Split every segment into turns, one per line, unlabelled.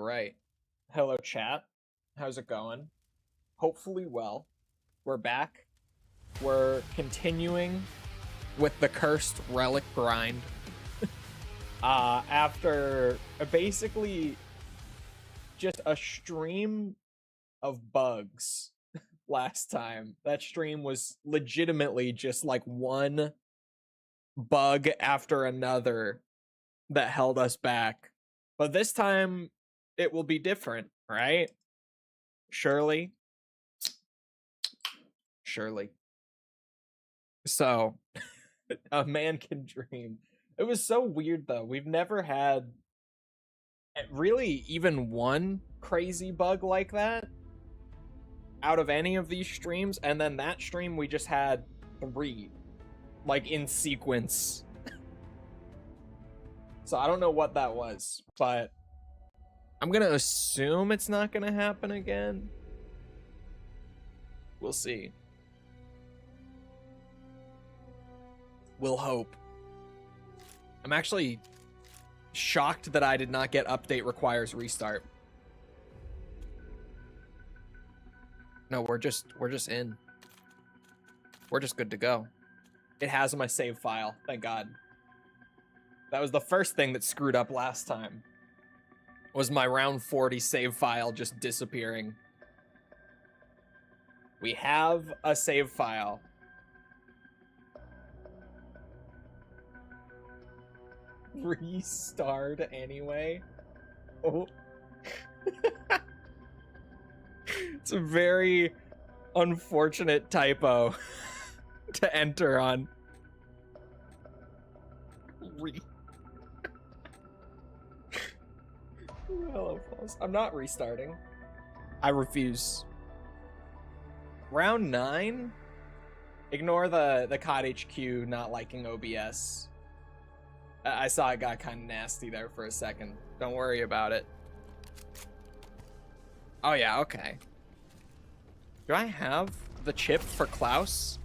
right. Hello, chat. How's it going? Hopefully well. We're back. We're continuing with the Cursed Relic grind. After basically just a stream of bugs last time. That stream was legitimately just like one bug after another that held us back. But this time, it will be different, right? Surely. So, a man can dream. It was so weird, though. We've never had really even one crazy bug like that out of any of these streams. And then that stream, we just had 3, like, in sequence. So I don't know what that was, but I'm gonna assume it's not gonna happen again. We'll see. We'll hope. I'm actually shocked that I did not get update requires restart. No, we're just in. We're just good to go. It has my save file, thank God. That was the first thing that screwed up last time. Was my round 40 save file just disappearing. We have a save file. Restart anyway. Oh. It's a very unfortunate typo to enter on. Hello, Falls. I'm not restarting. I refuse. Round 9? Ignore the COD HQ not liking OBS. I saw it got kind of nasty there for a second. Don't worry about it. Oh yeah, okay. Do I have the chip for Klaus?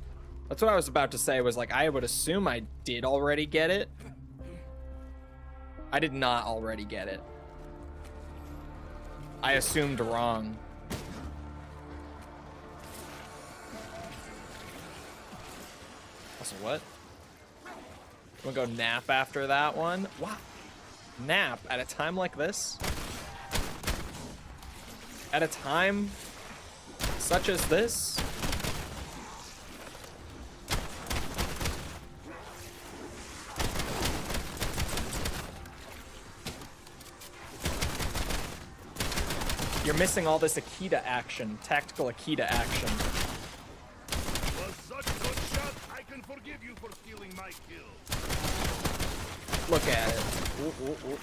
That's what I was about to say, was like, I would assume I did already get it. I did not already get it. I assumed wrong. Also, what? I'm gonna go nap after that one. Wow. Nap at a time like this? At a time such as this? You're missing all this Akita action, tactical Akita action.
Was such good shot, I can forgive you for stealing my kill.
Look at it. Ooh, ooh, ooh.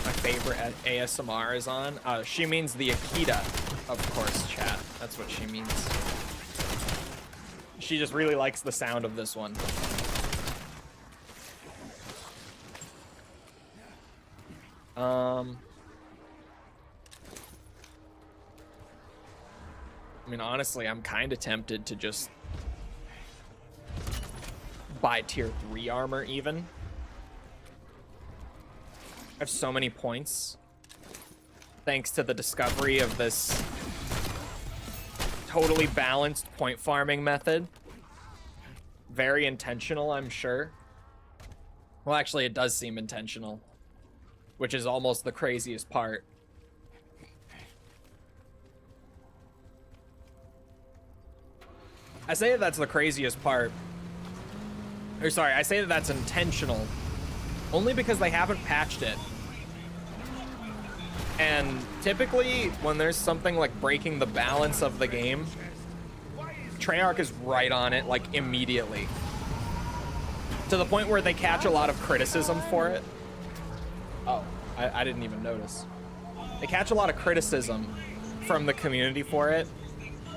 My favorite ASMR is on. She means the Akita, of course, chat. That's what she means. She just really likes the sound of this one. I mean, honestly, I'm kind of tempted to just buy tier 3 armor even. I have so many points thanks to the discovery of this totally balanced point farming method. Very intentional, I'm sure. Well, actually, it does seem intentional, which is almost the craziest part. I say that that's the craziest part. Or sorry, I say that that's intentional only because they haven't patched it. And typically, when there's something like breaking the balance of the game, Treyarch is right on it, like, immediately. To the point where they catch a lot of criticism for it. Oh, I didn't even notice. They catch a lot of criticism from the community for it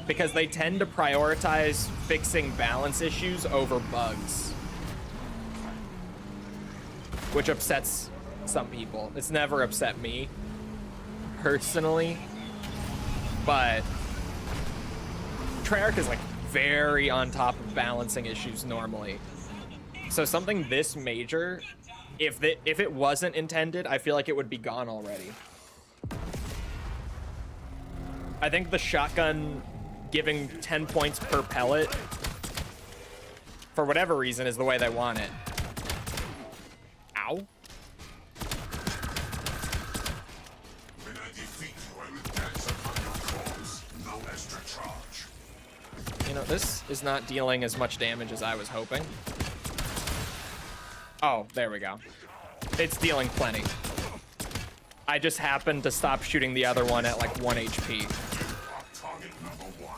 because they tend to prioritize fixing balance issues over bugs, which upsets some people. It's never upset me personally, but Treyarch is like very on top of balancing issues normally. So something this major If it wasn't intended, I feel like it would be gone already. I think the shotgun giving 10 points per pellet, for whatever reason, is the way they want it. Ow.
When I defeat you, I will dance upon your corpse. No extra charge.
You know, this is not dealing as much damage as I was hoping. Oh, there we go. It's dealing plenty. I just happened to stop shooting the other one at like 1 HP.
Target number 1.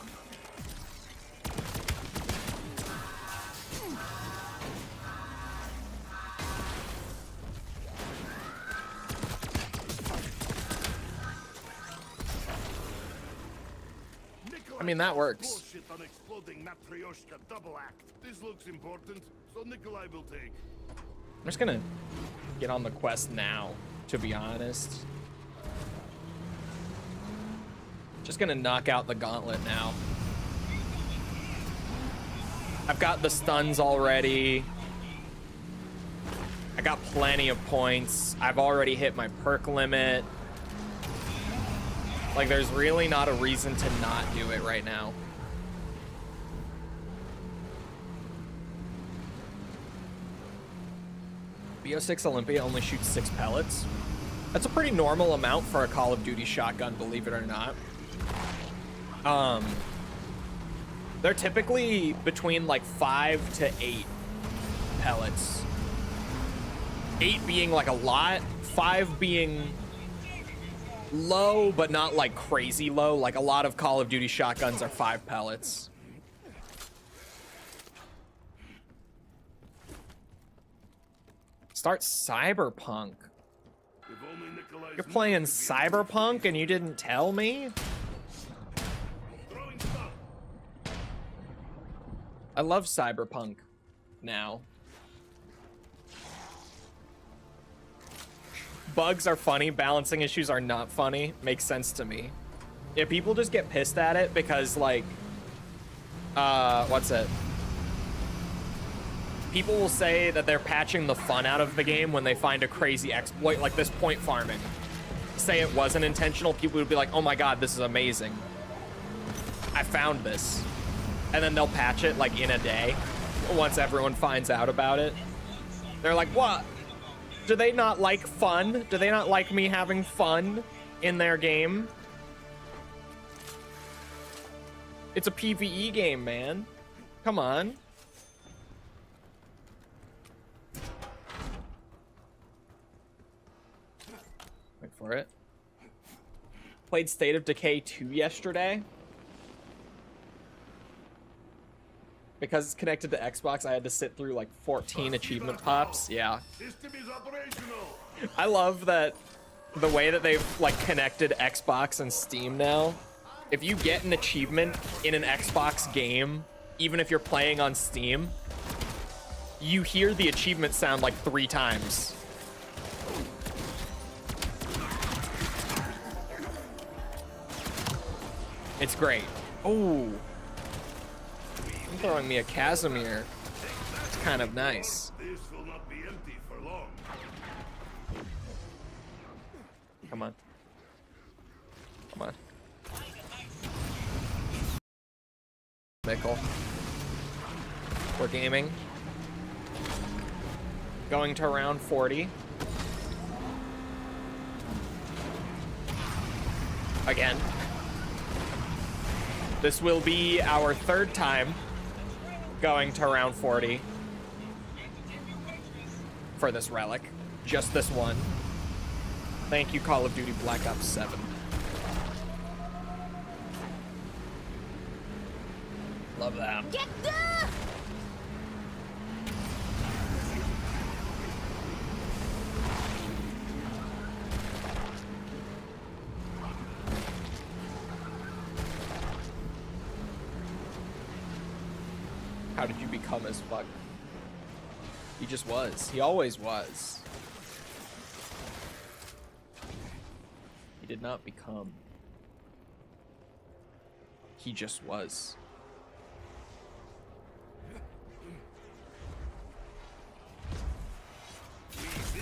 I mean, that works.
Bullshit on exploding Matryoshka double act. This looks important, so Nikolai will take.
I'm just gonna get on the quest now, to be honest. Just gonna knock out the gauntlet now. I've got the stuns already. I got plenty of points. I've already hit my perk limit. Like, there's really not a reason to not do it right now. BO6 Olympia only shoots 6 pellets. That's a pretty normal amount for a Call of Duty shotgun, believe it or not. They're typically between like 5 to 8 pellets. 8 being like a lot, 5 being low, but not like crazy low. Like a lot of Call of Duty shotguns are 5 pellets. Start Cyberpunk.
If only Nikolai's
You're playing Cyberpunk and you didn't tell me?
throwing stuff.
I love Cyberpunk now. Bugs are funny, balancing issues are not funny. Makes sense to me. Yeah, people just get pissed at it because, like, what's it? People will say that they're patching the fun out of the game when they find a crazy exploit like this point farming. Say it wasn't intentional, people would be like, oh my god, this is amazing. I found this. And then they'll patch it like in a day once everyone finds out about it. They're like, what? Do they not like fun? Do they not like me having fun in their game? It's a PvE game, man. Come on. Wait for it. Played State of Decay 2 yesterday. Because it's connected to Xbox, I had to sit through like 14 achievement pops. Yeah.
System is operational.
I love that the way that they've like connected Xbox and Steam now. If you get an achievement in an Xbox game, even if you're playing on Steam, you hear the achievement sound like 3 times. It's great. Oh. I'm throwing me a Casimir. It's kind of nice.
This will not be empty for long.
Come on. Come on. Mickle. We're gaming. Going to round 40. Again. This will be our 3rd time going to round 40 for this relic. Just this one. Thank you, Call of Duty Black Ops 7. Love that.
Get the...
How did you become as fuck? He just was. He always was. He did not become. He just was.
Please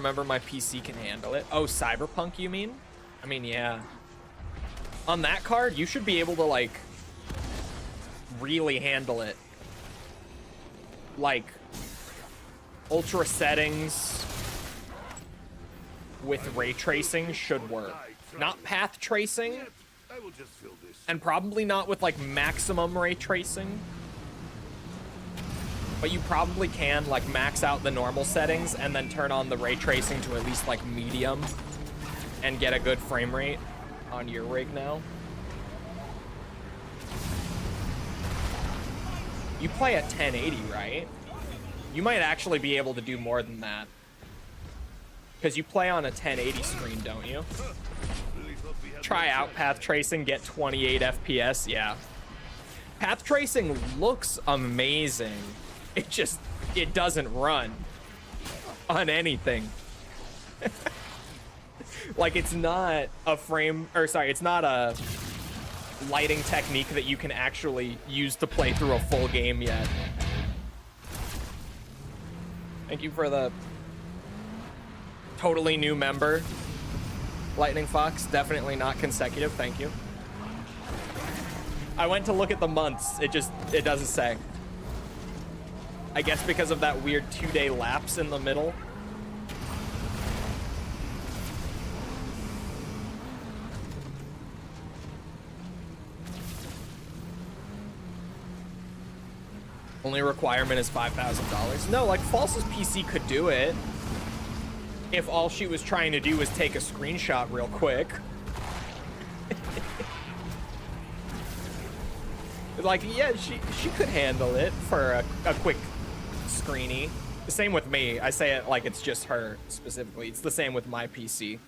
remember my PC can handle it. Oh, Cyberpunk, you mean? I mean, yeah. On that card, you should be able to, like, really handle it. Like, ultra settings with ray tracing should work. Not path tracing,
I will just fill this.
and probably not with, like, maximum ray tracing. But you probably can, like, max out the normal settings and then turn on the ray tracing to at least, like, medium and get a good frame rate on your rig now. You play at 1080, right? You might actually be able to do more than that. Because you play on a 1080 screen, don't you? Try out path tracing, get 28 FPS, yeah. Path tracing looks amazing. It doesn't run on anything. Like, it's not a lighting technique that you can actually use to play through a full game yet. Thank you for the totally new member, Lightning Fox. Definitely not consecutive, thank you. I went to look at the months, it doesn't say. I guess because of that weird 2-day lapse in the middle. Only requirement is $5,000. No, like, False's PC could do it if all she was trying to do was take a screenshot real quick. Like, yeah, she could handle it for a quick screeny. The same with me. I say it like it's just her specifically. It's the same with my PC.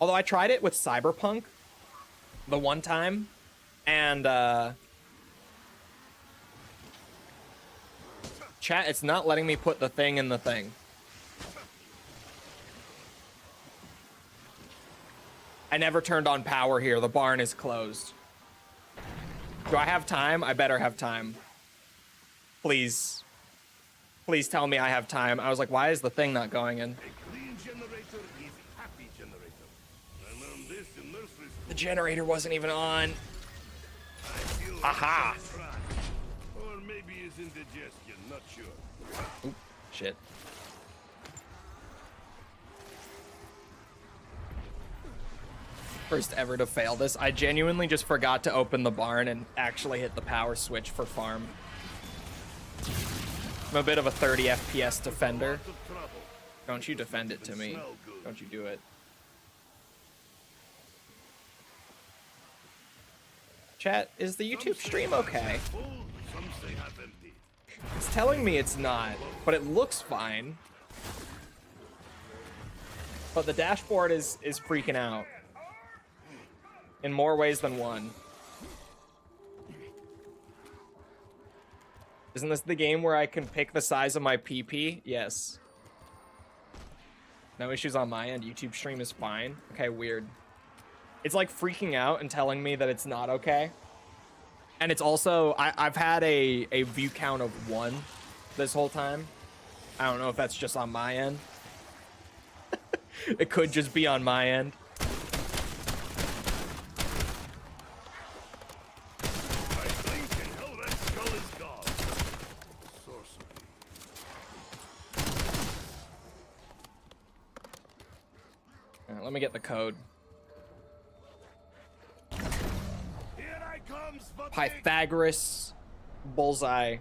Although I tried it with Cyberpunk the one time, and chat, it's not letting me put the thing in the thing. I never turned on power here. The barn is closed. Do I have time? I better have time. Please. Please tell me I have time. I was like, why is the thing not going in?
A clean generator is a happy generator. I learned this in nursery school.
The generator wasn't even on.
I feel like
Aha.
it's right. Or maybe it's indigestion, not sure.
Oop, shit. First ever to fail this. I genuinely just forgot to open the barn and actually hit the power switch for farm. I'm a bit of a 30 FPS defender. Don't you defend it to me. Don't you do it. Chat, is the YouTube stream okay?
Some say half empty.
It's telling me it's not, but it looks fine. But the dashboard is freaking out. In more ways than one. Isn't this the game where I can pick the size of my PP? Yes. No issues on my end. YouTube stream is fine. Okay, weird. It's like freaking out and telling me that it's not okay. And it's also, I've had a view count of 1 this whole time. I don't know if that's just on my end. It could just be on my end. Let me get the code.
Here I comes,
Pythagoras, bullseye,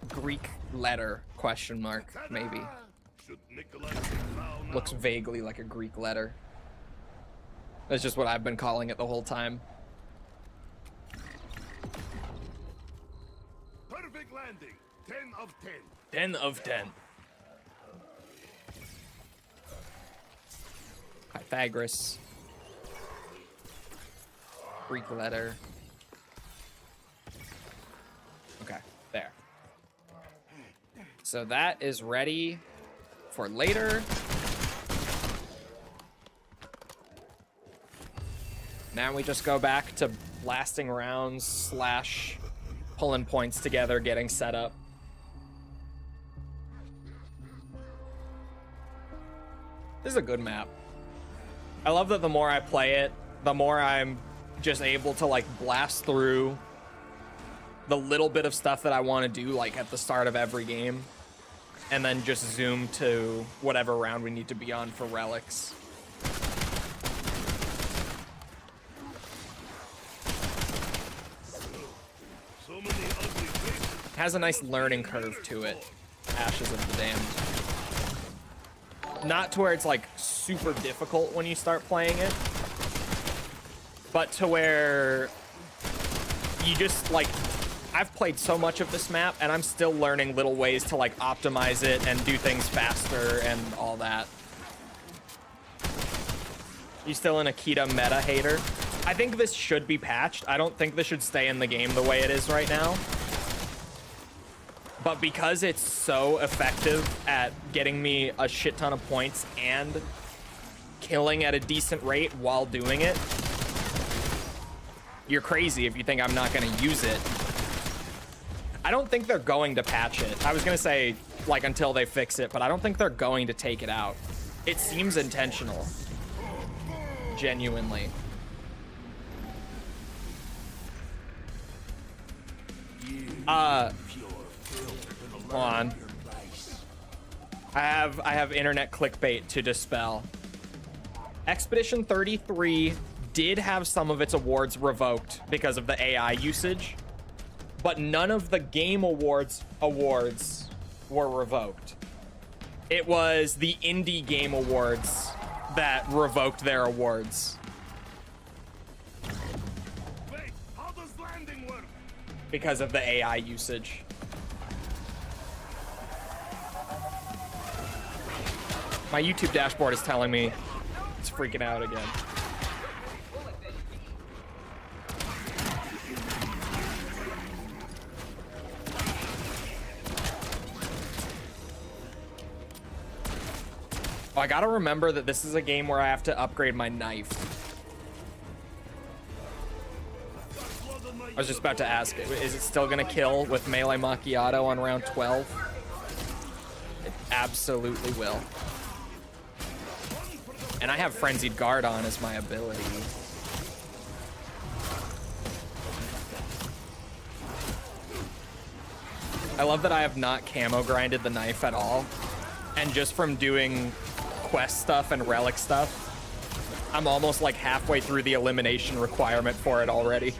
Greek letter, question mark, maybe. Looks vaguely like a Greek letter. That's just what I've been calling it the whole time.
Perfect landing. 10 of 10.
10 of 10. Pythagoras. Greek letter. Okay, there. So that is ready for later. Now we just go back to blasting rounds / pulling points together, getting set up. This is a good map. I love that the more I play it, the more I'm just able to like blast through the little bit of stuff that I want to do like at the start of every game, and then just zoom to whatever round we need to be on for relics. Has a nice learning curve to it. Ashes of the Damned. Not to where it's like super difficult when you start playing it, but to where you just like, I've played so much of this map and I'm still learning little ways to like optimize it and do things faster and all that. You still an Akita meta hater? I think this should be patched. I don't think this should stay in the game the way it is right now. But because it's so effective at getting me a shit ton of points and killing at a decent rate while doing it, you're crazy if you think I'm not going to use it. I don't think they're going to patch it. I was going to say, like, until they fix it, but I don't think they're going to take it out. It seems intentional. Genuinely. Hold on. I have internet clickbait to dispel. Expedition 33 did have some of its awards revoked because of the AI usage, but none of the Game Awards were revoked. It was the Indie Game Awards that revoked their awards.
Wait, how does landing work?
Because of the AI usage. My YouTube dashboard is telling me it's freaking out again. Oh, I gotta remember that this is a game where I have to upgrade my knife. I was just about to ask, is it still gonna kill with melee macchiato on round 12? It absolutely will. And I have Frenzied Guard on as my ability. I love that I have not camo grinded the knife at all. And just from doing quest stuff and relic stuff, I'm almost like halfway through the elimination requirement for it already.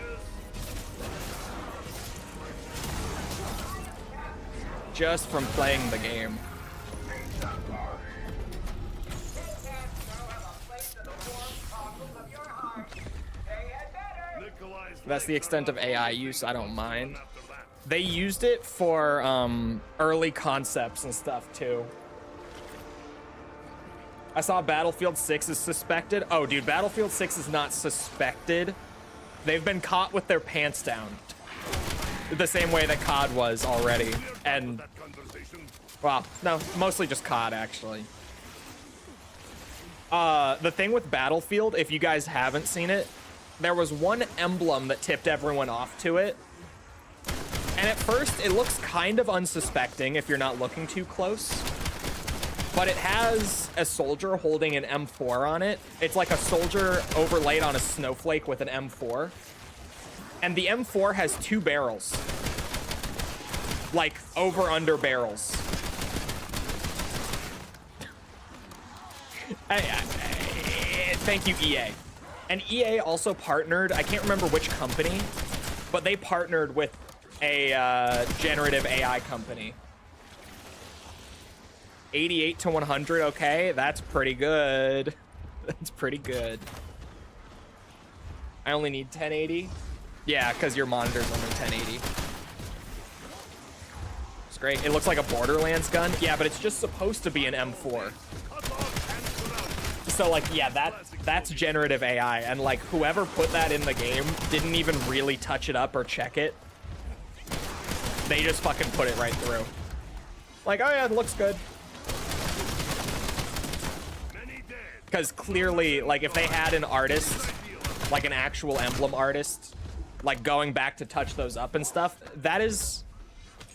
Just from playing the game. That's the extent of AI use. I don't mind. They used it for early concepts and stuff too. I saw Battlefield 6 is suspected. Oh, dude, Battlefield 6 is not suspected. They've been caught with their pants down. The same way that COD was already. And, well, no, mostly just COD, actually. The thing with Battlefield, if you guys haven't seen it, there was one emblem that tipped everyone off to it. And at first, it looks kind of unsuspecting if you're not looking too close. But it has a soldier holding an M4 on it. It's like a soldier overlaid on a snowflake with an M4. And the M4 has 2 barrels. Like, over-under barrels. Thank you, EA. And EA also partnered, I can't remember which company, but they partnered with a generative AI company. 88 to 100, okay, that's pretty good. That's pretty good. I only need 1080. Yeah, because your monitor's only 1080. It's great. It looks like a Borderlands gun. Yeah, but it's just supposed to be an M4. So, like, yeah, that's generative AI. And, like, whoever put that in the game didn't even really touch it up or check it. They just fucking put it right through. Like, oh, yeah, it looks good. Because clearly, like, if they had an artist, like an actual emblem artist, like going back to touch those up and stuff, that is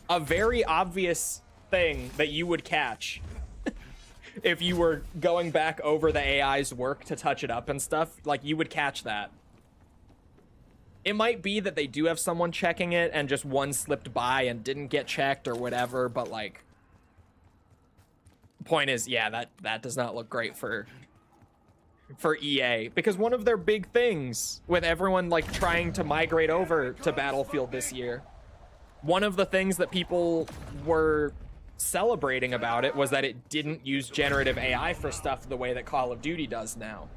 a very obvious thing that you would catch. if you were going back over the AI's work to touch it up and stuff, like, you would catch that. It might be that they do have someone checking it and just one slipped by and didn't get checked or whatever, but, like, point is, yeah, that does not look great for EA, because one of their big things with everyone, like, trying to migrate over to Battlefield this year, one of the things that people were celebrating about it was that it didn't use generative AI for stuff the way that Call of Duty does now.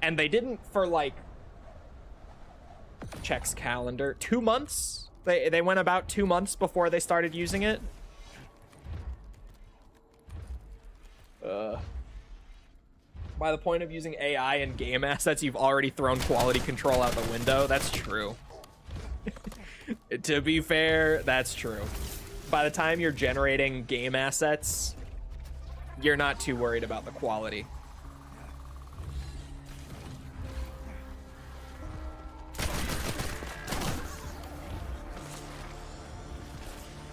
And they didn't for, like, checks calendar, 2 months? They went about 2 months before they started using it. By the point of using AI in game assets, you've already thrown quality control out the window. That's true. To be fair, that's true. By the time you're generating game assets, you're not too worried about the quality.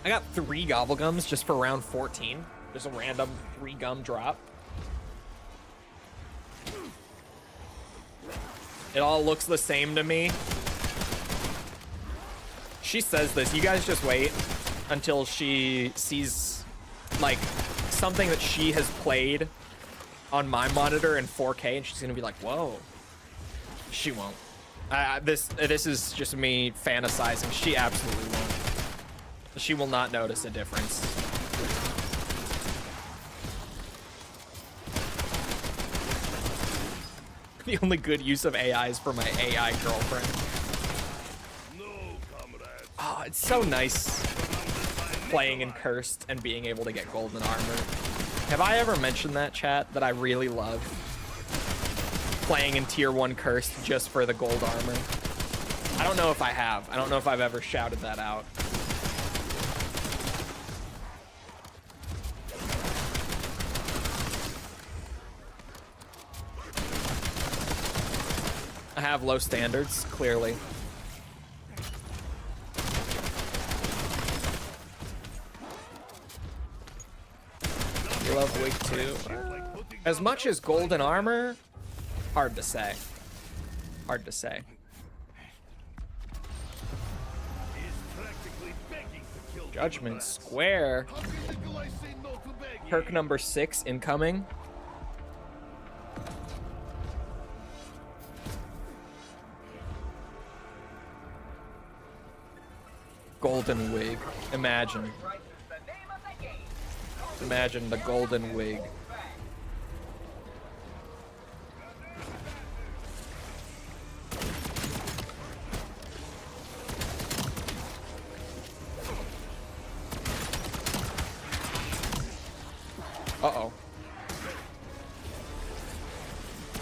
I got 3 gobblegums just for round 14. Just a random 3 gum drop. It all looks the same to me. She says this. You guys just wait until she sees, like, something that she has played on my monitor in 4K, and she's gonna be like, whoa. She won't. This is just me fantasizing. She absolutely won't. She will not notice a difference. The only good use of AI is for my AI girlfriend. Oh, it's so nice playing in Cursed and being able to get golden armor. Have I ever mentioned that, chat, that I really love playing in Tier 1 Cursed just for the gold armor? I don't know if I have. I don't know if I've ever shouted that out. I have low standards, clearly. You love Wig too. As much as golden armor, hard to say. Hard to say. Judgment Square. Perk number 6 incoming. Golden wig. Imagine. Imagine the golden wig. Uh-oh.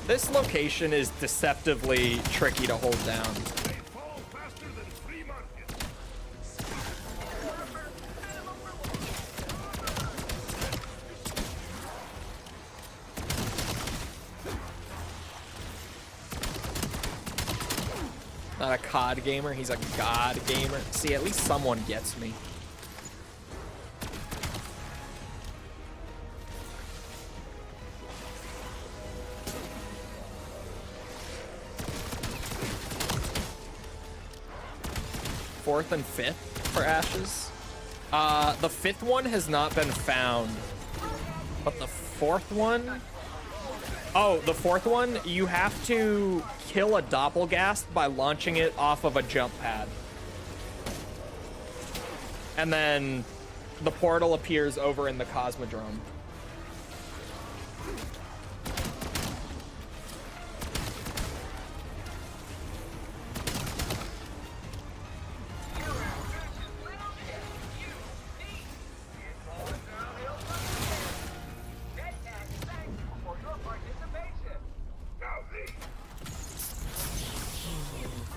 This location is deceptively tricky to hold down. Not a COD gamer, he's a God gamer. See, at least someone gets me. Fourth and fifth for Ashes. The fifth one has not been found, but the fourth one... Oh, the fourth one, you have to kill a doppelgast by launching it off of a jump pad. And then the portal appears over in the Cosmodrome.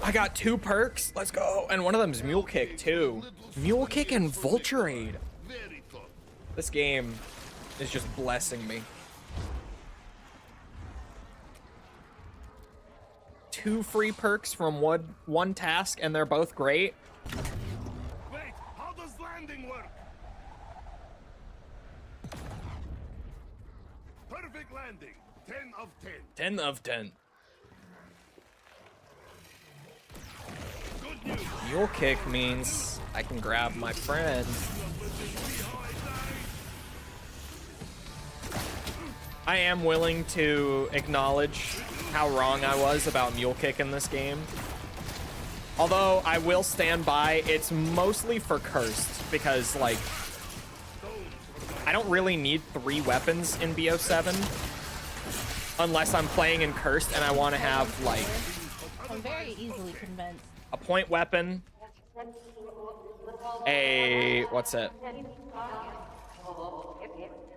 I got 2 perks. Let's go. And one of them's Mule Kick, too. Mule Kick and Vulture Aid. This game is just blessing me. 2 free perks from one task, and they're both great.
Wait, how does landing work? Perfect landing. 10 of 10.
10 of 10.
Good news.
Mule kick means I can grab my friend. I am willing to acknowledge how wrong I was about mule kick in this game. Although I will stand by, it's mostly for Cursed because, like, I don't really need 3 weapons in BO7 unless I'm playing in Cursed and I want to have, like,
I'm very easily convinced.
a point weapon, a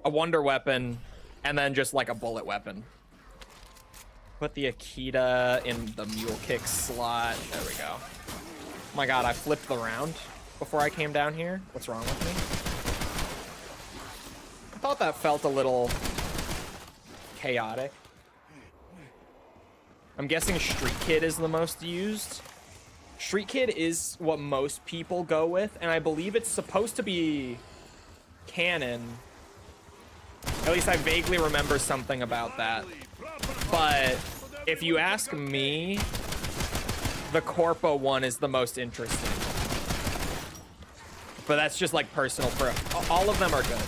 wonder weapon, and then just like a bullet weapon. Put the Akita in the mule kick slot. There we go. Oh my god, I flipped the round before I came down here. What's wrong with me? I thought that felt a little chaotic. I'm guessing Street Kid is the most used. Street Kid is what most people go with, and I believe it's supposed to be canon. At least I vaguely remember something about that. But if you ask me, the Corpo one is the most interesting. But that's just like personal preference. All of them are good.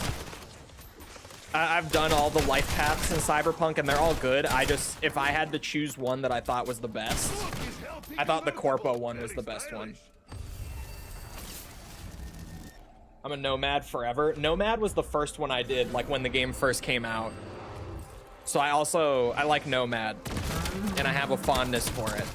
I've done all the life paths in Cyberpunk and they're all good. If I had to choose one that I thought was the best, I thought the Corpo one was the best one. I'm a Nomad forever. Nomad was the first one I did, like when the game first came out. So I like Nomad, and I have a fondness for it.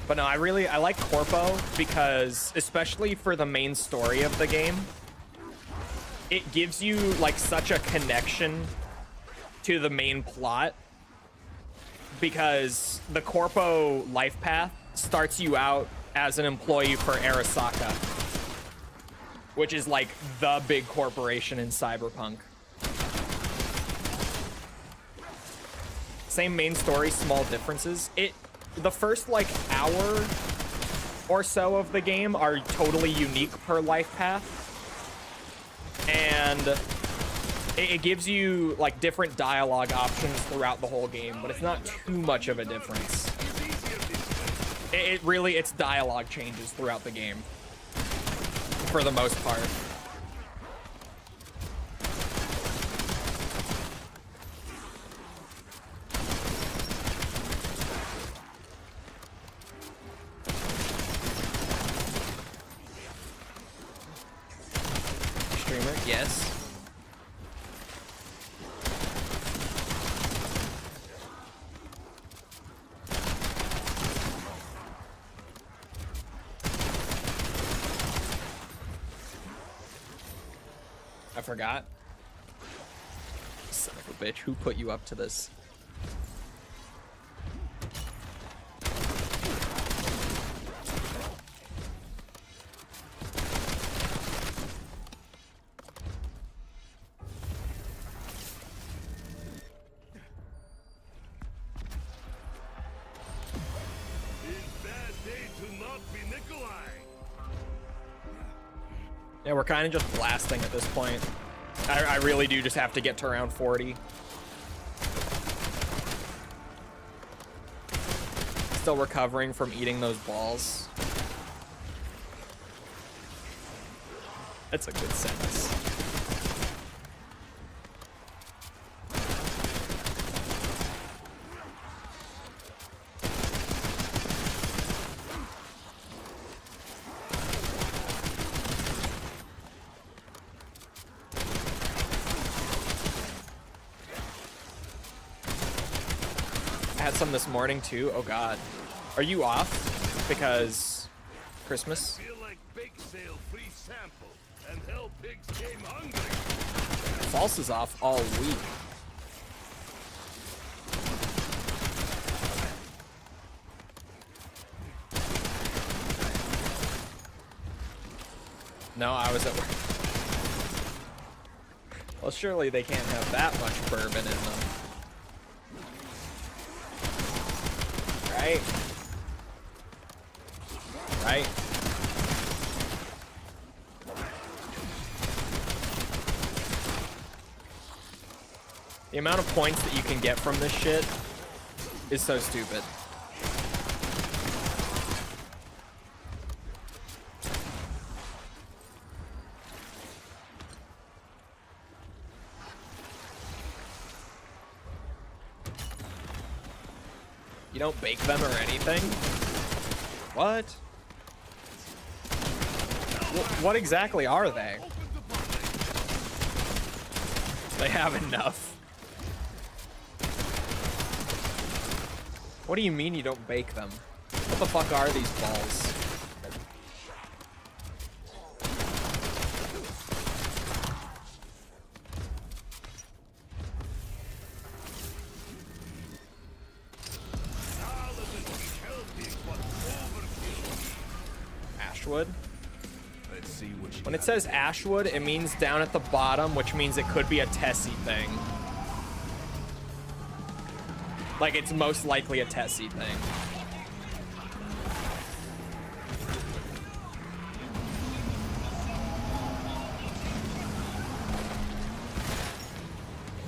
But no, I like Corpo because, especially for the main story of the game, it gives you like such a connection to the main plot, because the Corpo life path starts you out as an employee for Arasaka, which is like the big corporation in Cyberpunk. Same main story, small differences. The first like hour or so of the game are totally unique per life path, and it gives you like different dialogue options throughout the whole game, but it's not too much of a difference. It's dialogue changes throughout the game for the most part. Yes. I forgot. Son of a bitch, who put you up to this? Yeah, we're kind of just blasting at this point. I really do just have to get to around 40. Still recovering from eating those balls. That's a good sentence. Some this morning too. Oh god, are you off because Christmas?
Feel like bake sale free sample and hell pigs came hungry.
False is off all week. No, I was at work. Well, surely they can't have that much bourbon in them. Right? Right? The amount of points that you can get from this shit is so stupid. You don't bake them or anything? What? What exactly are they? They have enough. What do you mean you don't bake them? What the fuck are these balls? Ashwood?
Let's see what you
When it says Ashwood, it means down at the bottom, which means it could be a Tessie thing. Like, it's most likely a Tessie thing.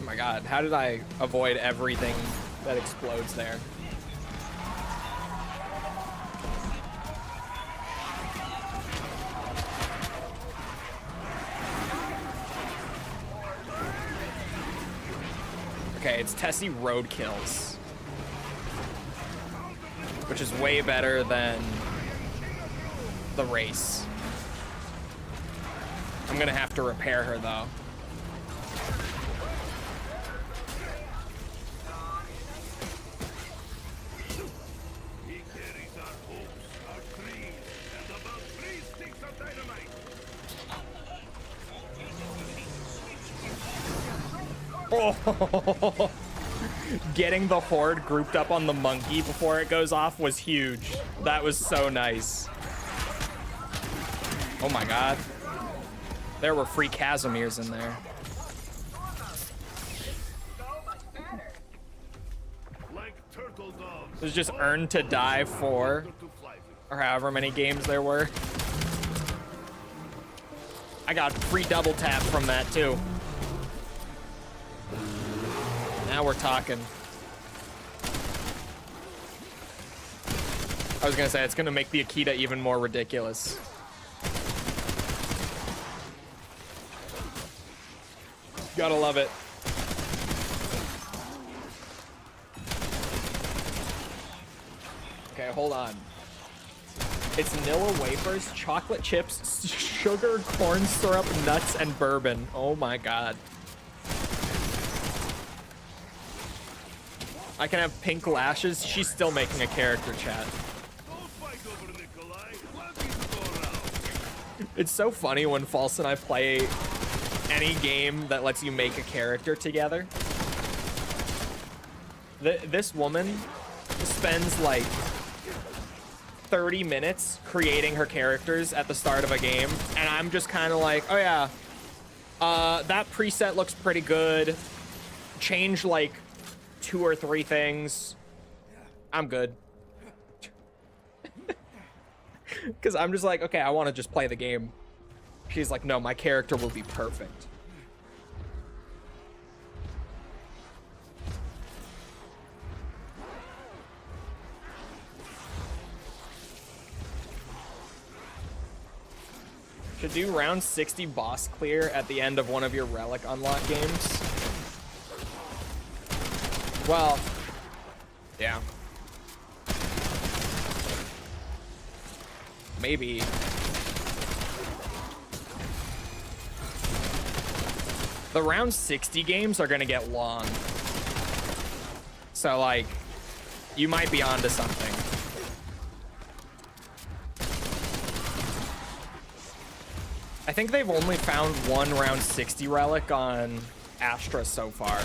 Oh my god, how did I avoid everything that explodes there? Okay, it's Tessie roadkills, which is way better than the race. I'm gonna have to repair her though.
He carries our hopes, our dreams, and about 3 sticks of dynamite.
Oh, getting the horde grouped up on the monkey before it goes off was huge. That was so nice. Oh my god. There were free Casimirs in there.
Like turtle doves.
It was just earn to die 4, or however many games there were. I got free double tap from that too. Now we're talking. I was gonna say, it's gonna make the Akita even more ridiculous. Gotta love it. Okay, hold on. It's Nilla wafers, chocolate chips, sugar, corn syrup, nuts, and bourbon. Oh my god. I can have pink lashes. She's still making a character, chat.
Don't fight over Nikolai. Let me go around.
It's so funny when False and I play any game that lets you make a character together. This woman spends like 30 minutes creating her characters at the start of a game, and I'm just kind of like, oh yeah, that preset looks pretty good. Change like 2 or 3 things. I'm good. Because I'm just like, okay, I want to just play the game. She's like, no, my character will be perfect. Should do round 60 boss clear at the end of one of your relic unlock games. Well, yeah. Maybe. The round 60 games are gonna get long. So, like, you might be onto something. I think they've only found 1 round 60 relic on Astra so far.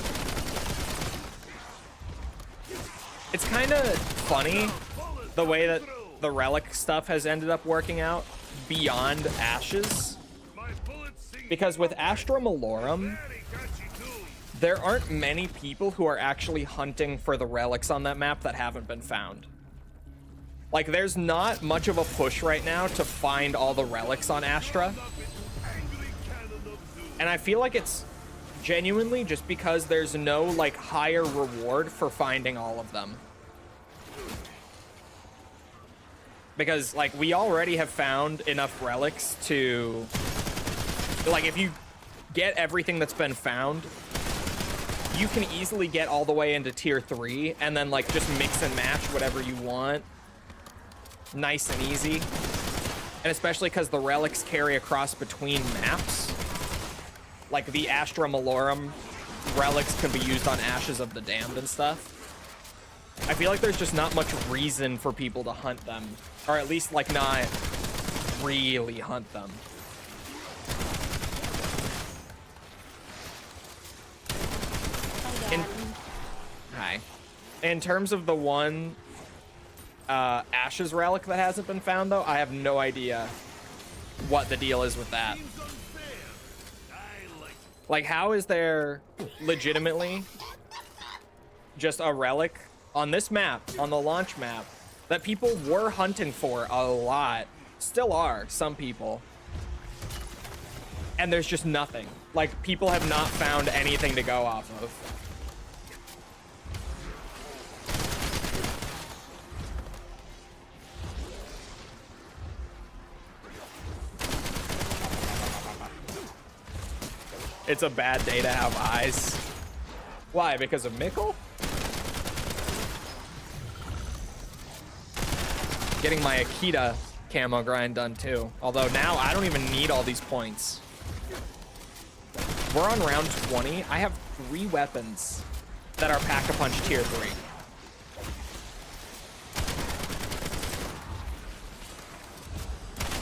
It's kind of funny the way that the relic stuff has ended up working out beyond Ashes. Because with Astra Malorum,
Very catchy tune.
there aren't many people who are actually hunting for the relics on that map that haven't been found. Like, there's not much of a push right now to find all the relics on Astra.
Angry cannon of doom.
And I feel like it's genuinely just because there's no, like, higher reward for finding all of them. Because, like, we already have found enough relics to... Like, if you get everything that's been found, you can easily get all the way into tier 3 and then, like, just mix and match whatever you want. Nice and easy. And especially because the relics carry across between maps. Like, the Astra Malorum relics can be used on Ashes of the Damned and stuff. I feel like there's just not much reason for people to hunt them. Or at least, like, not really hunt them. Hi. In terms of the one Ashes relic that hasn't been found, though, I have no idea what the deal is with that.
Seems unfair. I like
Like, how is there legitimately just a relic on this map, on the launch map, that people were hunting for a lot, still are, some people, and there's just nothing. Like, people have not found anything to go off of. It's a bad day to have eyes. Why? Because of Mickle? Getting my Akita camo grind done too. Although now I don't even need all these points. We're on round 20. I have 3 weapons that are Pack-a-Punch tier 3.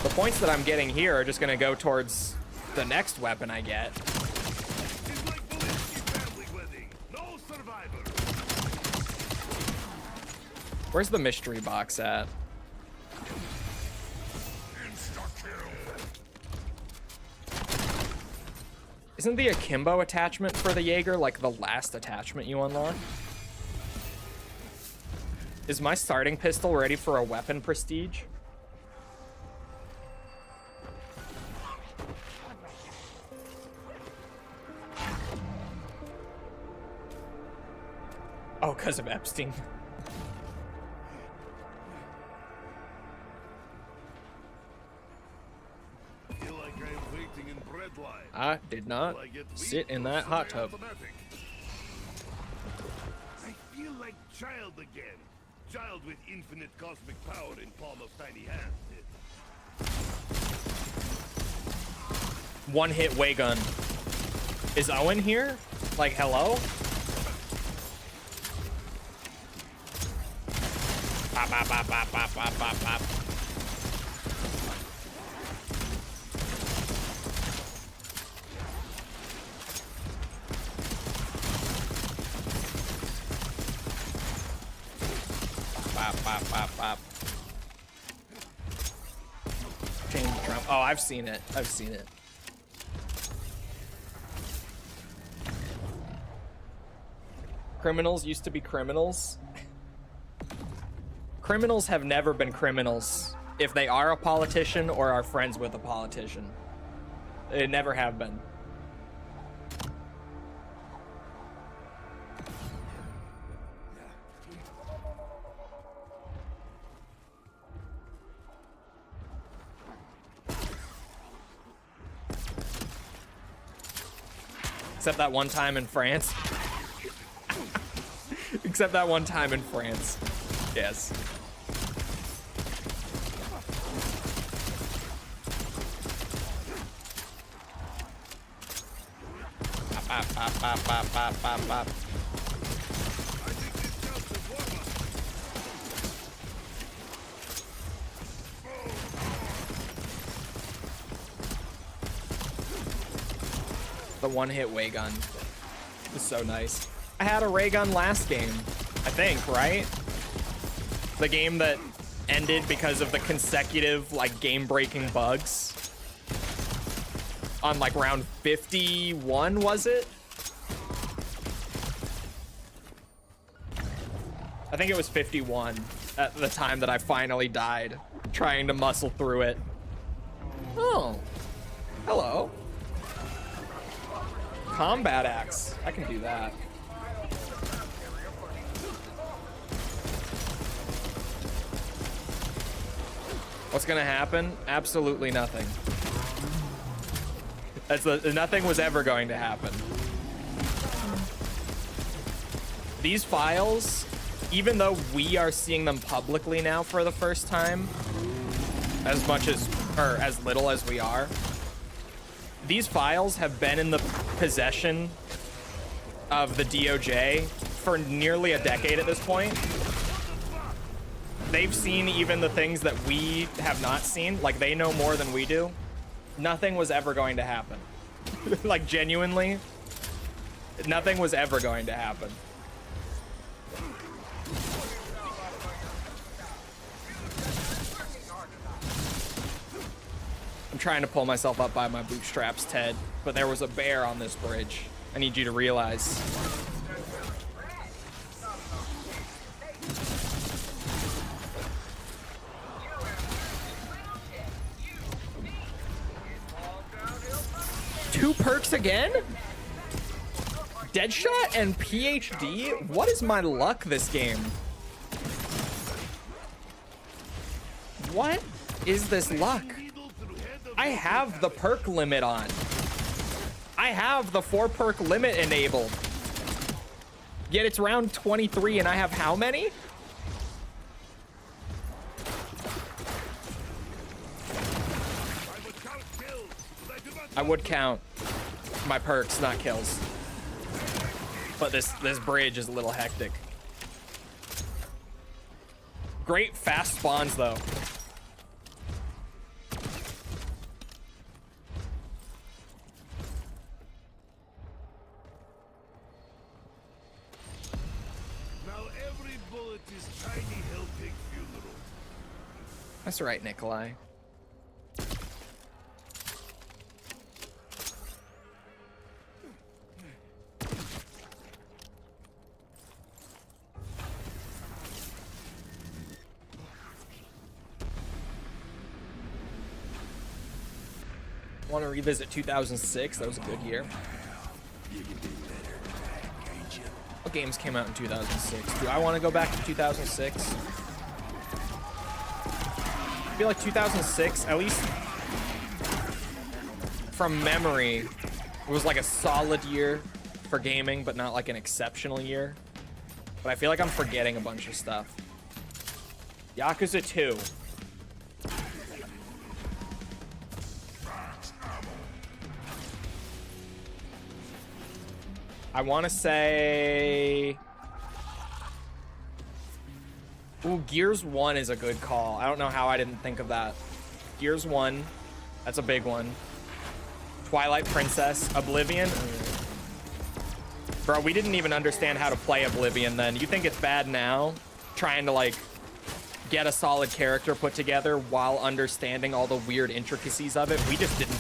The points that I'm getting here are just gonna go towards the next weapon I get.
it's like Belinsky family wedding. No survivor.
Where's the mystery box at? Isn't the akimbo attachment for the Jaeger like the last attachment you unlock? Is my starting pistol ready for a weapon prestige? Oh, because of Epstein.
Feel like I'm waiting in bread line.
I did not
Will I get
sit
wheat
in
or
that hot tub.
semi-automatic? I feel like child again. Child with infinite cosmic power in palm of tiny hand.
One-hit way gun. Is Owen here? Like, hello? Bop, bop, bop, bop, bop, bop, bop, bop. Bop, bop, bop, bop. Change drum. Oh, I've seen it. I've seen it. Criminals used to be criminals. Criminals have never been criminals if they are a politician or are friends with a politician. They never have been. Except that one time in France. Except that one time in France. Yes. Bop, bop, bop, bop, bop, bop, bop.
I think this counts as warm-up.
The one-hit ray gun is so nice. I had a ray gun last game, I think, right? The game that ended because of the consecutive, like, game-breaking bugs. on like round 51, was it? I think it was 51 at the time that I finally died, trying to muscle through it. Oh, hello. Combat axe. I can do that. What's gonna happen? Absolutely nothing. Nothing was ever going to happen. These files, even though we are seeing them publicly now for the first time, as much as, or as little as we are, these files have been in the possession of the DOJ for nearly a decade at this point. They've seen even the things that we have not seen. Like, they know more than we do. Nothing was ever going to happen. Like, genuinely, nothing was ever going to happen. I'm trying to pull myself up by my bootstraps, Ted, but there was a bear on this bridge. I need you to realize. Two perks again? Deadshot and PhD? What is my luck this game? What is this luck? I have the perk limit on. I have the 4 perk limit enabled. Yet it's round 23 and I have how many? I would count my perks, not kills. But this bridge is a little hectic. Great fast spawns though.
Now every bullet is tiny helping funeral.
That's right, Nikolai. Want to revisit 2006? That was a good year. What games came out in 2006? Do I want to go back to 2006? I feel like 2006, at least from memory, it was like a solid year for gaming, but not like an exceptional year. But I feel like I'm forgetting a bunch of stuff. Yakuza 2. I want to say... Ooh, Gears 1 is a good call. I don't know how I didn't think of that. Gears 1, that's a big one. Twilight Princess, Oblivion. Bro, we didn't even understand how to play Oblivion then. You think it's bad now? Trying to, like, get a solid character put together while understanding all the weird intricacies of it. We just didn't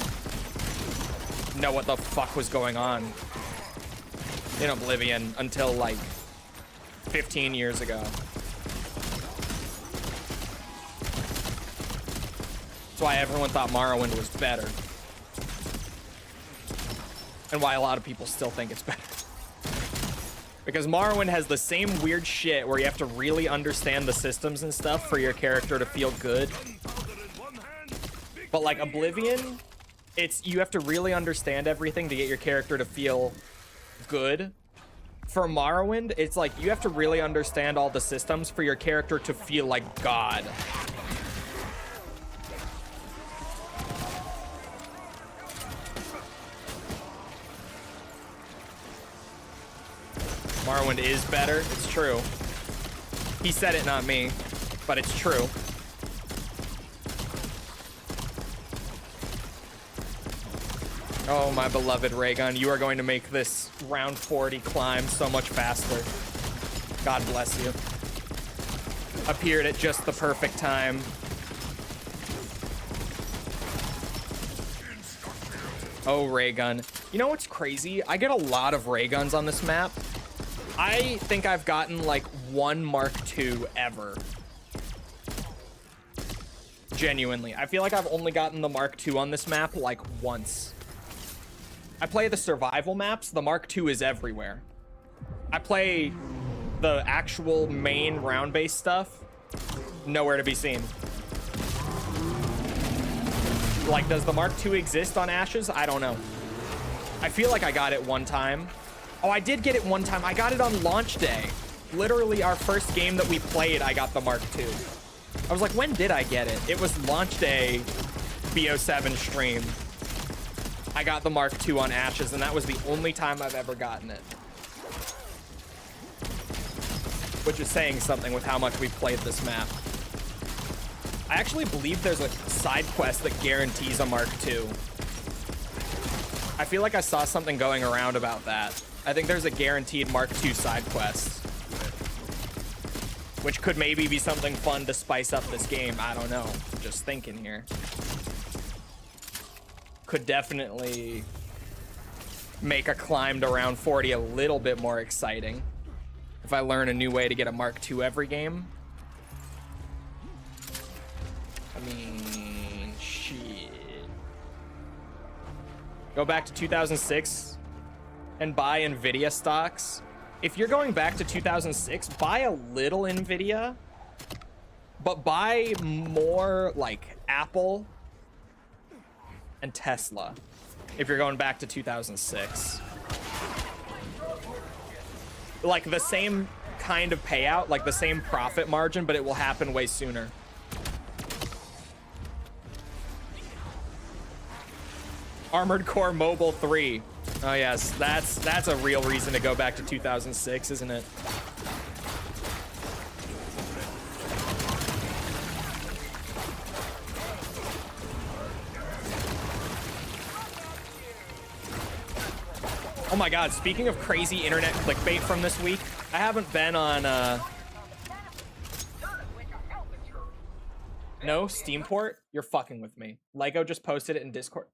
know what the fuck was going on in Oblivion until like 15 years ago. That's why everyone thought Morrowind was better. And why a lot of people still think it's better. Because Morrowind has the same weird shit where you have to really understand the systems and stuff for your character to feel good. But like Oblivion, you have to really understand everything to get your character to feel good. For Morrowind, it's like you have to really understand all the systems for your character to feel like God. Morrowind is better. It's true. He said it, not me, but it's true. Oh, my beloved Raygun, you are going to make this round 40 climb so much faster. God bless you. Appeared at just the perfect time. Oh, ray gun. You know what's crazy? I get a lot of ray guns on this map. I think I've gotten like one Mark II ever. Genuinely. I feel like I've only gotten the Mark II on this map like once. I play the survival maps. The Mark II is everywhere. I play the actual main round-based stuff. Nowhere to be seen. Like, does the Mark II exist on Ashes? I don't know. I feel like I got it one time. Oh, I did get it one time. I got it on launch day. Literally our first game that we played, I got the Mark II. I was like, when did I get it? It was launch day BO7 stream. I got the Mark II on Ashes, and that was the only time I've ever gotten it. Which is saying something with how much we've played this map. I actually believe there's a side quest that guarantees a Mark II. I feel like I saw something going around about that. I think there's a guaranteed Mark II side quest. Which could maybe be something fun to spice up this game. I don't know. Just thinking here. Could definitely make a climb to round 40 a little bit more exciting. If I learn a new way to get a Mark II every game. I mean, shit. Go back to 2006 and buy Nvidia stocks. If you're going back to 2006, buy a little Nvidia, but buy more like Apple and Tesla if you're going back to 2006. Like the same kind of payout, like the same profit margin, but it will happen way sooner. Armored Core Mobile 3. Oh yes, that's a real reason to go back to 2006, isn't it? Oh my god, speaking of crazy internet clickbait from this week, I haven't been on No, Steamport? You're fucking with me. Lego just posted it in Discord.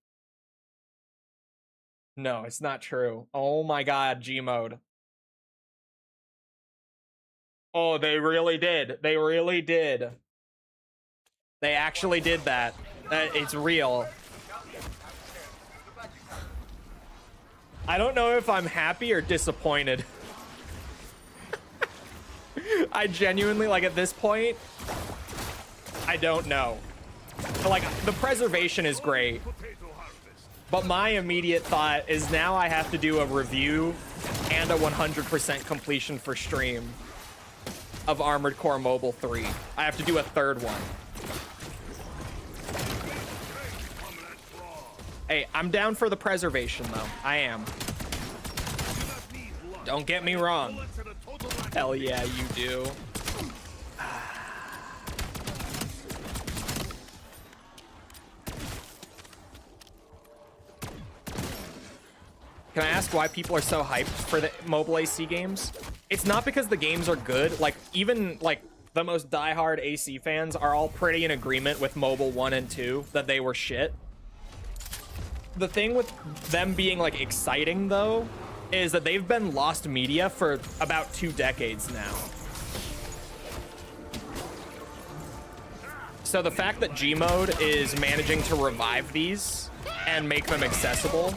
No, it's not true. Oh my god, Gmode. Oh, they really did. They really did. They actually did that. It's real. I don't know if I'm happy or disappointed. I genuinely, like, at this point, I don't know. But, like, the preservation is great. But my immediate thought is now I have to do a review and a 100% completion for stream of Armored Core Mobile 3. I have to do a third one. Hey, I'm down for the preservation, though. I am. Don't get me wrong. Hell yeah, you do. Can I ask why people are so hyped for the mobile AC games? It's not because the games are good. Like, even, like, the most diehard AC fans are all pretty in agreement with Mobile 1 and 2 that they were shit. The thing with them being, like, exciting, though, is that they've been lost media for about 2 decades now. So the fact that Gmode is managing to revive these and make them accessible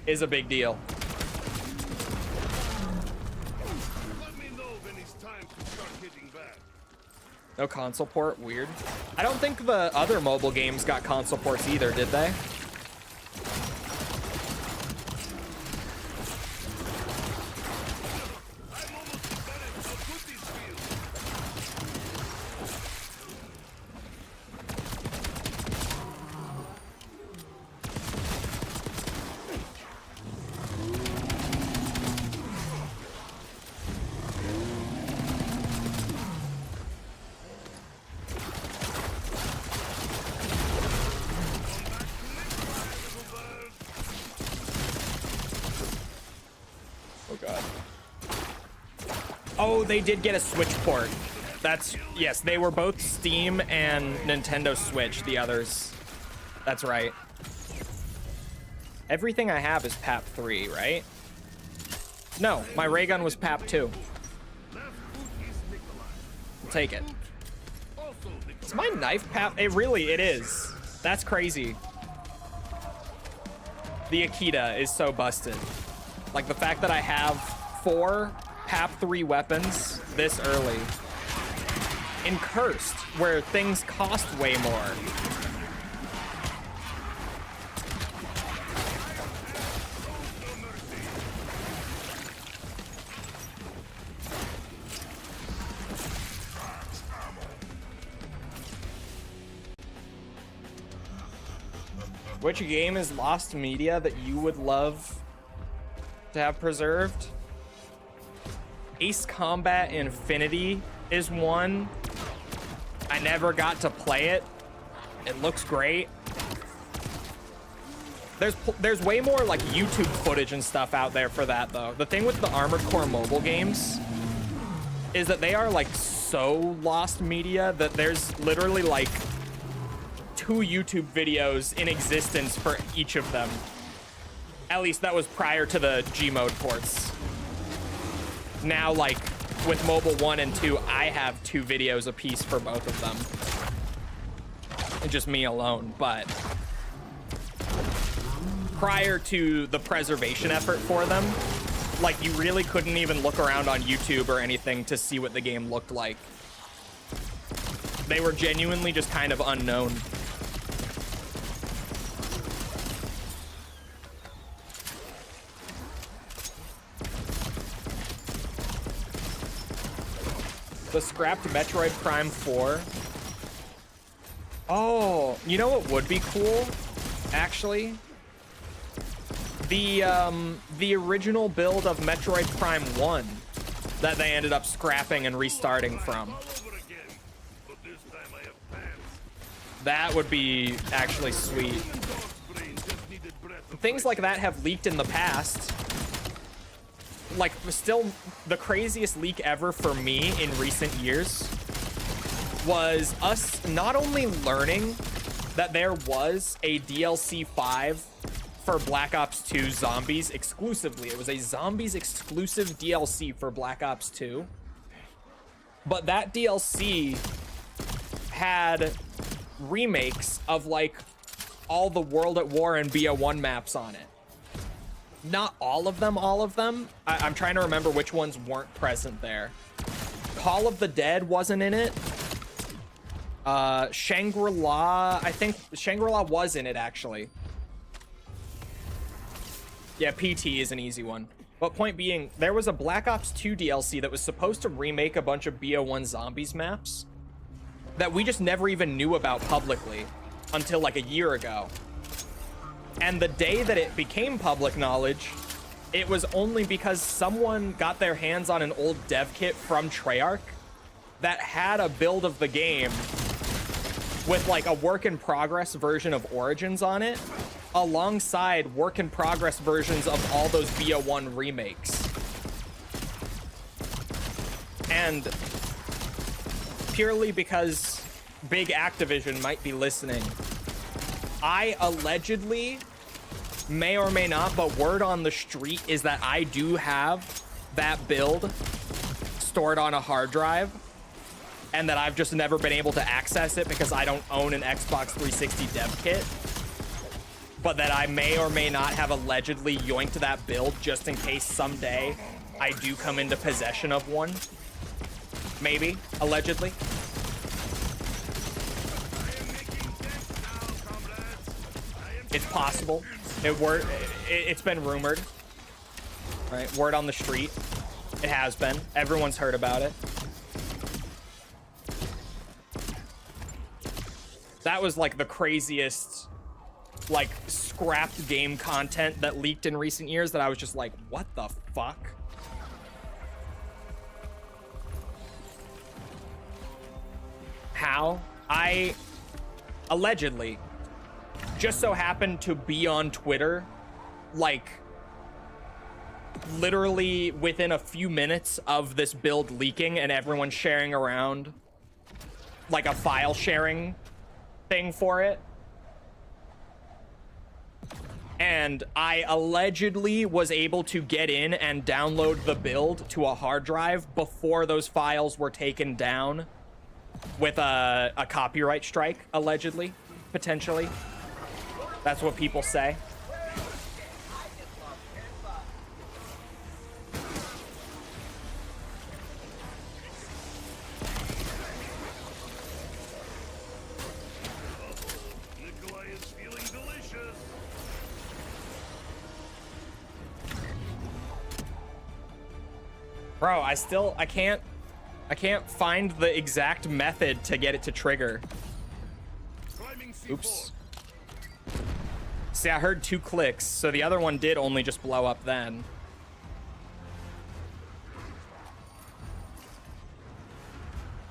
is a big deal. No console port, weird. I don't think the other mobile games got console ports either, did they? Oh, they did get a Switch port. That's, yes, they were both Steam and Nintendo Switch, the others. That's right. Everything I have is PAP 3, right? No, my ray gun was PAP 2. I'll take it. Is my knife PAP? It is. That's crazy. The Akita is so busted. Like the fact that I have 4 PAP 3 weapons this early. In Cursed, where things cost way more. Which game is lost media that you would love to have preserved? Ace Combat Infinity is one. I never got to play it. It looks great. There's way more like YouTube footage and stuff out there for that though. The thing with the Armored Core mobile games is that they are like so lost media that there's literally like 2 YouTube videos in existence for each of them. At least that was prior to the Gmode ports. Now, like, with mobile 1 and 2, I have 2 videos apiece for both of them. And just me alone, but prior to the preservation effort for them, like, you really couldn't even look around on YouTube or anything to see what the game looked like. They were genuinely just kind of unknown. The scrapped Metroid Prime 4. Oh, you know what would be cool, actually? The original build of Metroid Prime 1 that they ended up scrapping and restarting from. That would be actually sweet. Things like that have leaked in the past. Like, still, the craziest leak ever for me in recent years was us not only learning that there was a DLC 5 for Black Ops 2 Zombies exclusively. It was a Zombies exclusive DLC for Black Ops 2. But that DLC had remakes of, like, all the World at War and BO1 maps on it. Not all of them. I'm trying to remember which ones weren't present there. Call of the Dead wasn't in it. Shangri-La, I think Shangri-La was in it, actually. Yeah, PT is an easy one. But point being, there was a Black Ops 2 DLC that was supposed to remake a bunch of BO1 Zombies maps that we just never even knew about publicly until like a year ago. And the day that it became public knowledge, it was only because someone got their hands on an old dev kit from Treyarch that had a build of the game with like a work in progress version of Origins on it, alongside work in progress versions of all those BO1 remakes. And purely because big Activision might be listening, I allegedly, may or may not, but word on the street is that I do have that build stored on a hard drive, and that I've just never been able to access it because I don't own an Xbox 360 dev kit, but that I may or may not have allegedly yoinked that build just in case someday I do come into possession of one. Maybe, allegedly. It's possible. It's been rumored. Right? Word on the street. It has been. Everyone's heard about it. That was like the craziest, like, scrapped game content that leaked in recent years that I was just like, what the fuck? How? I allegedly just so happened to be on Twitter like literally within a few minutes of this build leaking and everyone sharing around like a file sharing thing for it. And I allegedly was able to get in and download the build to a hard drive before those files were taken down with a copyright strike, allegedly, potentially. That's what people say.
Nikolai is feeling delicious.
Bro, I can't find the exact method to get it to trigger.
Climbing C4.
Oops. See, I heard 2 clicks, so the other one did only just blow up then.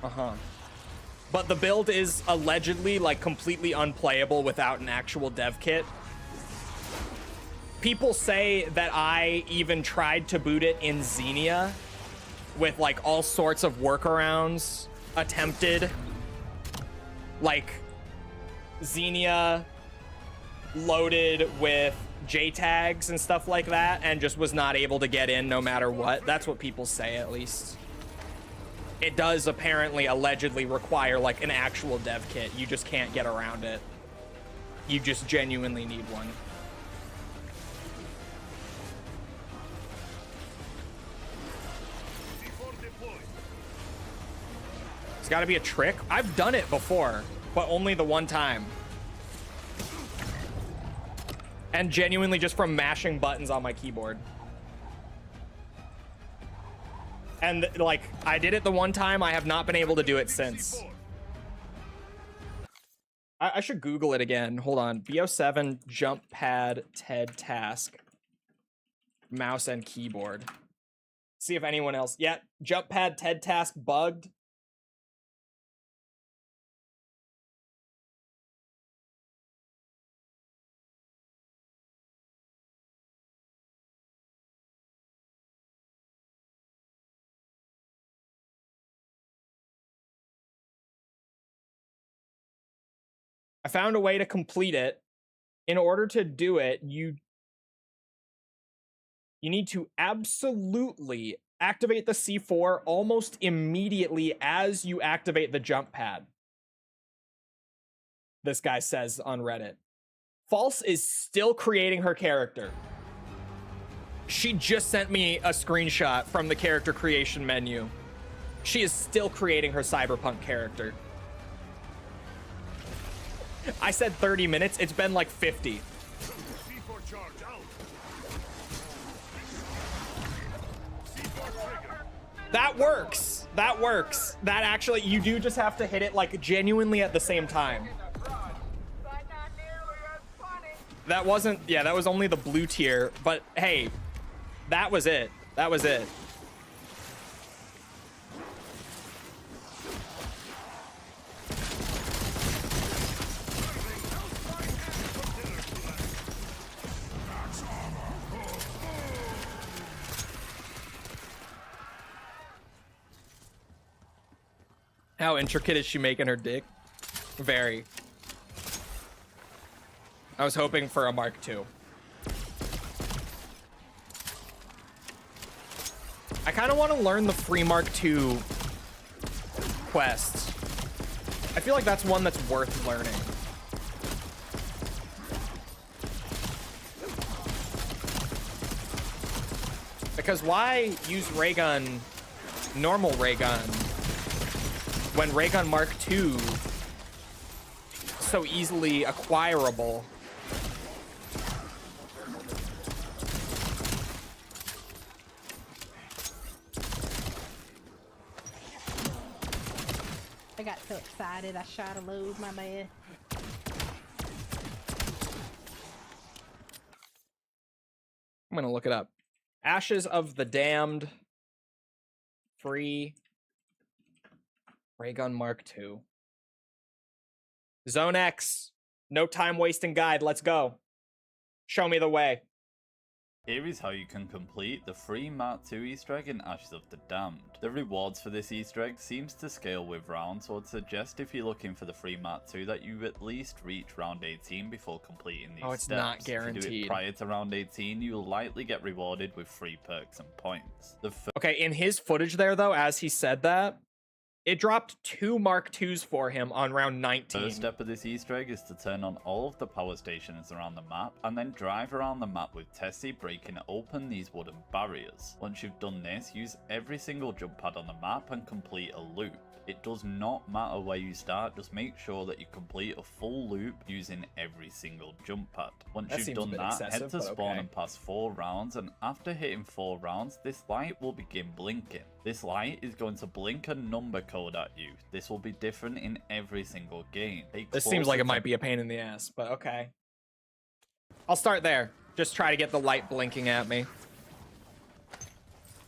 Uh-huh. But the build is allegedly, like, completely unplayable without an actual dev kit. People say that I even tried to boot it in Xenia with, like, all sorts of workarounds attempted. Like, Xenia loaded with JTags and stuff like that and just was not able to get in no matter what. That's what people say, at least. It does apparently allegedly require like an actual dev kit. You just can't get around it. You just genuinely need one.
C4 deployed.
It's got to be a trick. I've done it before, but only the one time. And genuinely just from mashing buttons on my keyboard. And like, I did it the one time. I have not been able to do it since. I should Google it again. Hold on. BO7 jump pad TED task. Mouse and keyboard. See if anyone else. Yeah, jump pad TED task bugged. I found a way to complete it. In order to do it, you need to absolutely activate the C4 almost immediately as you activate the jump pad. This guy says on Reddit. False is still creating her character. She just sent me a screenshot from the character creation menu. She is still creating her cyberpunk character. I said 30 minutes. It's been like 50.
C4 charge out. C4 trigger.
That works. That works. That actually, you do just have to hit it like genuinely at the same time. That wasn't, yeah, that was only the blue tier, but hey, that was it. That was it. How intricate is she making her dick? Very. I was hoping for a Mark II. I kind of want to learn the free Mark II quests. I feel like that's one that's worth learning. Because why use ray gun, normal ray gun, when ray gun Mark II so easily acquirable?
I got so excited I shot a load, my bad.
I'm gonna look it up. Ashes of the Damned. Free. Raygun Mark II. Zone X. No time wasting guide. Let's go. Show me the way.
Here is how you can complete the free Mark II Easter egg in Ashes of the Damned. The rewards for this Easter egg seems to scale with rounds, so I'd suggest if you're looking for the free Mark II that you at least reach round 18 before completing these
it's
steps.
not guaranteed.
If you do it prior to round 18, you'll likely get rewarded with free perks and points.
Okay, in his footage there though, as he said that, it dropped 2 Mark IIs for him on round 19.
First step of this Easter egg is to turn on all of the power stations around the map and then drive around the map with Tessie breaking open these wooden barriers. Once you've done this, use every single jump pad on the map and complete a loop. It does not matter where you start, just make sure that you complete a full loop using every single jump pad. Once you've done that, head to spawn and pass 4 rounds, and after hitting 4 rounds, this light will begin blinking. This light is going to blink a number code at you. This will be different in every single game.
This seems like it might be a pain in the ass, but okay. I'll start there. Just try to get the light blinking at me.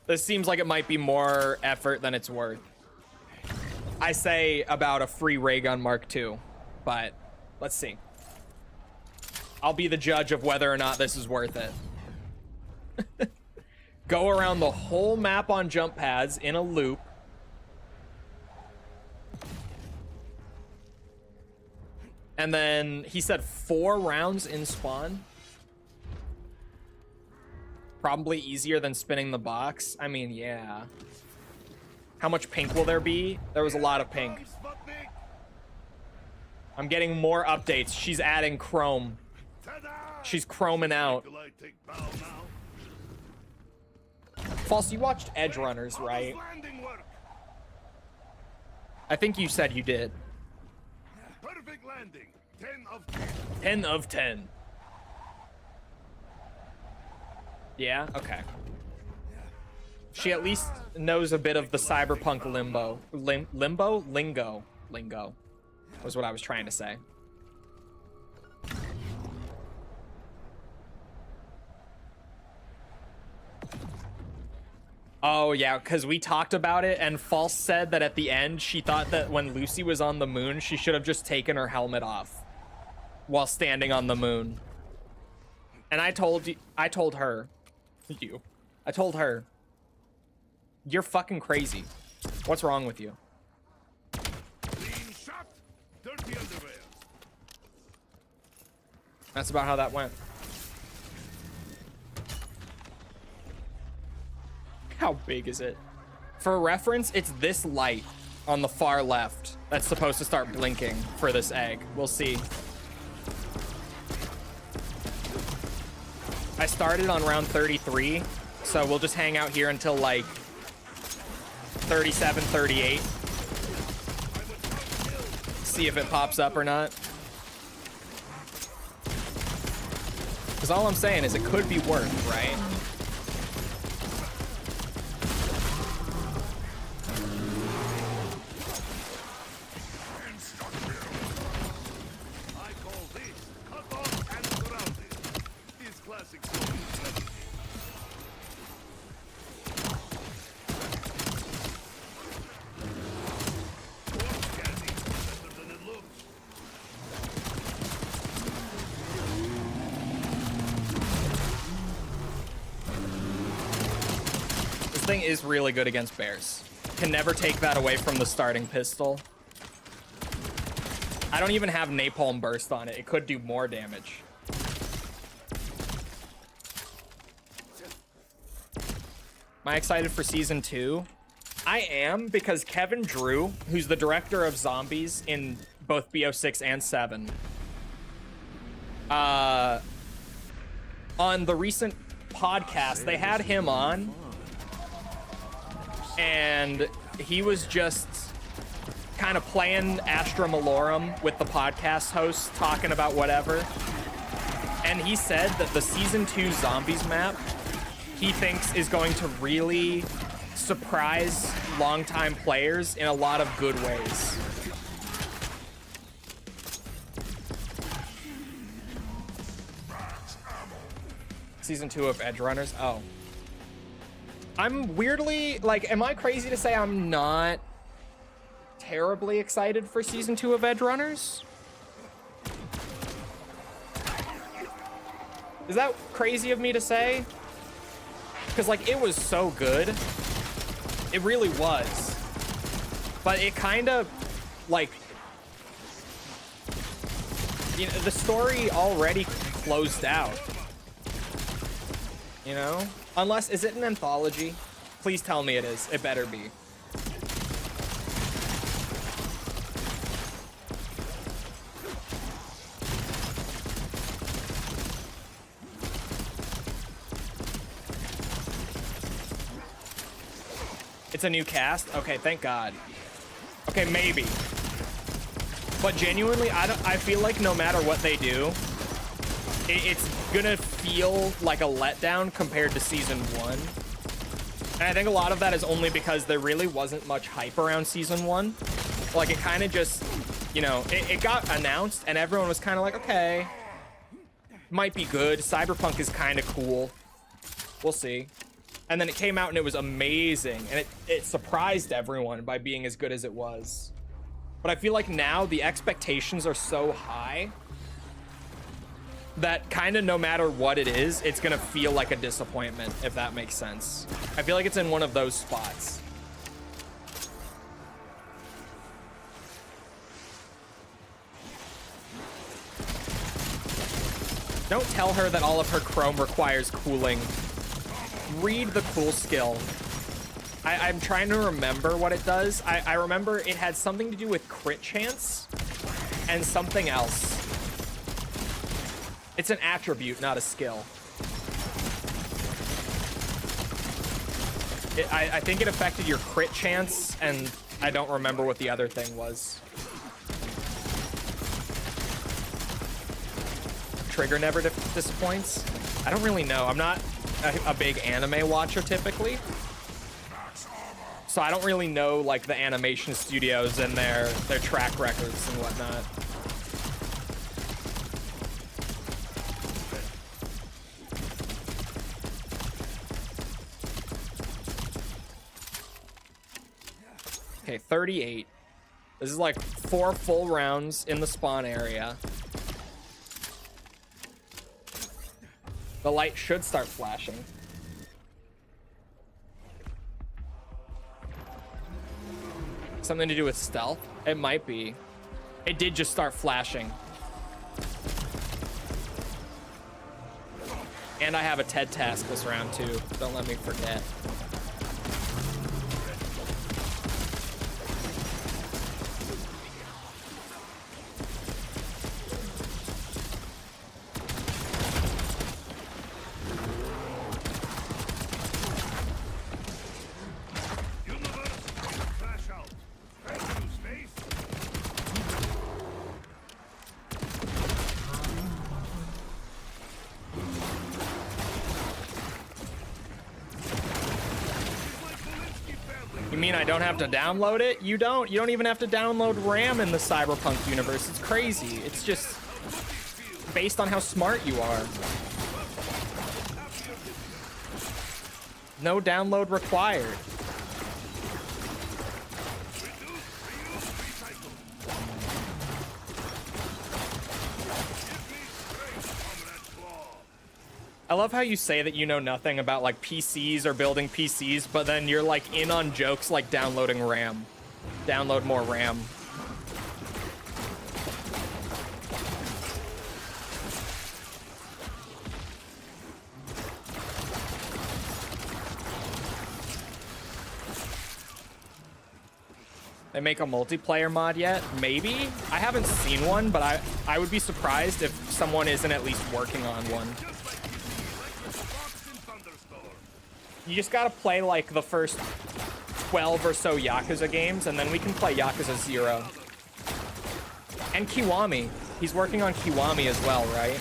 This seems like it might be more effort than it's worth. I say about a free ray gun Mark II, but let's see. I'll be the judge of whether or not this is worth it. Go around the whole map on jump pads in a loop. And then he said 4 rounds in spawn. Probably easier than spinning the box. I mean, yeah. How much pink will there be? There was a lot of pink. I'm getting more updates. She's adding chrome. She's chroming out. False, you watched Edge Runners, right? I think you said you did.
Perfect landing. 10 of 10.
10 of 10. Yeah? Okay. She at least knows a bit of the cyberpunk limbo. Limbo? Lingo. Lingo was what I was trying to say. Oh, yeah, because we talked about it, and False said that at the end, she thought that when Lucy was on the moon, she should have just taken her helmet off while standing on the moon. And I told her, you're fucking crazy. What's wrong with you?
Clean shot. Dirty underwear.
That's about how that went. How big is it? For reference, it's this light on the far left that's supposed to start blinking for this egg. We'll see. I started on round 33, so we'll just hang out here until like 37, 38. See if it pops up or not. Because all I'm saying is it could be worth, right?
I call this cut off and grounded. This classic story is legendary. More scanning is better than it looks.
This thing is really good against bears. Can never take that away from the starting pistol. I don't even have napalm burst on it. It could do more damage. Am I excited for season 2? I am, because Kevin Drew, who's the director of zombies in both BO6 and 7, on the recent podcast, they had him on, and he was just kind of playing Astra Malorum with the podcast hosts, talking about whatever. And he said that the season 2 zombies map, he thinks is going to really surprise longtime players in a lot of good ways. Season 2 of Edge Runners. Oh. I'm weirdly, like, am I crazy to say I'm not terribly excited for season 2 of Edge Runners? Is that crazy of me to say? Because, like, it was so good. It really was. But it kind of, like, you know, the story already closed out. You know? Unless, is it an anthology? Please tell me it is. It better be. It's a new cast? Okay, thank God. Okay, maybe. But genuinely, I feel like no matter what they do, it's gonna feel like a letdown compared to season 1. And I think a lot of that is only because there really wasn't much hype around season 1. Like, it kind of just, you know, it got announced and everyone was kind of like, okay, might be good. Cyberpunk is kind of cool. We'll see. And then it came out and it was amazing. And it surprised everyone by being as good as it was. But I feel like now the expectations are so high that kind of no matter what it is, it's going to feel like a disappointment, if that makes sense. I feel like it's in one of those spots. Don't tell her that all of her Chrome requires cooling. Read the cool skill. I'm trying to remember what it does. I remember it had something to do with crit chance and something else. It's an attribute, not a skill. I think it affected your crit chance, and I don't remember what the other thing was. Trigger never disappoints? I don't really know. I'm not a big anime watcher typically. So I don't really know, like, the animation studios and their track records and whatnot. Okay, 38. This is like 4 full rounds in the spawn area. The light should start flashing. Something to do with stealth? It might be. It did just start flashing. And I have a TED task this round too. Don't let me forget. I don't have to download it. You don't even have to download RAM in the Cyberpunk universe. It's crazy. It's just based on how smart you are. No download required. I love how you say that you know nothing about, like, PCs or building PCs, but then you're, like, in on jokes like downloading RAM. Download more RAM. They make a multiplayer mod yet? Maybe? I haven't seen one, but I would be surprised if someone isn't at least working on one. You just gotta play, like, the first 12 or so Yakuza games, and then we can play Yakuza 0. And Kiwami. He's working on Kiwami as well, right?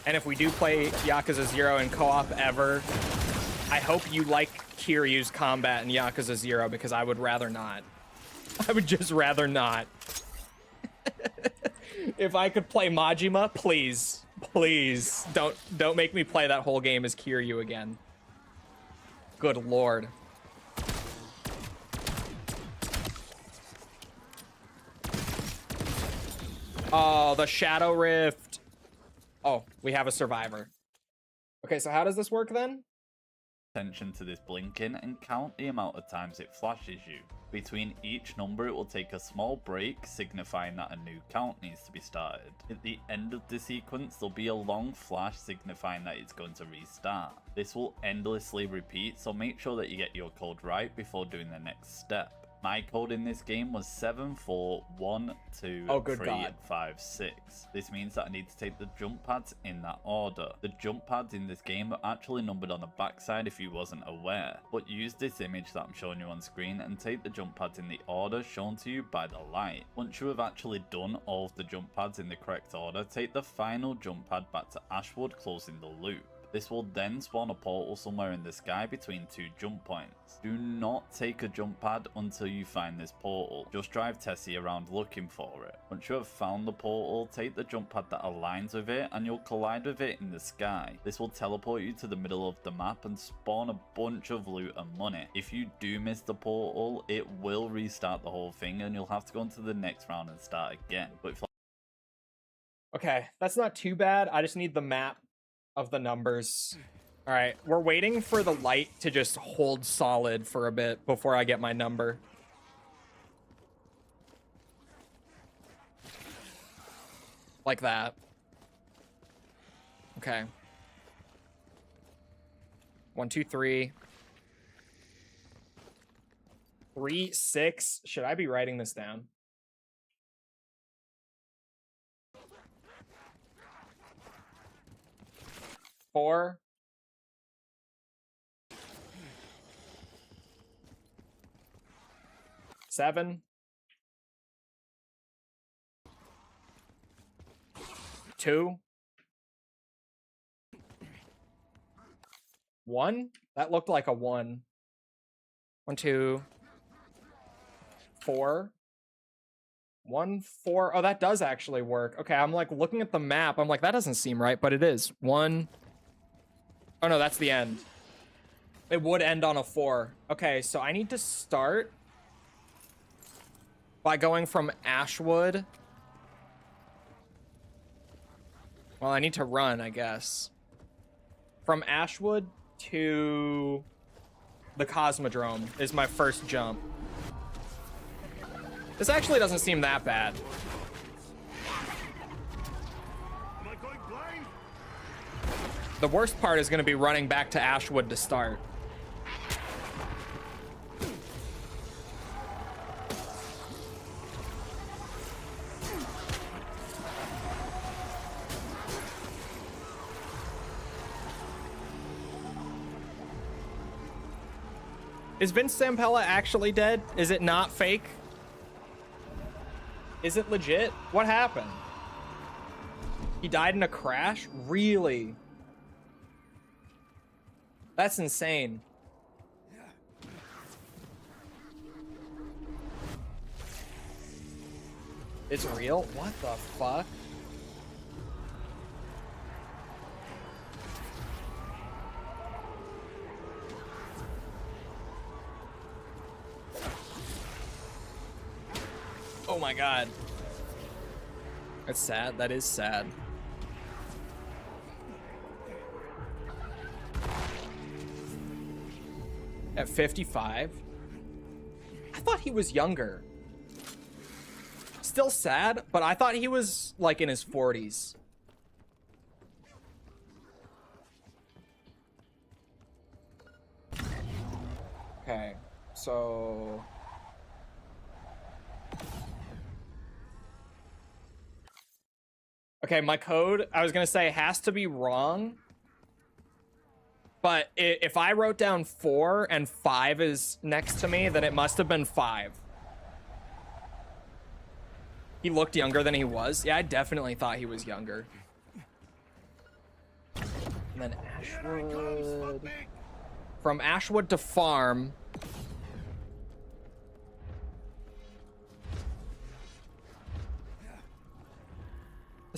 And if we do play Yakuza 0 in co-op ever, I hope you like Kiryu's combat in Yakuza 0, because I would rather not. I would just rather not. If I could play Majima, please, please don't make me play that whole game as Kiryu again. Good lord. Oh, the Shadow Rift. Oh, we have a survivor. Okay, so how does this work then?
Attention to this blinking and count the amount of times it flashes you. Between each number it will take a small break, signifying that a new count needs to be started. At the end of the sequence there'll be a long flash signifying that it's going to restart. This will endlessly repeat, so make sure that you get your code right before doing the next step. My code in this game was 74123556. This means that I need to take the jump pads in that order. The jump pads in this game are actually numbered on the backside if you wasn't aware, but use this image that I'm showing you on screen and take the jump pads in the order shown to you by the light. Once you have actually done all of the jump pads in the correct order, take the final jump pad back to Ashwood, closing the loop. This will then spawn a portal somewhere in the sky between two jump points. Do not take a jump pad until you find this portal. Just drive Tessie around looking for it. Once you have found the portal, take the jump pad that aligns with it and you'll collide with it in the sky. This will teleport you to the middle of the map and spawn a bunch of loot and money. If you do miss the portal, it will restart the whole thing and you'll have to go into the next round and start again. But if
Okay, that's not too bad. I just need the map of the numbers. All right, we're waiting for the light to just hold solid for a bit before I get my number. Like that. Okay. 1, 2, 3. 3, 6. Should I be writing this down? Four. 7. 2. 1. That looked like a 1. 1, 2. 4. 1, 4. Oh, that does actually work. Okay, I'm like looking at the map. I'm like, that doesn't seem right, but it is. 1. Oh no, that's the end. It would end on a 4. Okay, so I need to start by going from Ashwood. Well, I need to run, I guess. From Ashwood to the Cosmodrome is my first jump. This actually doesn't seem that bad.
Am I going blind?
The worst part is going to be running back to Ashwood to start. Is Vince Zampella actually dead? Is it not fake? Is it legit? What happened? He died in a crash? Really? That's insane. It's real? What the fuck? Oh my god. That's sad. That is sad. At 55? I thought he was younger. Still sad, but I thought he was like in his 40s. Okay, so... Okay, my code, I was gonna say, has to be wrong. But if I wrote down 4 and 5 is next to me, then it must have been 5. He looked younger than he was. Yeah, I definitely thought he was younger. And then Ashwood. From Ashwood to farm.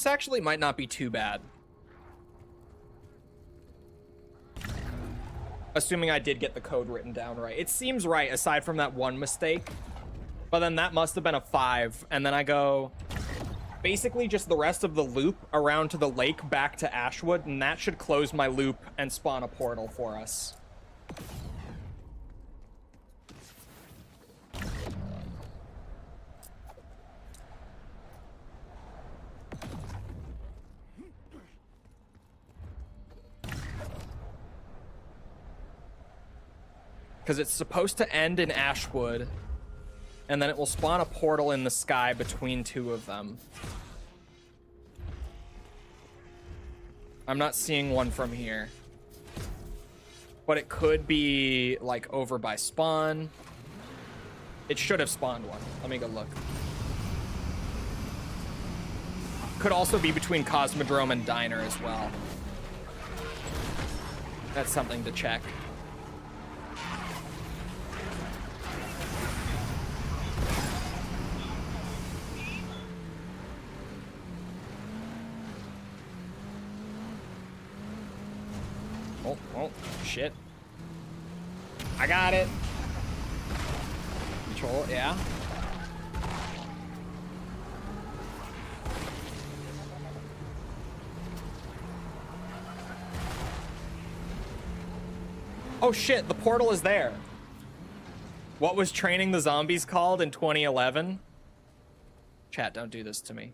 This actually might not be too bad. Assuming I did get the code written down right. It seems right, aside from that one mistake. But then that must have been a 5. And then I go basically just the rest of the loop around to the lake back to Ashwood. And that should close my loop and spawn a portal for us. Because it's supposed to end in Ashwood, and then it will spawn a portal in the sky between two of them. I'm not seeing one from here. But it could be, like, over by spawn. It should have spawned one. Let me go look. Could also be between Cosmodrome and Diner as well. That's something to check. Oh, shit. I got it. Control, yeah. Oh shit, the portal is there. What was Training the Zombies called in 2011? Chat, don't do this to me.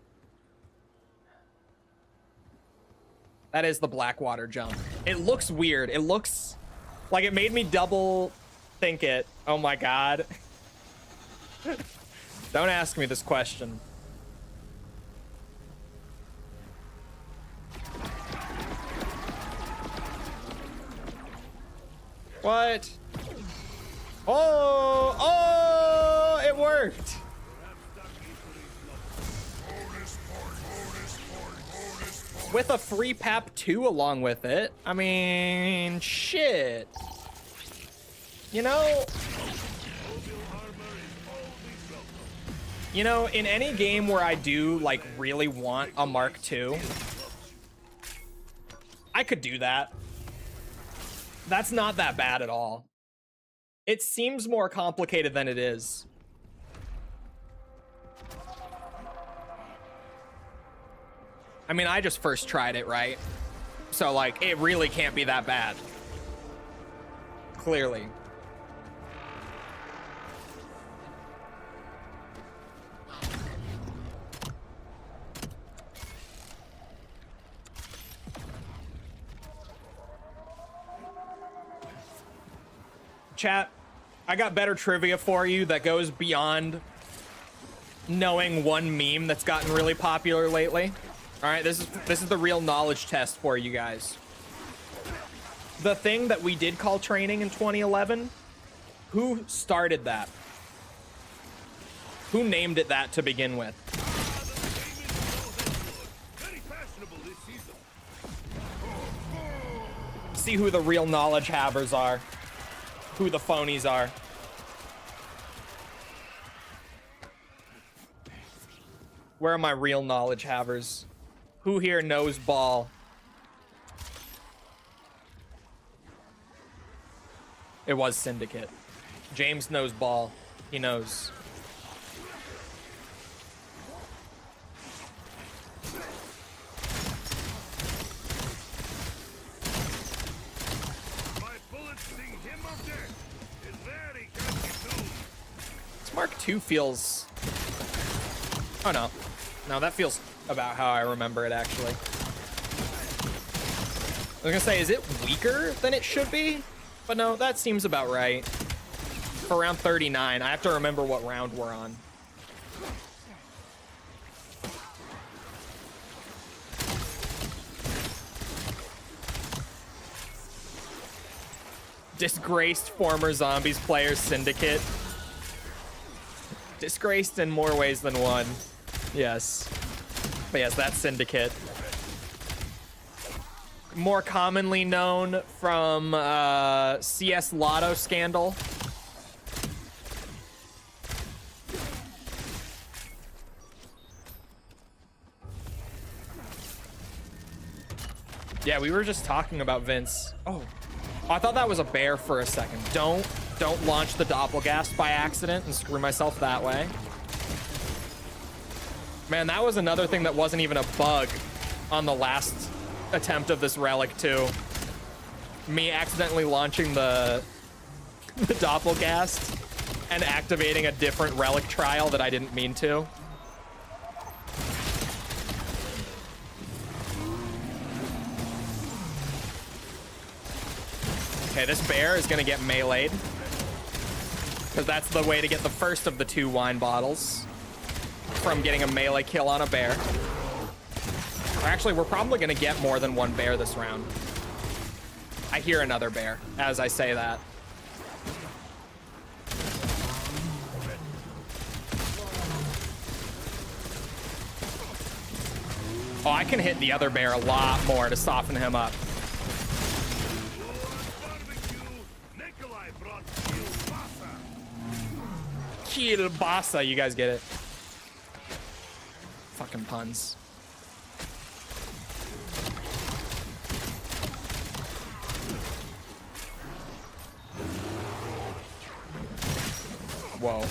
That is the Blackwater jump. It looks weird. It looks like it made me double think it. Oh my god. Don't ask me this question. What? Oh, it worked. With a free PAP 2 along with it. I mean, shit. You know, in any game where I do, like, really want a Mark II, I could do that. That's not that bad at all. It seems more complicated than it is. I mean, I just first tried it, right? So, like, it really can't be that bad. Clearly. Chat, I got better trivia for you that goes beyond knowing one meme that's gotten really popular lately. All right, this is the real knowledge test for you guys. The thing that we did call training in 2011, who started that? Who named it that to begin with? See who the real knowledge havers are. Who the phonies are. Where are my real knowledge havers? Who here knows ball? It was Syndicate. James knows ball. He knows. This Mark II feels... Oh no. No, that feels about how I remember it, actually. I was gonna say, is it weaker than it should be? But no, that seems about right. For round 39, I have to remember what round we're on. Disgraced former Zombies player Syndicate. Disgraced in more ways than one. Yes. But yes, that's Syndicate. More commonly known from CS Lotto scandal. Yeah, we were just talking about Vince. Oh, I thought that was a bear for a second. Don't launch the doppelgast by accident and screw myself that way. Man, that was another thing that wasn't even a bug on the last attempt of this relic too. Me accidentally launching the doppelgast and activating a different relic trial that I didn't mean to. Okay, this bear is gonna get meleeed, because that's the way to get the first of the 2 wine bottles from getting a melee kill on a bear. Or actually, we're probably gonna get more than 1 bear this round. I hear another bear as I say that. Oh, I can hit the other bear a lot more to soften him up. Kielbasa, you guys get it. Fucking puns. Whoa.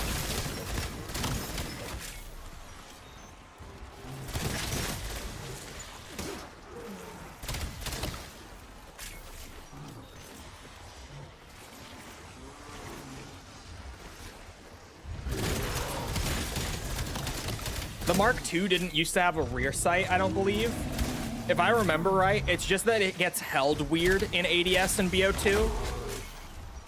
The Mark II didn't used to have a rear sight, I don't believe. If I remember right, it's just that it gets held weird in ADS and BO2.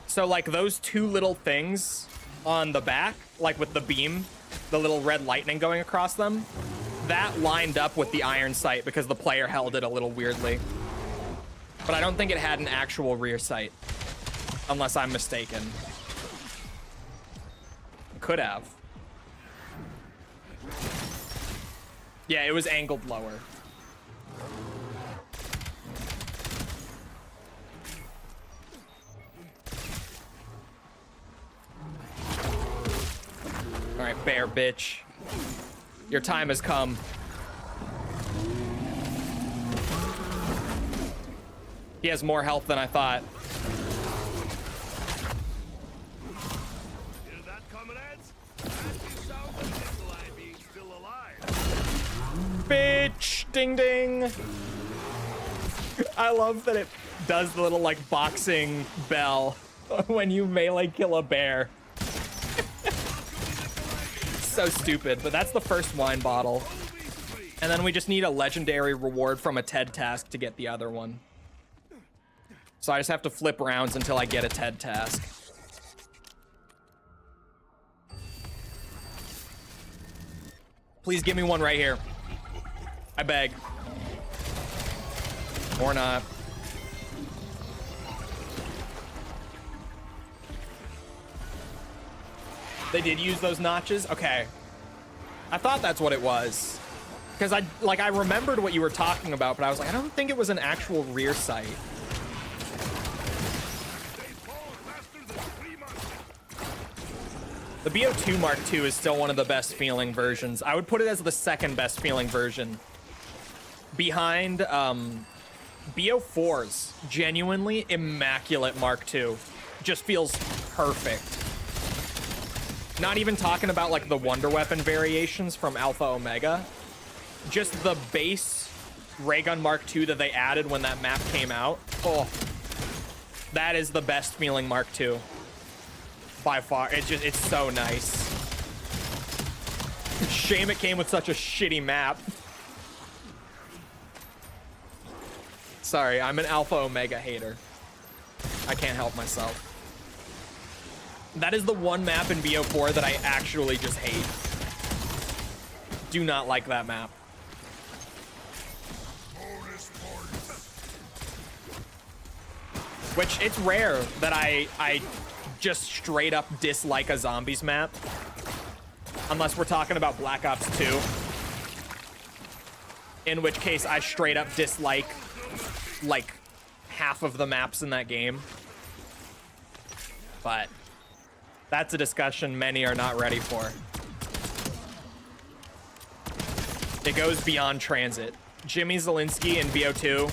So like those 2 little things on the back, like with the beam, the little red lightning going across them, that lined up with the iron sight because the player held it a little weirdly. But I don't think it had an actual rear sight, unless I'm mistaken. It could have. Yeah, it was angled lower. All right, bear bitch. Your time has come. He has more health than I thought.
Hear that, comrades? That's the sound of Nikolai being still alive.
Bitch, ding ding. I love that it does the little like boxing bell when you melee kill a bear. So stupid, but that's the first wine bottle. And then we just need a legendary reward from a TED task to get the other one. So I just have to flip rounds until I get a TED task. Please give me one right here. I beg. Or not. They did use those notches? Okay. I thought that's what it was. Because I remembered what you were talking about, but I was like, I don't think it was an actual rear sight. The BO2 Mark II is still one of the best feeling versions. I would put it as the 2nd best feeling version. Behind BO4's genuinely immaculate Mark II. Just feels perfect. Not even talking about like the Wonder Weapon variations from Alpha Omega. Just the base ray gun Mark II that they added when that map came out. Oh, that is the best feeling Mark II. By far, it's so nice. Shame it came with such a shitty map. Sorry, I'm an Alpha Omega hater. I can't help myself. That is the one map in BO4 that I actually just hate. Do not like that map. Which, it's rare that I just straight up dislike a zombies map. Unless we're talking about Black Ops 2. In which case, I straight up dislike, like, half of the maps in that game. But that's a discussion many are not ready for. It goes beyond transit. Jimmy Zielinski in BO2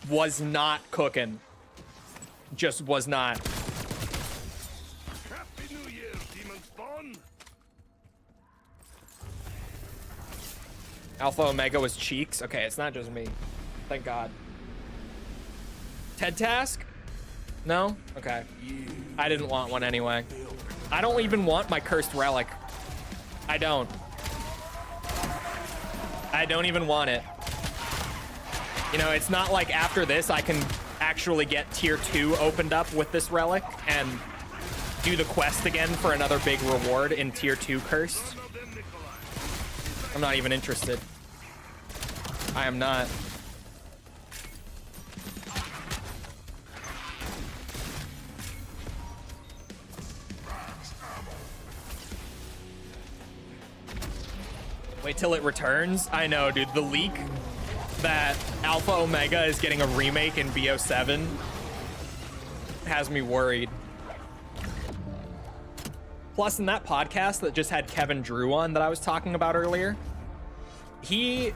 was not cooking. Just was not.
Happy New Year, Demon Spawn!
Alpha Omega was cheeks. Okay, it's not just me. Thank God. TED Task? No? Okay. I didn't want one anyway. I don't even want my Cursed Relic. I don't. I don't even want it. You know, it's not like after this I can actually get tier 2 opened up with this relic and do the quest again for another big reward in tier 2 Cursed. I'm not even interested. I am not. Wait till it returns? I know, dude. The leak that Alpha Omega is getting a remake in BO7 has me worried. Plus, in that podcast that just had Kevin Drew on that I was talking about earlier, he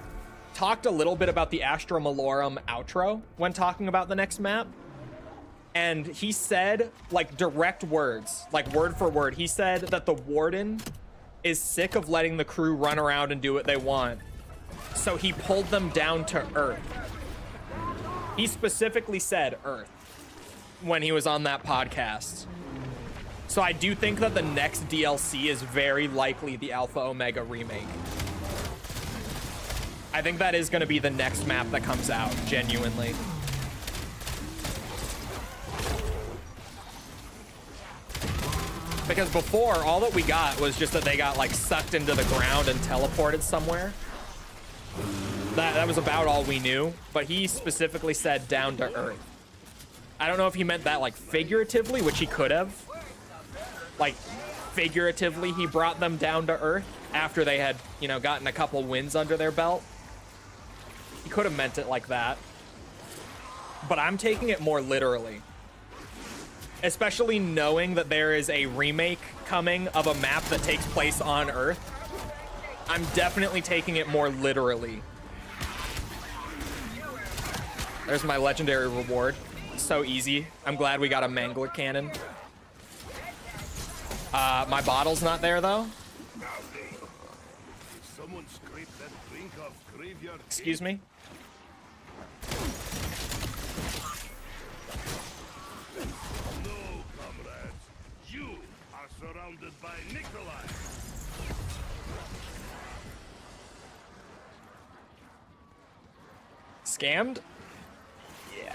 talked a little bit about the Astra Malorum outro when talking about the next map. And he said, like, direct words, like word for word, he said that the Warden is sick of letting the crew run around and do what they want. So he pulled them down to Earth. He specifically said Earth when he was on that podcast. So I do think that the next DLC is very likely the Alpha Omega remake. I think that is going to be the next map that comes out, genuinely. Because before, all that we got was just that they got like sucked into the ground and teleported somewhere. That was about all we knew, but he specifically said down to Earth. I don't know if he meant that like figuratively, which he could have. Like figuratively, he brought them down to Earth after they had, you know, gotten a couple wins under their belt. He could have meant it like that. But I'm taking it more literally. Especially knowing that there is a remake coming of a map that takes place on Earth. I'm definitely taking it more literally. There's my legendary reward. So easy. I'm glad we got a Mangler cannon. My bottle's not there though.
Someone scraped that drink off graveyard.
Excuse me?
No, comrades. You are surrounded by Nikolai.
Scammed? Yeah.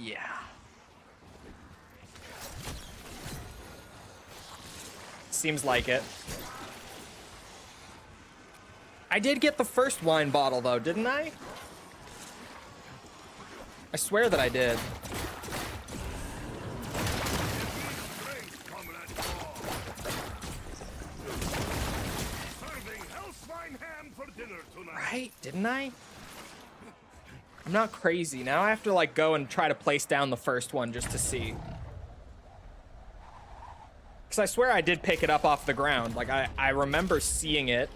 Yeah. Seems like it. I did get the first wine bottle though, didn't I? I swear that I did.
Thanks, comrade. Serving hellswine ham for dinner tonight.
Right? Didn't I? I'm not crazy. Now I have to like go and try to place down the first one just to see. Because I swear I did pick it up off the ground. Like I remember seeing it,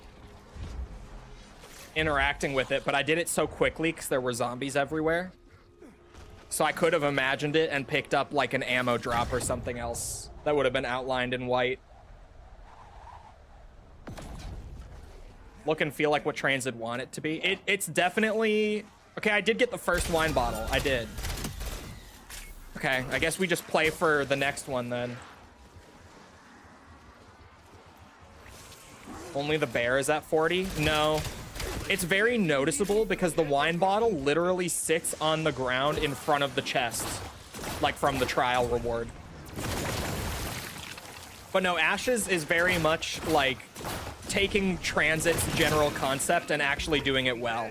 interacting with it, but I did it so quickly because there were zombies everywhere. So I could have imagined it and picked up like an ammo drop or something else that would have been outlined in white. Look and feel like what trains would want it to be. It's definitely... Okay, I did get the first wine bottle. I did. Okay, I guess we just play for the next one then. Only the bear is at 40? No. It's very noticeable because the wine bottle literally sits on the ground in front of the chest. Like from the trial reward. But no, Ashes is very much like taking Transit's general concept and actually doing it well.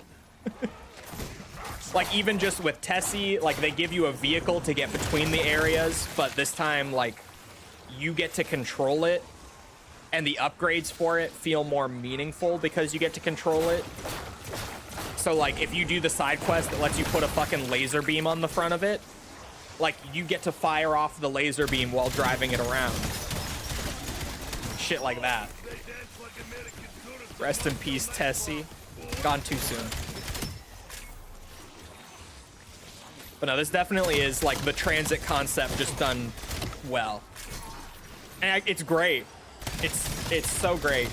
Like even just with Tessie, like they give you a vehicle to get between the areas, but this time like you get to control it. And the upgrades for it feel more meaningful because you get to control it. So like if you do the side quest that lets you put a fucking laser beam on the front of it, like you get to fire off the laser beam while driving it around. Shit like that. Rest in peace, Tessie. Gone too soon. But no, this definitely is like the transit concept just done well. And it's great. It's so great.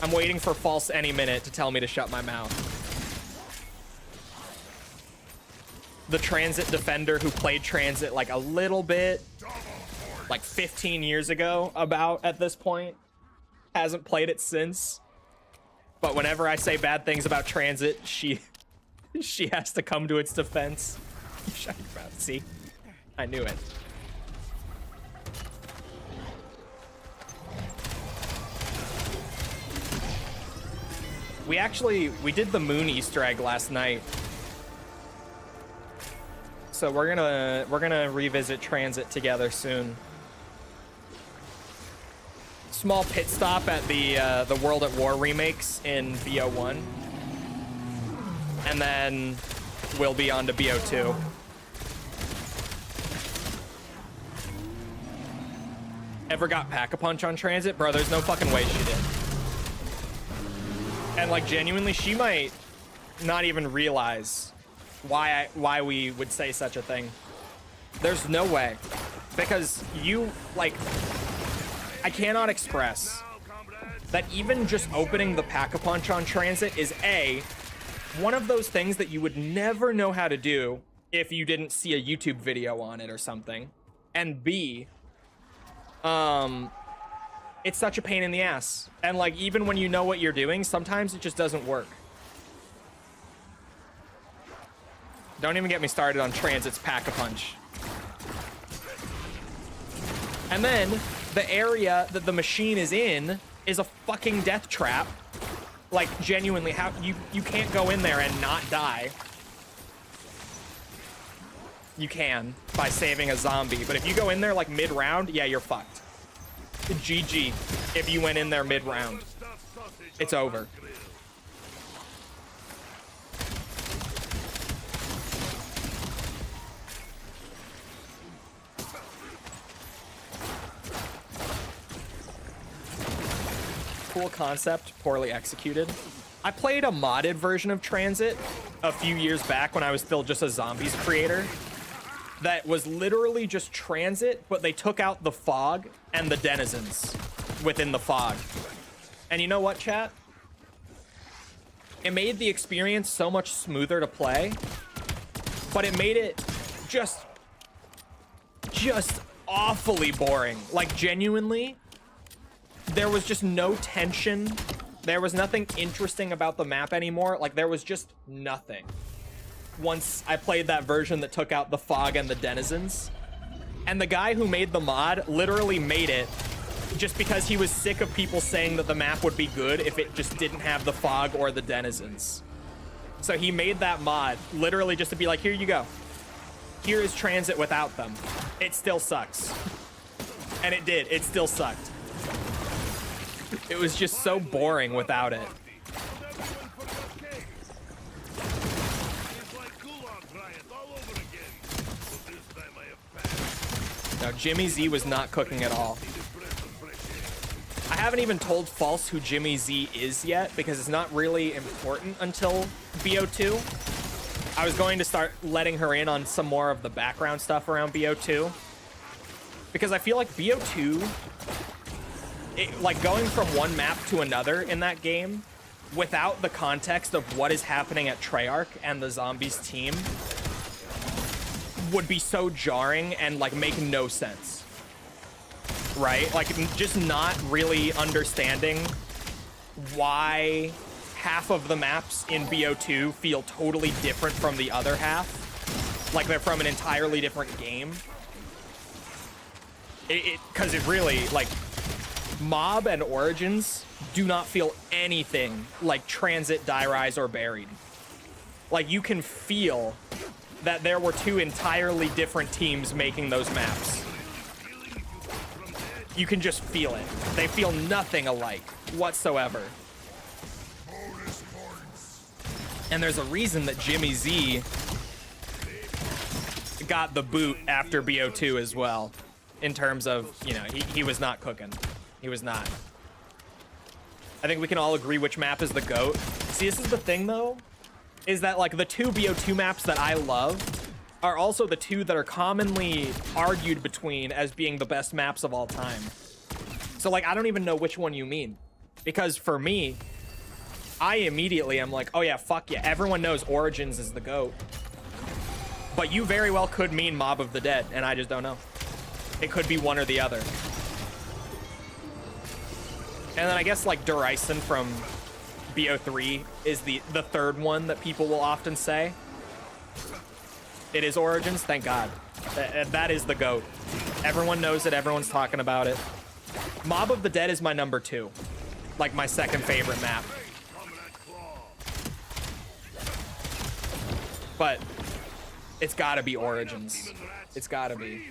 I'm waiting for False any minute to tell me to shut my mouth. The transit defender who played transit like a little bit, like 15 years ago about at this point, hasn't played it since. But whenever I say bad things about transit, she has to come to its defense. Shut your mouth. See? I knew it. We did the moon Easter egg last night. So we're gonna revisit transit together soon. Small pit stop at the World at War remakes in BO1. And then we'll be on to BO2. Ever got Pack-a-Punch on transit? Bro, there's no fucking way she did. And like genuinely, she might not even realize why we would say such a thing. There's no way. Because you, like, I cannot express that even just opening the Pack-a-Punch on transit is A, one of those things that you would never know how to do if you didn't see a YouTube video on it or something. And B, it's such a pain in the ass. And like, even when you know what you're doing, sometimes it just doesn't work. Don't even get me started on transit's Pack-a-Punch. And then the area that the machine is in is a fucking death trap. Like, genuinely, how you can't go in there and not die. You can by saving a zombie, but if you go in there like mid-round, yeah, you're fucked. GG if you went in there mid-round. It's over. Cool concept, poorly executed. I played a modded version of Transit a few years back when I was still just a zombies creator. That was literally just Transit, but they took out the fog and the denizens within the fog. And you know what, chat? It made the experience so much smoother to play, but it made it just awfully boring. Like, genuinely, there was just no tension. There was nothing interesting about the map anymore. Like, there was just nothing. Once I played that version that took out the fog and the denizens. And the guy who made the mod literally made it just because he was sick of people saying that the map would be good if it just didn't have the fog or the denizens. So he made that mod literally just to be like, here you go. Here is Transit without them. It still sucks. And it did. It still sucked. It was just so boring without it. No, Jimmy Z was not cooking at all. I haven't even told False who Jimmy Z is yet because it's not really important until BO2. I was going to start letting her in on some more of the background stuff around BO2 because I feel like BO2, like going from one map to another in that game without the context of what is happening at Treyarch and the zombies team would be so jarring and like make no sense, right? Like just not really understanding why half of the maps in BO2 feel totally different from the other half, like they're from an entirely different game. Because it really, like, Mob and Origins do not feel anything like Transit, Die Rise, or Buried. Like, you can feel that there were two entirely different teams making those maps. You can just feel it. They feel nothing alike whatsoever. And there's a reason that Jimmy Z got the boot after BO2 as well, in terms of, you know, he was not cooking. He was not. I think we can all agree which map is the GOAT. See, this is the thing, though, is that, like, the two BO2 maps that I love are also the two that are commonly argued between as being the best maps of all time. So, like, I don't even know which one you mean. Because for me, I immediately am like, oh yeah, fuck yeah. Everyone knows Origins is the GOAT. But you very well could mean Mob of the Dead, and I just don't know. It could be one or the other. And then I guess, like, Duraisen from BO3 is the third one that people will often say. It is Origins, thank God. That is the GOAT. Everyone knows it, everyone's talking about it. Mob of the Dead is my number 2. Like, my second favorite map. But it's gotta be Origins. It's gotta be.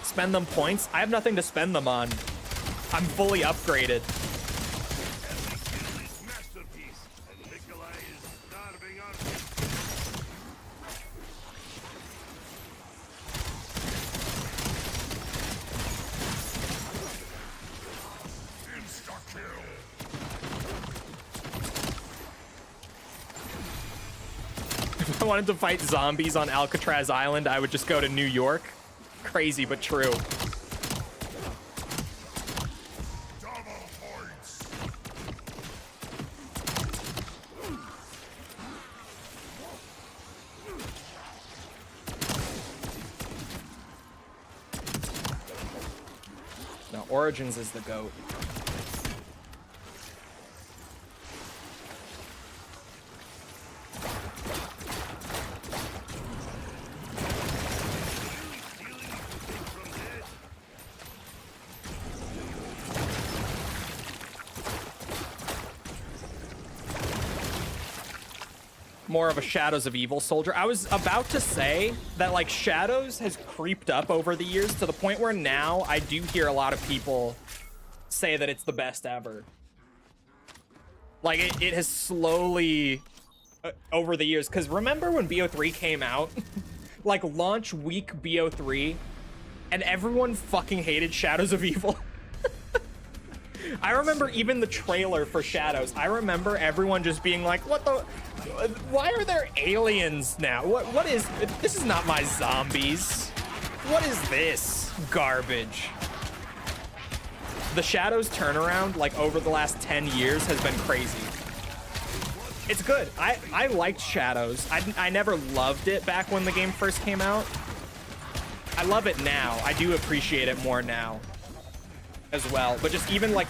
Spend them points? I have nothing to spend them on. I'm fully upgraded. If I wanted to fight zombies on Alcatraz Island, I would just go to New York. Crazy, but true. No, Origins is the GOAT. More of a Shadows of Evil soldier. I was about to say that, like, Shadows has creeped up over the years to the point where now I do hear a lot of people say that it's the best ever. Like, it has slowly over the years, because remember when BO3 came out? Like, launch week BO3, and everyone fucking hated Shadows of Evil. I remember even the trailer for Shadows. I remember everyone just being like, what the... Why are there aliens now? What is... This is not my zombies. What is this garbage? The Shadows turnaround, like, over the last 10 years has been crazy. It's good. I liked Shadows. I never loved it back when the game first came out. I love it now. I do appreciate it more now as well. But just even, like,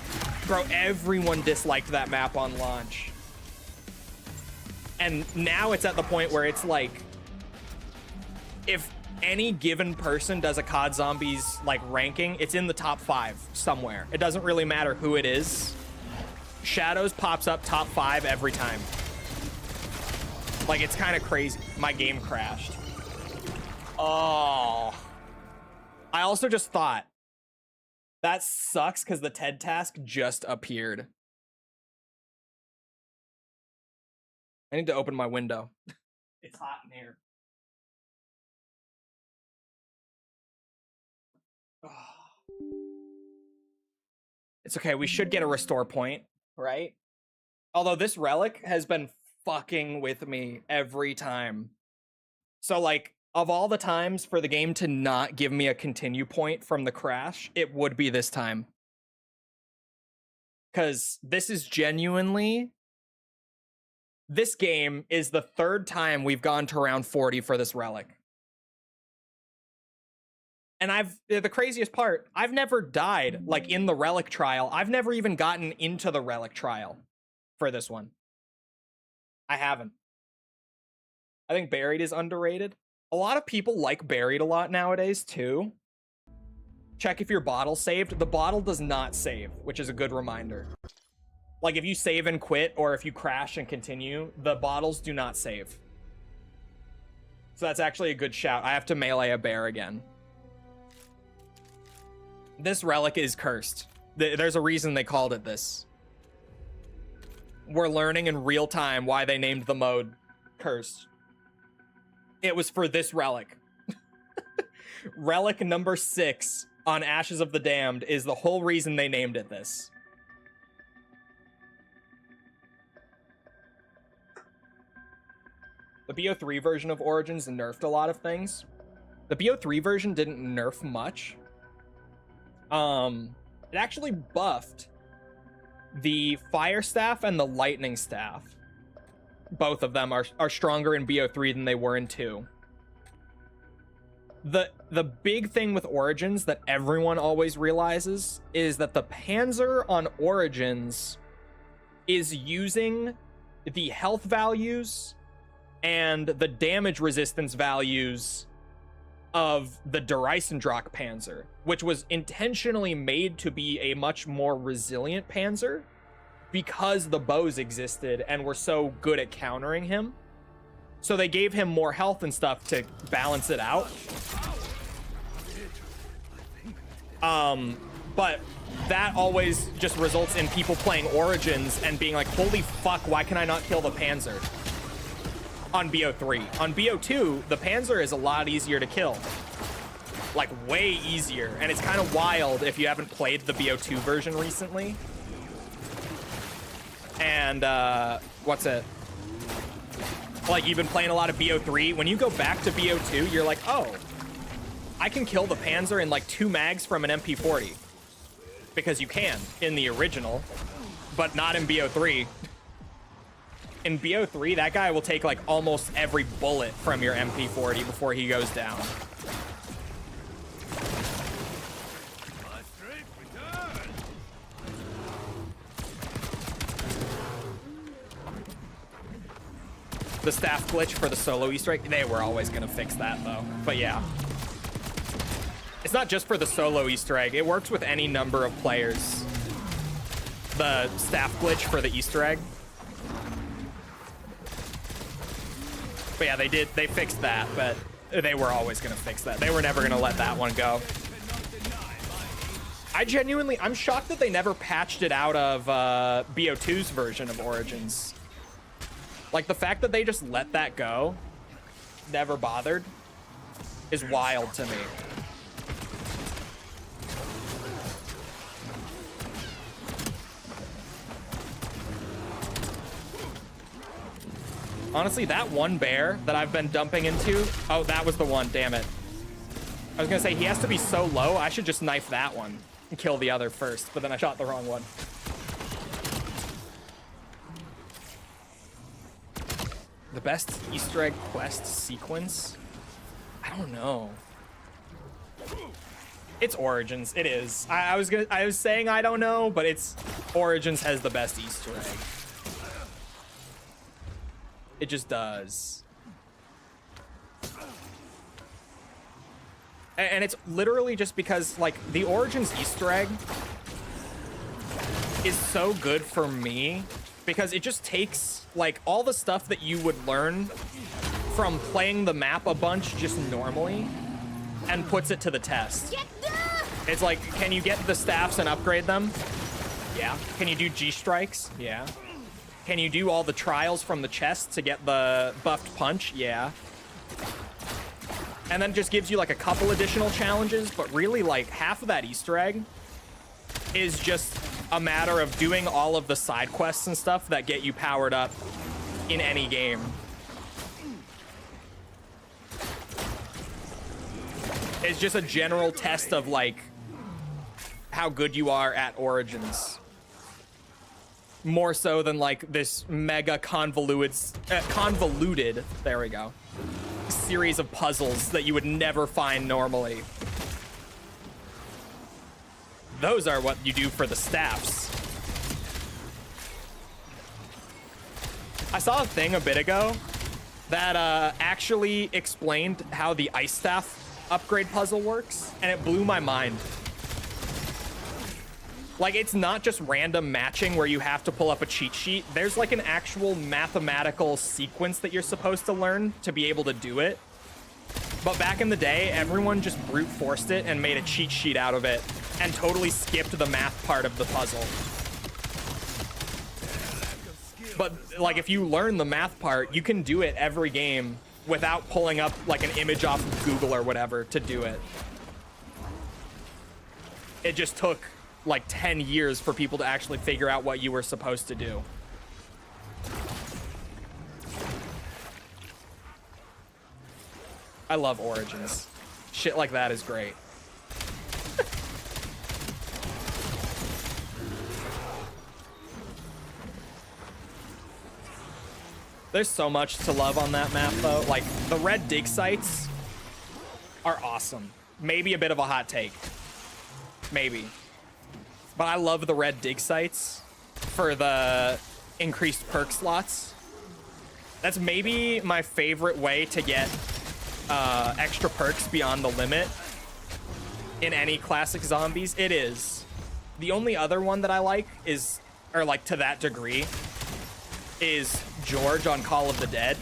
bro, everyone disliked that map on launch. And now it's at the point where it's like, if any given person does a COD Zombies, like, ranking, it's in the top 5 somewhere. It doesn't really matter who it is. Shadows pops up top 5 every time. Like, it's kind of crazy. My game crashed. Oh. I also just thought, that sucks because the TED task just appeared. I need to open my window. It's hot in here. Oh. It's okay. We should get a restore point, right? Although this relic has been fucking with me every time. So, like, of all the times for the game to not give me a continue point from the crash, it would be this time. Because this is genuinely... This game is the 3rd time we've gone to round 40 for this relic. And the craziest part, I've never died, like, in the relic trial. I've never even gotten into the relic trial for this one. I haven't. I think Buried is underrated. A lot of people like Buried a lot nowadays, too. Check if your bottle saved. The bottle does not save, which is a good reminder. Like, if you save and quit, or if you crash and continue, the bottles do not save. So that's actually a good shout. I have to melee a bear again. This relic is cursed. There's a reason they called it this. We're learning in real time why they named the mode Cursed. It was for this relic. Relic number 6 on Ashes of the Damned is the whole reason they named it this. The BO3 version of Origins nerfed a lot of things. The BO3 version didn't nerf much. It actually buffed the Fire Staff and the Lightning Staff. Both of them are stronger in BO3 than they were in 2. The big thing with Origins that everyone always realizes is that the Panzer on Origins is using the health values and the damage resistance values of the Der Eisendrock Panzer, which was intentionally made to be a much more resilient Panzer because the bows existed and were so good at countering him. So they gave him more health and stuff to balance it out. But that always just results in people playing Origins and being like, holy fuck, why can I not kill the Panzer? On BO3. On BO2, the Panzer is a lot easier to kill. Like, way easier. And it's kind of wild if you haven't played the BO2 version recently. And, what's it? Like, you've been playing a lot of BO3. When you go back to BO2, you're like, oh, I can kill the Panzer in, like, 2 mags from an MP40. Because you can in the original, but not in BO3. In BO3, that guy will take, like, almost every bullet from your MP40 before he goes down. The staff glitch for the solo Easter egg, they were always gonna fix that though. But yeah. It's not just for the solo Easter egg, it works with any number of players. The staff glitch for the Easter egg. But yeah, they fixed that, but they were always gonna fix that. They were never gonna let that one go. I'm shocked that they never patched it out of BO2's version of Origins. Like, the fact that they just let that go, never bothered, is wild to me. Honestly, that one bear that I've been dumping into, oh, that was the one, damn it. I was gonna say, he has to be so low, I should just knife that one and kill the other first, but then I shot the wrong one. The best Easter egg quest sequence? I don't know. It's Origins. It is. I was saying I don't know, but it's Origins has the best Easter egg. It just does. And it's literally just because, like, the Origins Easter egg is so good for me because it just takes, like, all the stuff that you would learn from playing the map a bunch just normally and puts it to the test. It's like, can you get the staffs and upgrade them? Yeah. Can you do G-strikes? Yeah. Can you do all the trials from the chest to get the buffed punch? Yeah. And then it just gives you, like, a couple additional challenges, but really, like, half of that Easter egg is just a matter of doing all of the side quests and stuff that get you powered up in any game. It's just a general test of, like, how good you are at Origins. More so than, like, this mega convoluted, there we go, series of puzzles that you would never find normally. Those are what you do for the staffs. I saw a thing a bit ago that actually explained how the ice staff upgrade puzzle works, and it blew my mind. Like, it's not just random matching where you have to pull up a cheat sheet. There's, like, an actual mathematical sequence that you're supposed to learn to be able to do it. But back in the day, everyone just brute forced it and made a cheat sheet out of it and totally skipped the math part of the puzzle. But, like, if you learn the math part, you can do it every game without pulling up, like, an image off of Google or whatever to do it. It just took, like, 10 years for people to actually figure out what you were supposed to do. I love Origins. Shit like that is great. There's so much to love on that map, though. Like, the red dig sites are awesome. Maybe a bit of a hot take. Maybe. But I love the red dig sites for the increased perk slots. That's maybe my favorite way to get extra perks beyond the limit in any classic zombies. It is. The only other one that I like is, or like to that degree, is George on Call of the Dead.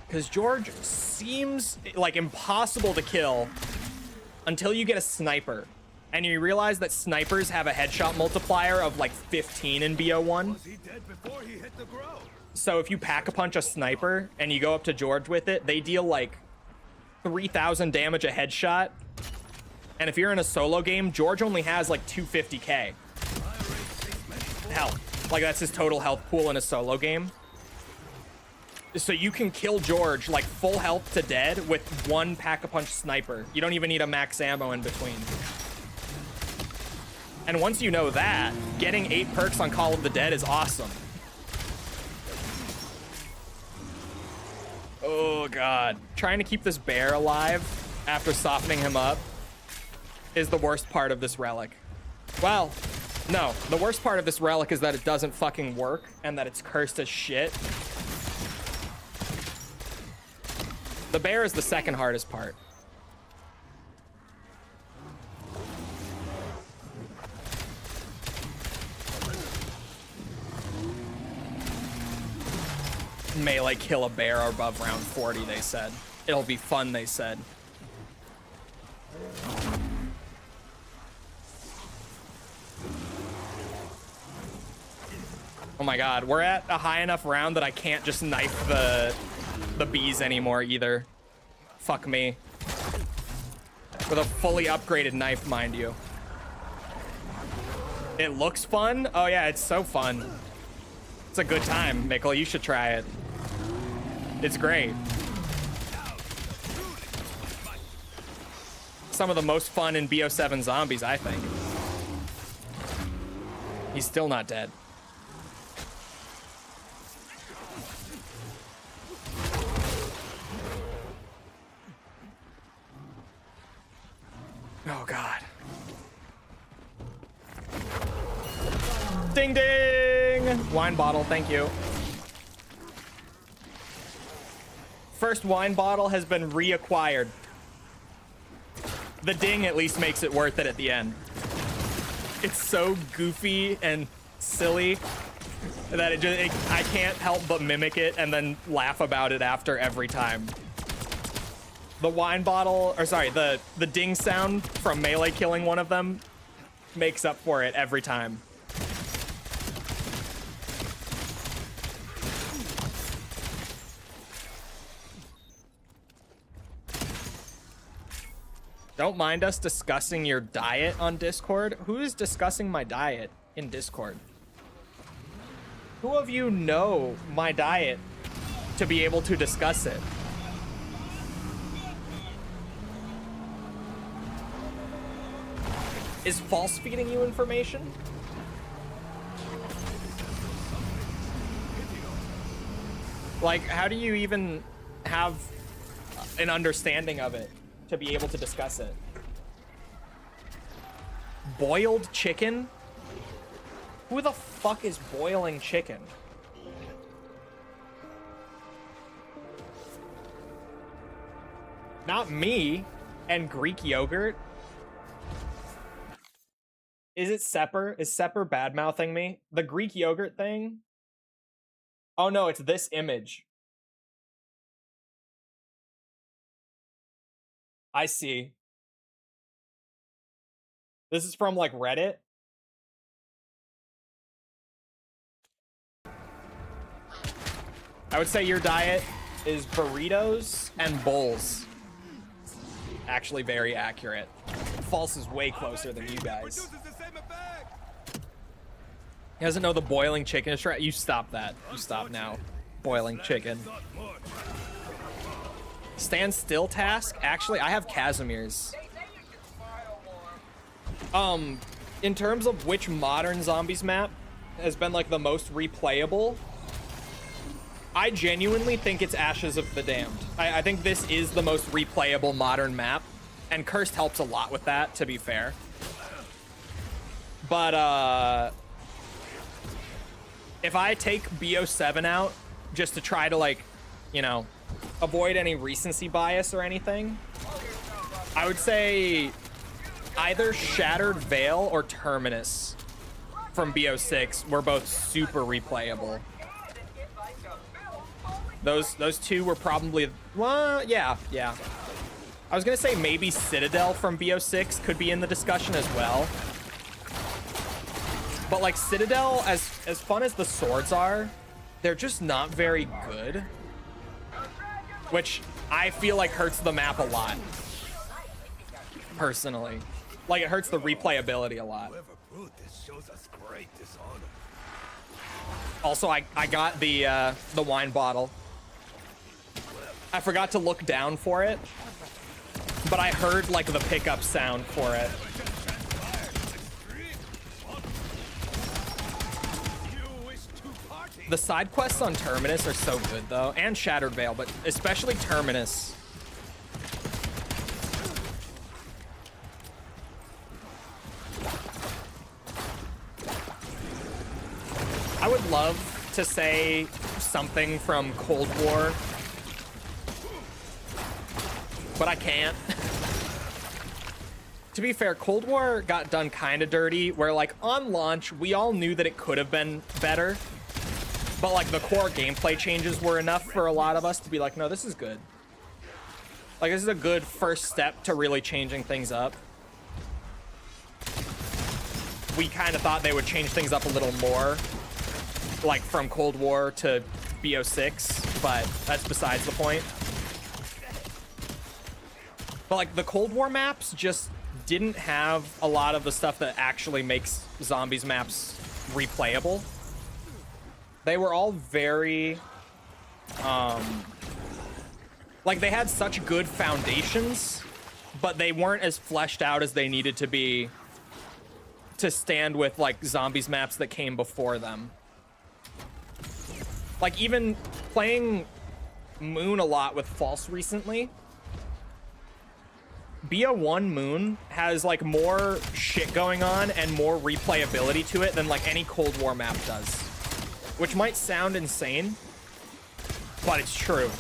Because George seems like impossible to kill until you get a sniper. And you realize that snipers have a headshot multiplier of like 15 in BO1.
Was he dead before he hit the ground?
So if you pack a punch a sniper and you go up to George with it, they deal like 3,000 damage a headshot. And if you're in a solo game, George only has like 250k health. Like, that's his total health pool in a solo game. So you can kill George like full health to dead with one pack-a-punch sniper. You don't even need a max ammo in between. And once you know that, getting 8 perks on Call of the Dead is awesome. Oh god. Trying to keep this bear alive after softening him up is the worst part of this relic. Well, no. The worst part of this relic is that it doesn't fucking work and that it's cursed as shit. The bear is the second hardest part. Melee kill a bear above round 40, they said. It'll be fun, they said. Oh my god, we're at a high enough round that I can't just knife the bees anymore either. Fuck me. With a fully upgraded knife, mind you. It looks fun? Oh yeah, it's so fun. It's a good time, Mikkel. You should try it. It's great. Some of the most fun in BO7 zombies, I think. He's still not dead. Oh god. Ding ding! Wine bottle, thank you. First wine bottle has been reacquired. The ding at least makes it worth it at the end. It's so goofy and silly that I can't help but mimic it and then laugh about it after every time. The wine bottle, or sorry, the ding sound from melee killing one of them makes up for it every time. Don't mind us discussing your diet on Discord. Who is discussing my diet in Discord? Who of you know my diet to be able to discuss it? Is false feeding you information? Like, how do you even have an understanding of it to be able to discuss it? Boiled chicken? Who the fuck is boiling chicken? Not me. And Greek yogurt? Is it Sepper? Is Sepper bad-mouthing me? The Greek yogurt thing? Oh no, it's this image. I see. This is from like Reddit. I would say your diet is burritos and bowls. Actually very accurate. False is way closer than you guys. He doesn't know the boiling chicken is right. You stop that. You stop now. Boiling chicken. Stand still task? Actually, I have Casimir's. In terms of which modern zombies map has been like the most replayable, I genuinely think it's Ashes of the Damned. I think this is the most replayable modern map, and Cursed helps a lot with that, to be fair. But if I take BO7 out just to try to, like, you know, avoid any recency bias or anything, I would say either Shattered Veil or Terminus from BO6 were both super replayable. Those two were probably, well, yeah. I was gonna say maybe Citadel from BO6 could be in the discussion as well. But like Citadel, as fun as the swords are, they're just not very good. Which I feel like hurts the map a lot. Personally. Like it hurts the replayability a lot.
Whoever brewed this shows us great dishonor.
Also, I got the wine bottle. I forgot to look down for it, but I heard like the pickup sound for it. The side quests on Terminus are so good though, and Shattered Veil, but especially Terminus. I would love to say something from Cold War, but I can't. To be fair, Cold War got done kind of dirty, where like on launch, we all knew that it could have been better, but like the core gameplay changes were enough for a lot of us to be like, no, this is good. Like this is a good first step to really changing things up. We kind of thought they would change things up a little more, like from Cold War to BO6, but that's besides the point. But like the Cold War maps just didn't have a lot of the stuff that actually makes zombies maps replayable. They were all very, like they had such good foundations, but they weren't as fleshed out as they needed to be to stand with like zombies maps that came before them. Like even playing Moon a lot with False recently, BO1 Moon has like more shit going on and more replayability to it than like any Cold War map does. Which might sound insane, but it's true.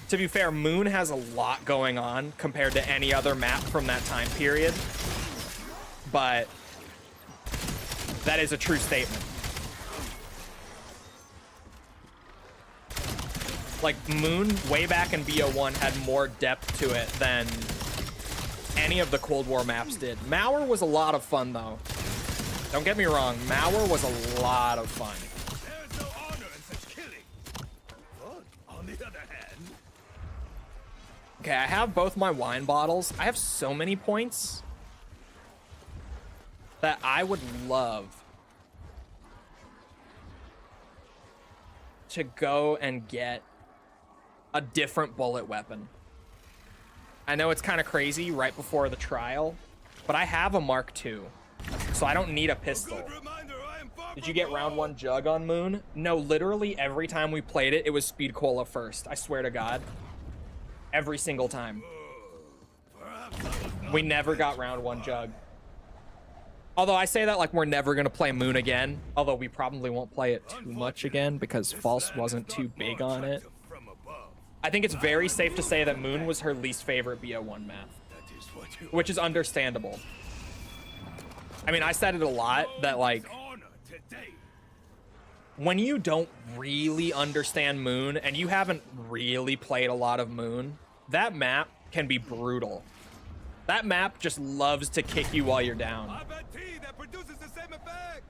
To be fair, Moon has a lot going on compared to any other map from that time period. But that is a true statement. Like Moon, way back in BO1, had more depth to it than any of the Cold War maps did. Mauer was a lot of fun, though. Don't get me wrong, Mauer was a lot of fun.
There's no honor in such killing. But on the other hand,
Okay, I have both my wine bottles. I have so many points that I would love to go and get a different bullet weapon. I know it's kind of crazy right before the trial, but I have a Mark II, so I don't need a pistol.
good reminder I am far
Did you
from
get round one jug on Moon? No, literally every time we played it, it was Speed Cola first. I swear to God. Every single time.
Perhaps I was not
We never got round one jug. Although I say that like we're never going to play Moon again. Although we probably won't play it too much again because False wasn't too big on it.
from above.
I think it's very safe to say that Moon was her least favorite BO1 map.
That is what you
Which is understandable. I mean, I said it a lot that like
honor today.
when you don't really understand Moon and you haven't really played a lot of Moon, that map can be brutal. That map just loves to kick you while you're down.
I bet tea that produces the same effect.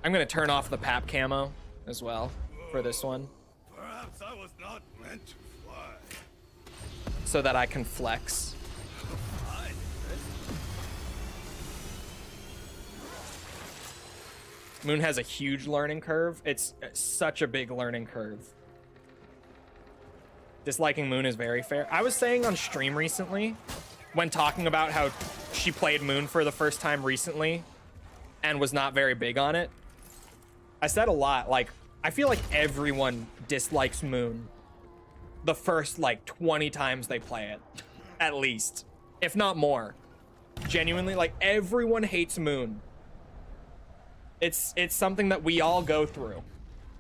I'm gonna turn off the Pap camo as well for this one
Perhaps I was not meant to fly.
so that I can flex. Moon has a huge learning curve. It's such a big learning curve. Disliking Moon is very fair. I was saying on stream recently, when talking about how she played Moon for the first time recently and was not very big on it, I said a lot, like, I feel like everyone dislikes Moon the first, like, 20 times they play it, at least, if not more. Genuinely, like, everyone hates Moon. It's something that we all go through.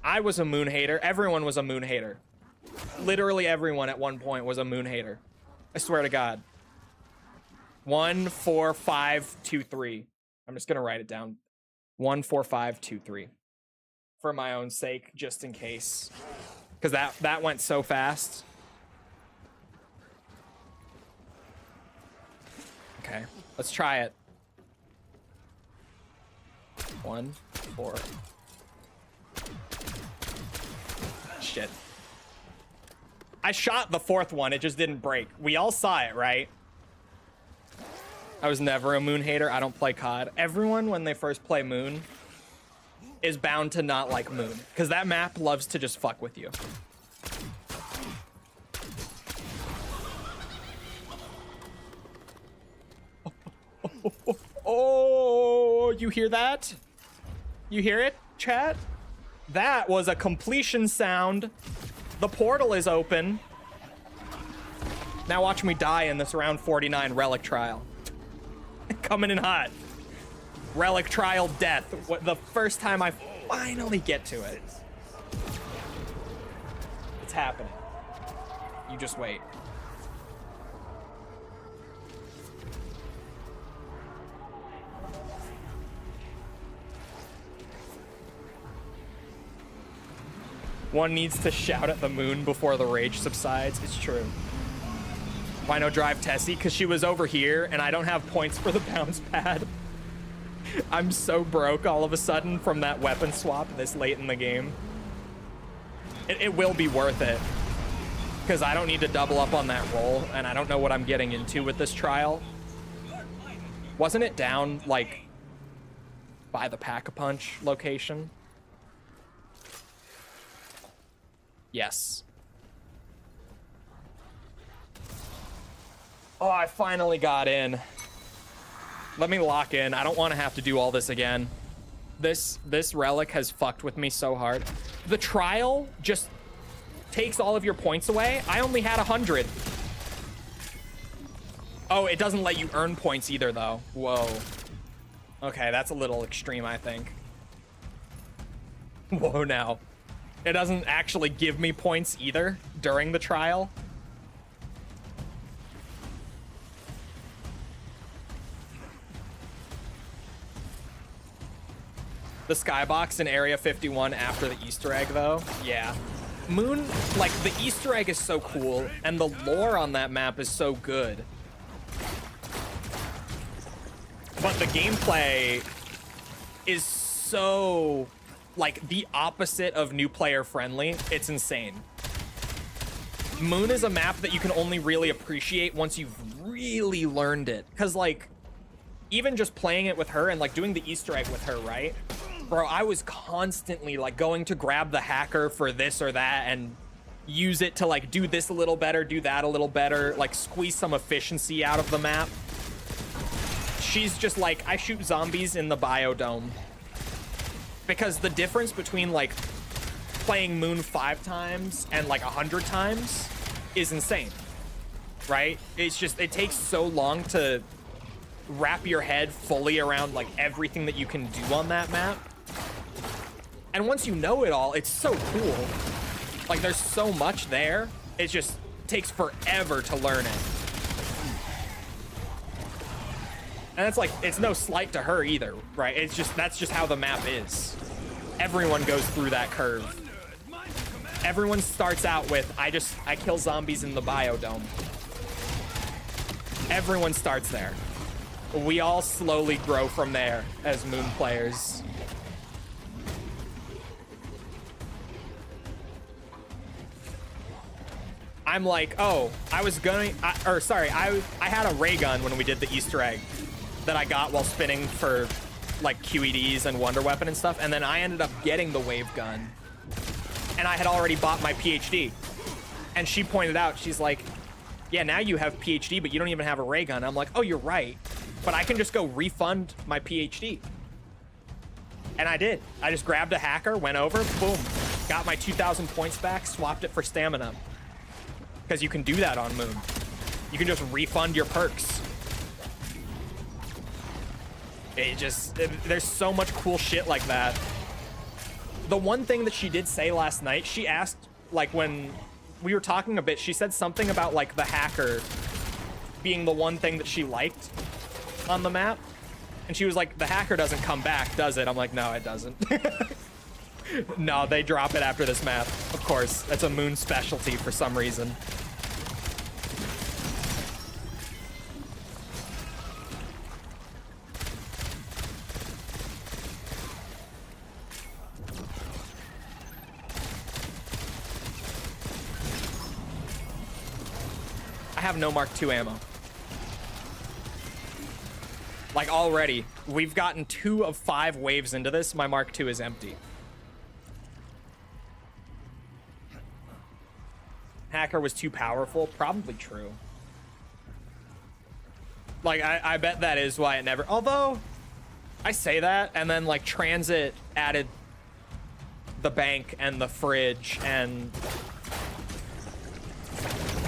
I was a Moon hater. Everyone was a Moon hater. Literally everyone at one point was a Moon hater. I swear to God. 1, 4, 5, 2, 3. I'm just gonna write it down. 1, 4, 5, 2, 3. For my own sake, just in case. Because that went so fast. Okay, let's try it. 1, 4. Shit. I shot the fourth one, it just didn't break. We all saw it, right? I was never a Moon hater. I don't play COD. Everyone, when they first play Moon, is bound to not like Moon. Because that map loves to just fuck with you. Oh, you hear that? You hear it, chat? That was a completion sound. The portal is open. Now watch me die in this round 49 relic trial. Coming in hot. Relic trial death. The first time I finally get to it. It's happening. You just wait. One needs to shout at the Moon before the rage subsides. It's true. Why no drive Tessie? Because she was over here and I don't have points for the bounce pad. I'm so broke all of a sudden from that weapon swap this late in the game. It will be worth it. Because I don't need to double up on that roll and I don't know what I'm getting into with this trial. Wasn't it down, like, by the Pack-a-Punch location? Yes. Oh, I finally got in. Let me lock in. I don't want to have to do all this again. This relic has fucked with me so hard. The trial just takes all of your points away. I only had 100. Oh, it doesn't let you earn points either, though. Whoa. Okay, that's a little extreme, I think. Whoa, now. It doesn't actually give me points either during the trial. The skybox in Area 51 after the Easter egg, though, yeah. Moon, like, the Easter egg is so cool, and the lore on that map is so good. But the gameplay is so, like, the opposite of new player friendly. It's insane. Moon is a map that you can only really appreciate once you've really learned it. Because, like, even just playing it with her and, like, doing the Easter egg with her, right? Bro, I was constantly, like, going to grab the hacker for this or that and use it to, like, do this a little better, do that a little better, like, squeeze some efficiency out of the map. She's just like, I shoot zombies in the biodome. Because the difference between, like, playing Moon 5 times and, like, 100 times is insane, right? It's just, it takes so long to wrap your head fully around, like, everything that you can do on that map. And once you know it all, it's so cool. Like, there's so much there. It just takes forever to learn it. And it's like, it's no slight to her either, right? It's just, that's just how the map is. Everyone goes through that curve. Everyone starts out with, I kill zombies in the biodome. Everyone starts there. We all slowly grow from there as Moon players. I'm like, oh, I had a ray gun when we did the Easter egg that I got while spinning for like QEDs and Wonder Weapon and stuff, and then I ended up getting the wave gun, and I had already bought my PhD. And she pointed out, she's like, yeah, now you have PhD, but you don't even have a ray gun. I'm like, oh, you're right, but I can just go refund my PhD. And I did. I just grabbed a hacker, went over, boom, got my 2,000 points back, swapped it for stamina. Because you can do that on Moon. You can just refund your perks. There's so much cool shit like that. The one thing that she did say last night, she asked, like, when we were talking a bit, she said something about, like, the hacker being the one thing that she liked on the map. And she was like, the hacker doesn't come back, does it? I'm like, no, it doesn't. No, they drop it after this map. Of course, that's a Moon specialty for some reason. I have no Mark II ammo. Like, already, we've gotten 2 of 5 waves into this. My Mark II is empty. Hacker was too powerful. Probably true. Like, I bet that is why it never... Although, I say that, and then, like, Transit added the bank and the fridge and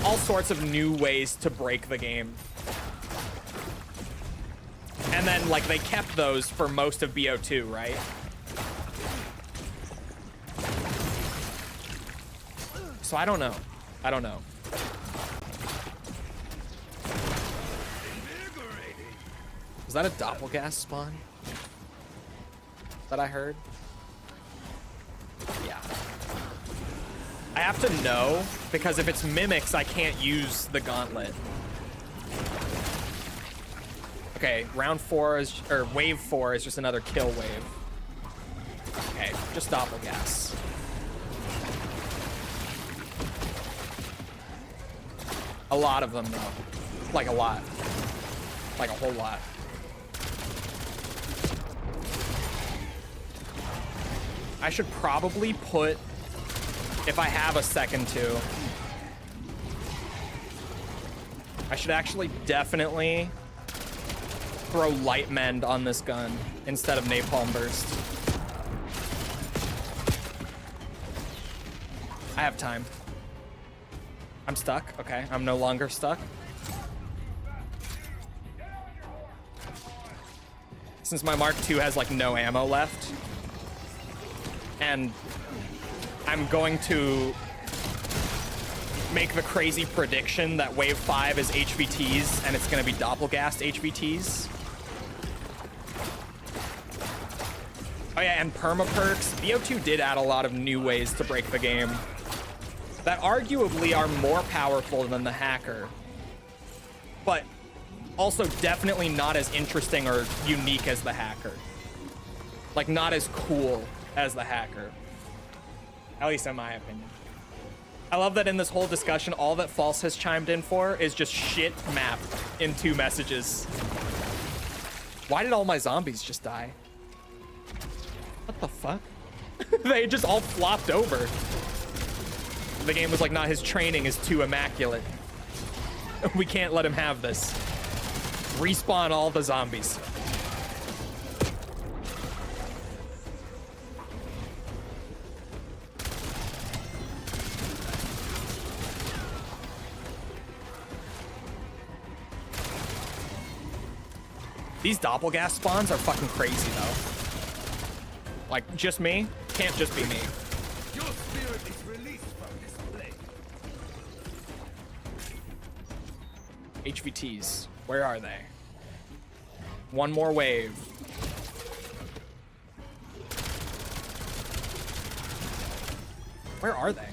all sorts of new ways to break the game. And then, like, they kept those for most of BO2, right? So I don't know. I don't know. Was that a doppelgas spawn that I heard? Yeah. I have to know, because if it's mimics, I can't use the gauntlet. Okay, round 4 is, or wave 4 is just another kill wave. Okay, just doppelgas. A lot of them, though. Like a lot. Like a whole lot. I should probably put, if I have a second to, I should actually definitely throw light mend on this gun instead of napalm burst. I have time. I'm stuck. Okay, I'm no longer stuck. Since my Mark II has like no ammo left, and I'm going to make the crazy prediction that wave 5 is HVTs and it's going to be doppelgassed HVTs. Oh yeah, and perma perks. BO2 did add a lot of new ways to break the game that arguably are more powerful than the hacker, but also definitely not as interesting or unique as the hacker. Like, not as cool as the hacker. At least in my opinion. I love that in this whole discussion, all that False has chimed in for is just shit map in 2 messages. Why did all my zombies just die? What the fuck? They just all flopped over. The game was like, nah, his training is too immaculate. We can't let him have this. Respawn all the zombies. These doppelgas spawns are fucking crazy, though. Like, just me? Can't just be me.
Your spirit is released from this place.
HVTs. Where are they? One more wave. Where are they?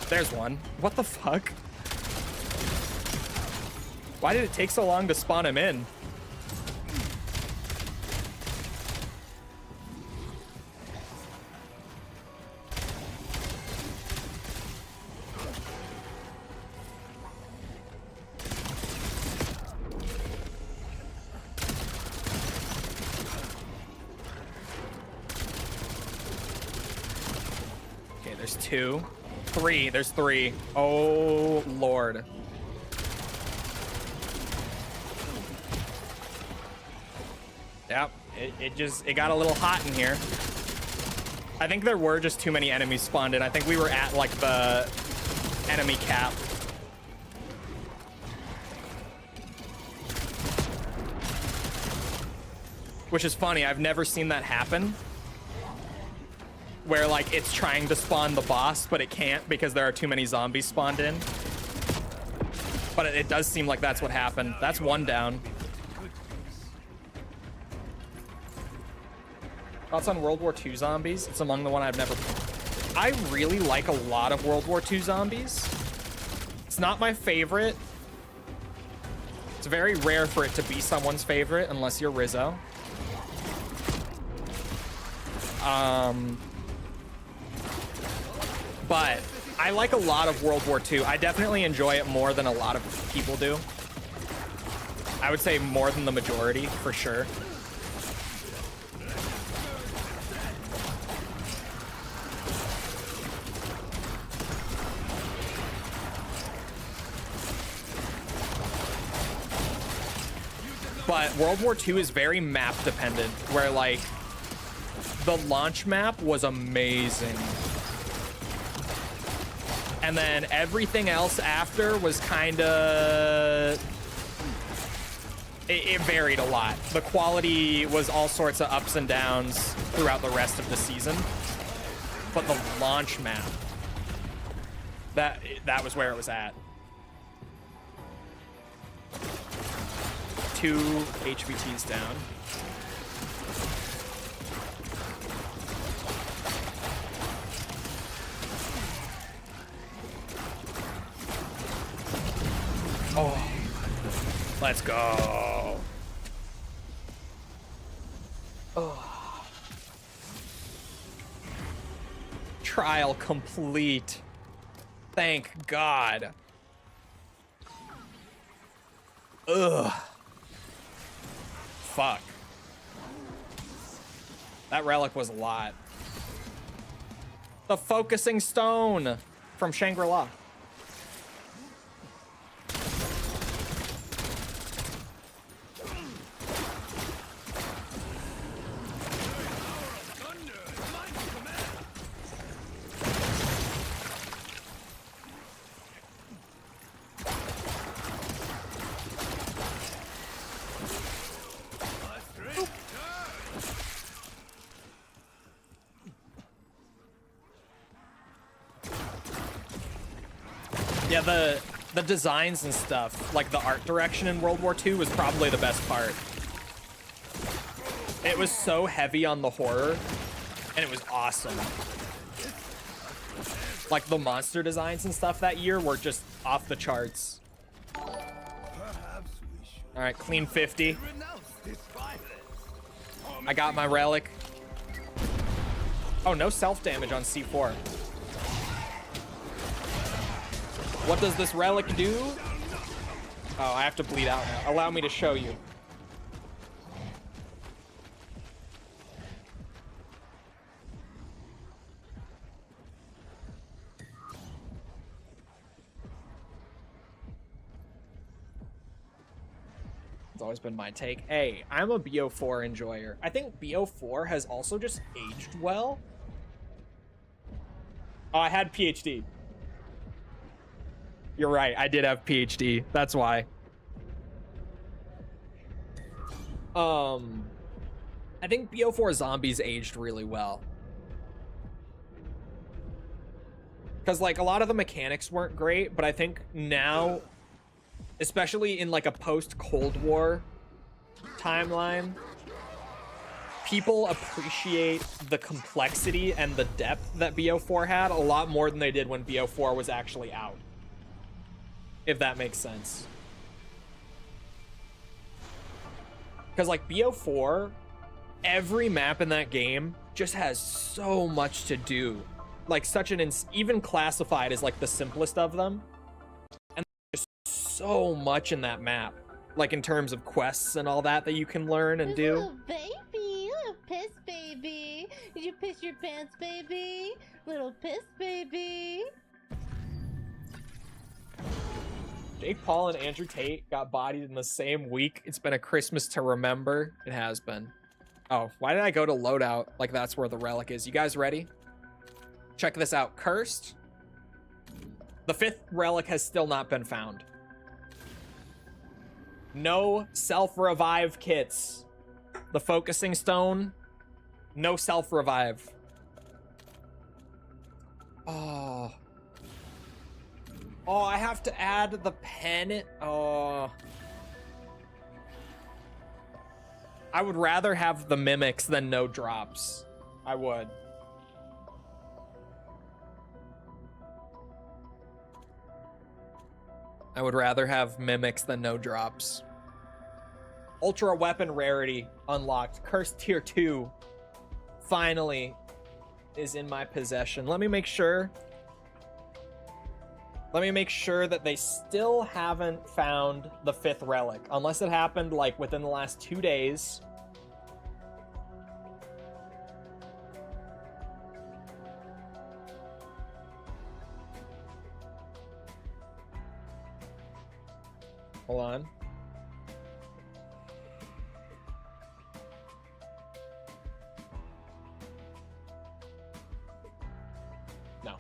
There's one. What the fuck? Why did it take so long to spawn him in? Okay, there's 2. 3. There's 3. Oh, Lord. Yep, it got a little hot in here. I think there were just too many enemies spawned in. I think we were at like the enemy cap. Which is funny, I've never seen that happen. Where like it's trying to spawn the boss, but it can't because there are too many zombies spawned in. But it does seem like that's what happened. That's 1 down. Thoughts on World War II zombies? It's among the one I've never... I really like a lot of World War II zombies. It's not my favorite. It's very rare for it to be someone's favorite, unless you're Rizzo. But I like a lot of World War II. I definitely enjoy it more than a lot of people do. I would say more than the majority, for sure. But World War II is very map dependent, where like the launch map was amazing. And then everything else after was kind of... It varied a lot. The quality was all sorts of ups and downs throughout the rest of the season. But the launch map, that was where it was at. 2 HVTs down. Oh, let's go. Oh. Trial complete. Thank God. Ugh. Fuck. That relic was a lot. The focusing stone from Shangri-La. Yeah, the designs and stuff, like the art direction in World War II was probably the best part. It was so heavy on the horror, and it was awesome. Like the monster designs and stuff that year were just off the charts. All right, clean 50. I got my relic. Oh, no self-damage on C4. What does this relic do? Oh, I have to bleed out now. Allow me to show you. It's always been my take. Hey, I'm a BO4 enjoyer. I think BO4 has also just aged well. Oh, I had PhD. You're right, I did have PhD. That's why. I think BO4 Zombies aged really well. Because, like, a lot of the mechanics weren't great, but I think now, especially in, like, a post-Cold War timeline, people appreciate the complexity and the depth that BO4 had a lot more than they did when BO4 was actually out. If that makes sense. Because like BO4, every map in that game just has so much to do. Like such an even classified as like the simplest of them, and there's so much in that map, like in terms of quests and all that you can learn and do.
Little baby, little piss baby. Did you piss your pants, baby? Little piss baby.
Jake Paul and Andrew Tate got bodied in the same week. It's been a Christmas to remember. It has been. Oh, why did I go to loadout? Like that's where the relic is. You guys ready? Check this out. Cursed. The 5th relic has still not been found. No self-revive kits. The focusing stone. No self-revive. Oh. Oh, I have to add the pen. Oh. I would rather have the mimics than no drops. I would. I would rather have mimics than no drops. Ultra weapon rarity unlocked. Cursed tier 2 finally is in my possession. Let me make sure. Let me make sure that they still haven't found the 5th relic. Unless it happened like within the last 2 days. Hold on. No.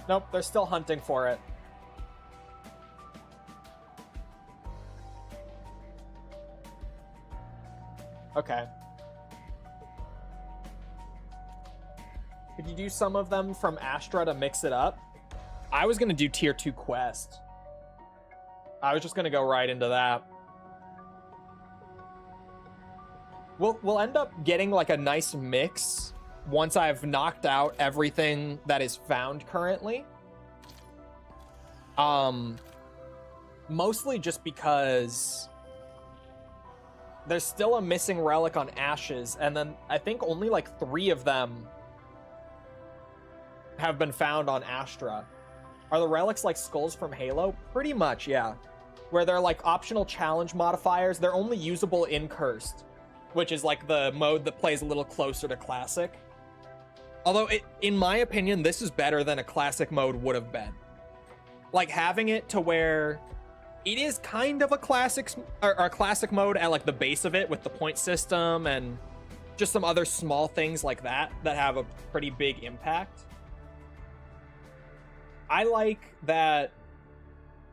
Nope, they're still hunting for it. Okay. Could you do some of them from Astra to mix it up? I was gonna do tier 2 quest. I was just gonna go right into that. We'll end up getting like a nice mix once I've knocked out everything that is found currently. Mostly just because there's still a missing relic on Ashes, and then I think only like 3 of them have been found on Astra. Are the relics like skulls from Halo? Pretty much, yeah. Where they're like optional challenge modifiers. They're only usable in Cursed, which is like the mode that plays a little closer to Classic. Although, in my opinion, this is better than a Classic mode would have been. Like having it to where it is kind of a classic mode at like the base of it with the point system and just some other small things like that have a pretty big impact. I like that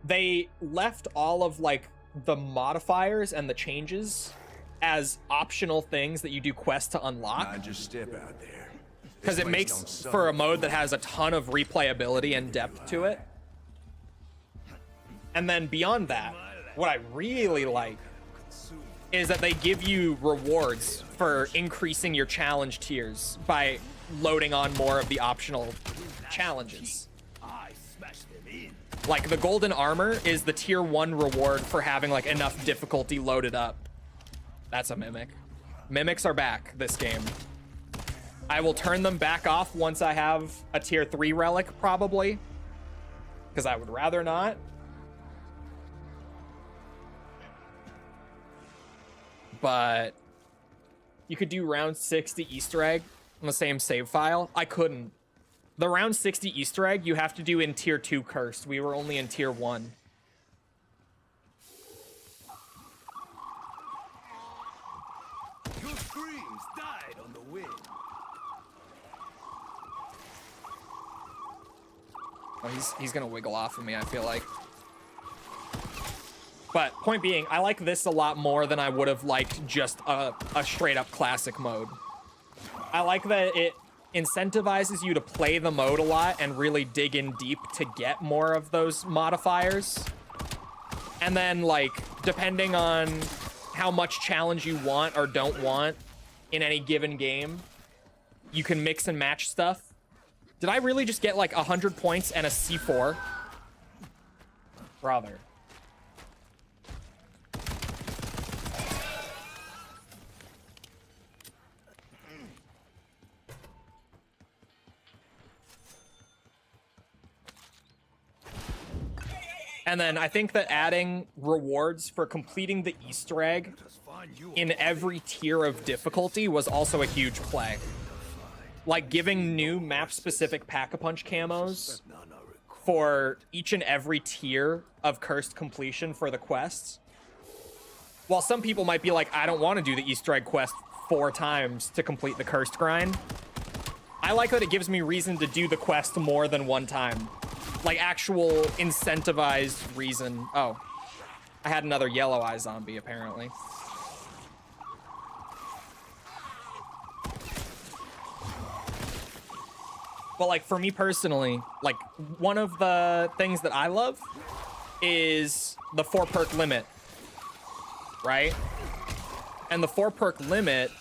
they left all of like the modifiers and the changes as optional things that you do quests to unlock.
Nah, just step out there.
Because it makes for a mode that has a ton of replayability and depth to it. And then beyond that, what I really like is that they give you rewards for increasing your challenge tiers by loading on more of the optional challenges. Like the golden armor is the tier 1 reward for having like enough difficulty loaded up. That's a mimic. Mimics are back this game. I will turn them back off once I have a tier 3 relic probably, because I would rather not. But you could do round 60 Easter egg on the same save file. I couldn't. The round 60 Easter egg you have to do in tier 2 Cursed. We were only in tier 1.
Your screams died on the wind.
Oh, he's gonna wiggle off of me, I feel like. But point being, I like this a lot more than I would have liked just a straight up classic mode. I like that it incentivizes you to play the mode a lot and really dig in deep to get more of those modifiers. And then like, depending on how much challenge you want or don't want in any given game, you can mix and match stuff. Did I really just get like 100 points and a C4? Brother. And then I think that adding rewards for completing the Easter egg in every tier of difficulty was also a huge play. Like giving new map-specific Pack-a-Punch camos for each and every tier of Cursed completion for the quests. While some people might be like, I don't want to do the Easter egg quest 4 times to complete the Cursed grind, I like that it gives me reason to do the quest more than 1 time. Like actual incentivized reason. Oh, I had another yellow eye zombie apparently. But like for me personally, like one of the things that I love is the 4 perk limit, right? And the 4 perk limit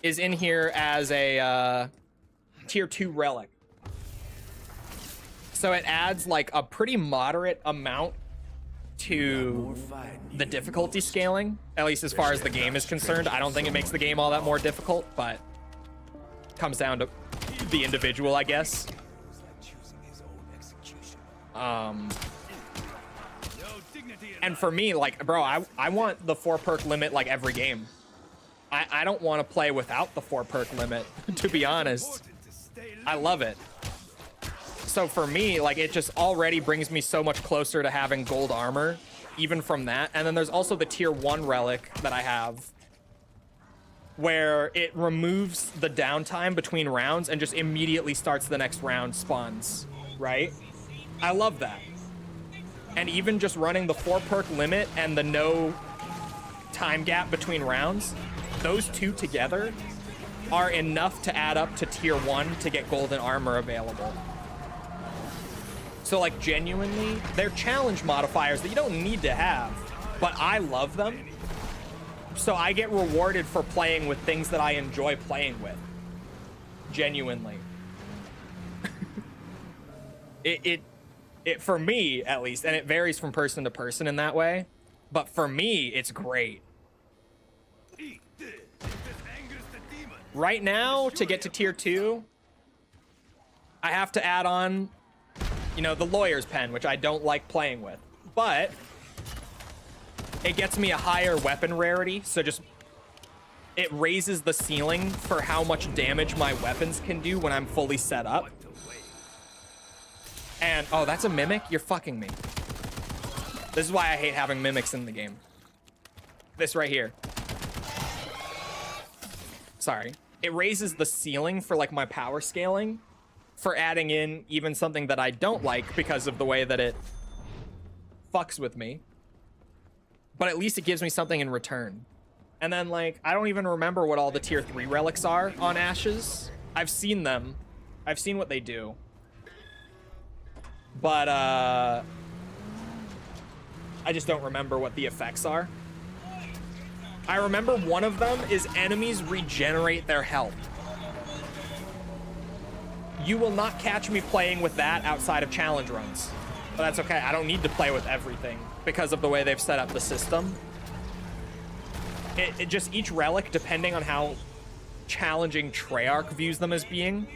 is in here as a tier 2 relic. So it adds like a pretty moderate amount to the difficulty scaling, at least as far as the game is concerned. I don't think it makes the game all that more difficult, but it comes down to the individual, I guess. And for me, like, bro, I want the 4 perk limit like every game. I don't want to play without the 4 perk limit, to be honest. I love it. So for me, like, it just already brings me so much closer to having gold armor, even from that. And then there's also the tier 1 relic that I have, where it removes the downtime between rounds and just immediately starts the next round spawns, right? I love that. And even just running the 4 perk limit and the no time gap between rounds, those two together are enough to add up to tier 1 to get golden armor available. So like genuinely, they're challenge modifiers that you don't need to have, but I love them. So I get rewarded for playing with things that I enjoy playing with. Genuinely. It for me at least, and it varies from person to person in that way, but for me it's great. Right now, to get to tier 2, I have to add on, you know, the lawyer's pen, which I don't like playing with, but it gets me a higher weapon rarity, so just it raises the ceiling for how much damage my weapons can do when I'm fully set up. And oh, that's a mimic? You're fucking me. This is why I hate having mimics in the game. This right here. Sorry. It raises the ceiling for like my power scaling for adding in even something that I don't like because of the way that it fucks with me. But at least it gives me something in return. And then like, I don't even remember what all the tier 3 relics are on Ashes. I've seen them. I've seen what they do. But I just don't remember what the effects are. I remember one of them is enemies regenerate their health. You will not catch me playing with that outside of challenge runs. But that's okay. I don't need to play with everything because of the way they've set up the system. It just, each relic, depending on how challenging Treyarch views them as being,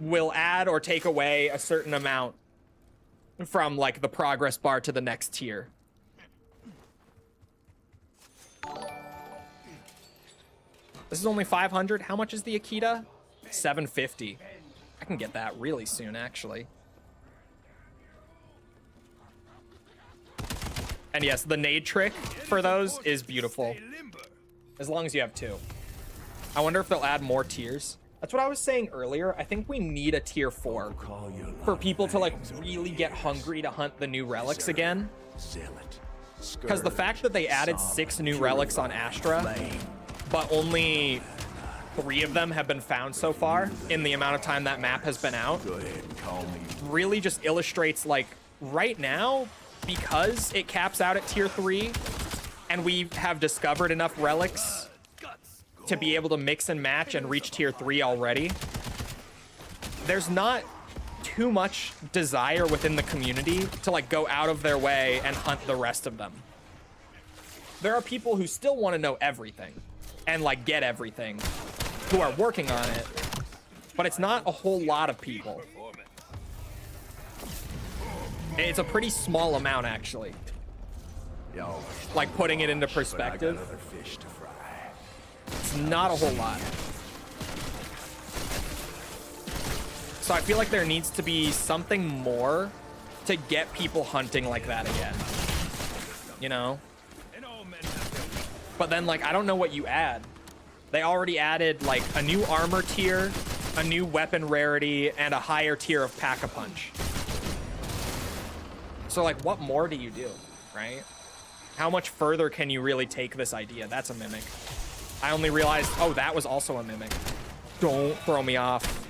will add or take away a certain amount from like the progress bar to the next tier. This is only 500. How much is the Akita? 750. I can get that really soon, actually. And yes, the nade trick for those is beautiful. As long as you have 2. I wonder if they'll add more tiers. That's what I was saying earlier. I think we need a tier 4 for people to like really get hungry to hunt the new relics again. Because the fact that they added 6 new relics on Astra, but only 3 of them have been found so far in the amount of time that map has been out, really just illustrates like right now, because it caps out at tier 3 and we have discovered enough relics to be able to mix and match and reach tier 3 already, there's not too much desire within the community to like go out of their way and hunt the rest of them. There are people who still want to know everything and like get everything, who are working on it, but it's not a whole lot of people. It's a pretty small amount, actually. Like, putting it into perspective, it's not a whole lot. So I feel like there needs to be something more to get people hunting like that again. You know? But then, like, I don't know what you add. They already added, like, a new armor tier, a new weapon rarity, and a higher tier of Pack-a-Punch. So, like, what more do you do, right? How much further can you really take this idea? That's a mimic. I only realized, oh, that was also a mimic. Don't throw me off.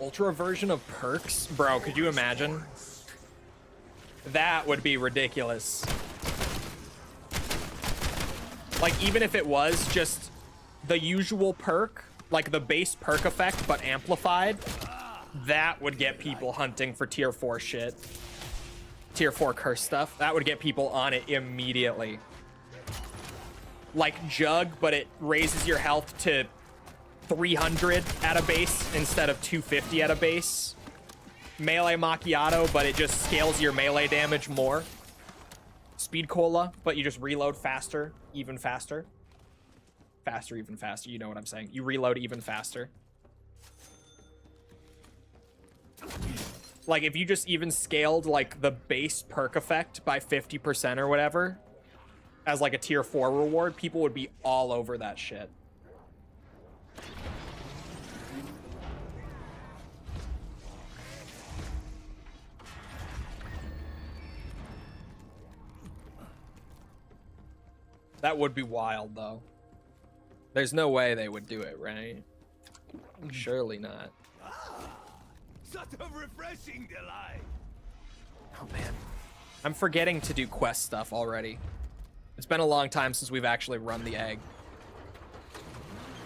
Ultra version of perks? Bro, could you imagine? That would be ridiculous. Like, even if it was just the usual perk, like the base perk effect, but amplified, that would get people hunting for tier 4 shit. Tier 4 curse stuff. That would get people on it immediately. Like Jug, but it raises your health to 300 at a base instead of 250 at a base. Melee Macchiato, but it just scales your melee damage more. Speed Cola, but you just reload faster, even faster. Faster, even faster. You know what I'm saying. You reload even faster. Like, if you just even scaled, like, the base perk effect by 50% or whatever, as, like, a tier 4 reward, people would be all over that shit. That would be wild, though. There's no way they would do it, right? Surely not.
Such a refreshing delight.
Oh, man. I'm forgetting to do quest stuff already. It's been a long time since we've actually run the egg.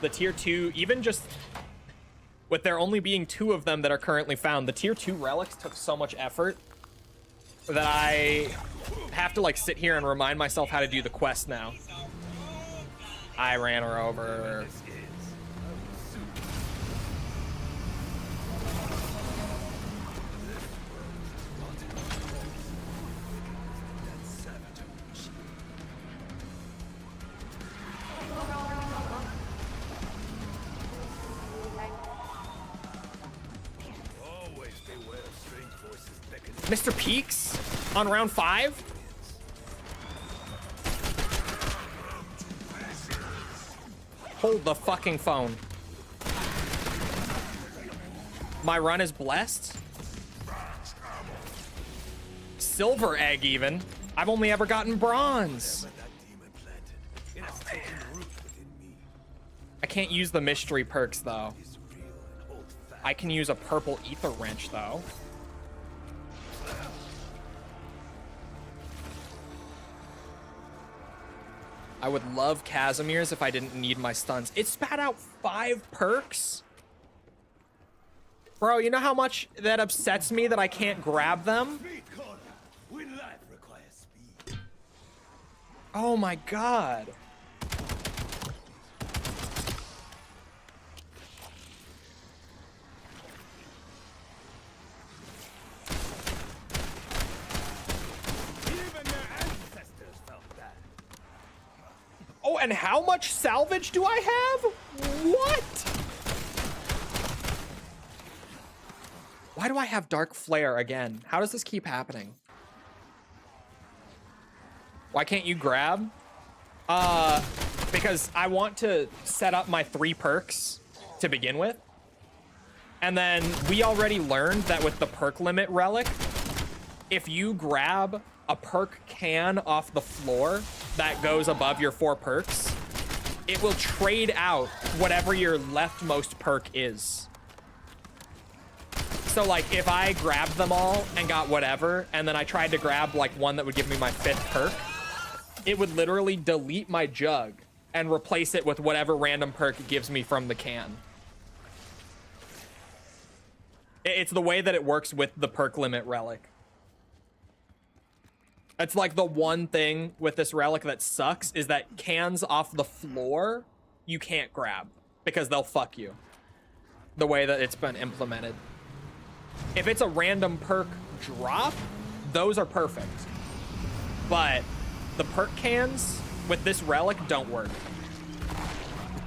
The tier 2, even just with there only being 2 of them that are currently found, the tier 2 relics took so much effort that I have to, like, sit here and remind myself how to do the quest now. I ran her over. Mr. Peaks on round 5? Hold the fucking phone. My run is blessed? Silver egg even? I've only ever gotten bronze. I can't use the mystery perks though. I can use a purple ether wrench though. I would love Casimir's if I didn't need my stuns. It spat out 5 perks? Bro, you know how much that upsets me that I can't grab them? Oh my god. Oh, and how much salvage do I have? What? Why do I have Dark Flare again? How does this keep happening? Why can't you grab? Because I want to set up my 3 perks to begin with. And then we already learned that with the perk limit relic, if you grab a perk can off the floor that goes above your 4 perks, it will trade out whatever your leftmost perk is. So like if I grabbed them all and got whatever, and then I tried to grab like one that would give me my 5th perk, it would literally delete my jug and replace it with whatever random perk it gives me from the can. It's the way that it works with the perk limit relic. It's like the one thing with this relic that sucks is that cans off the floor you can't grab because they'll fuck you. The way that it's been implemented. If it's a random perk drop, those are perfect. But the perk cans with this relic don't work.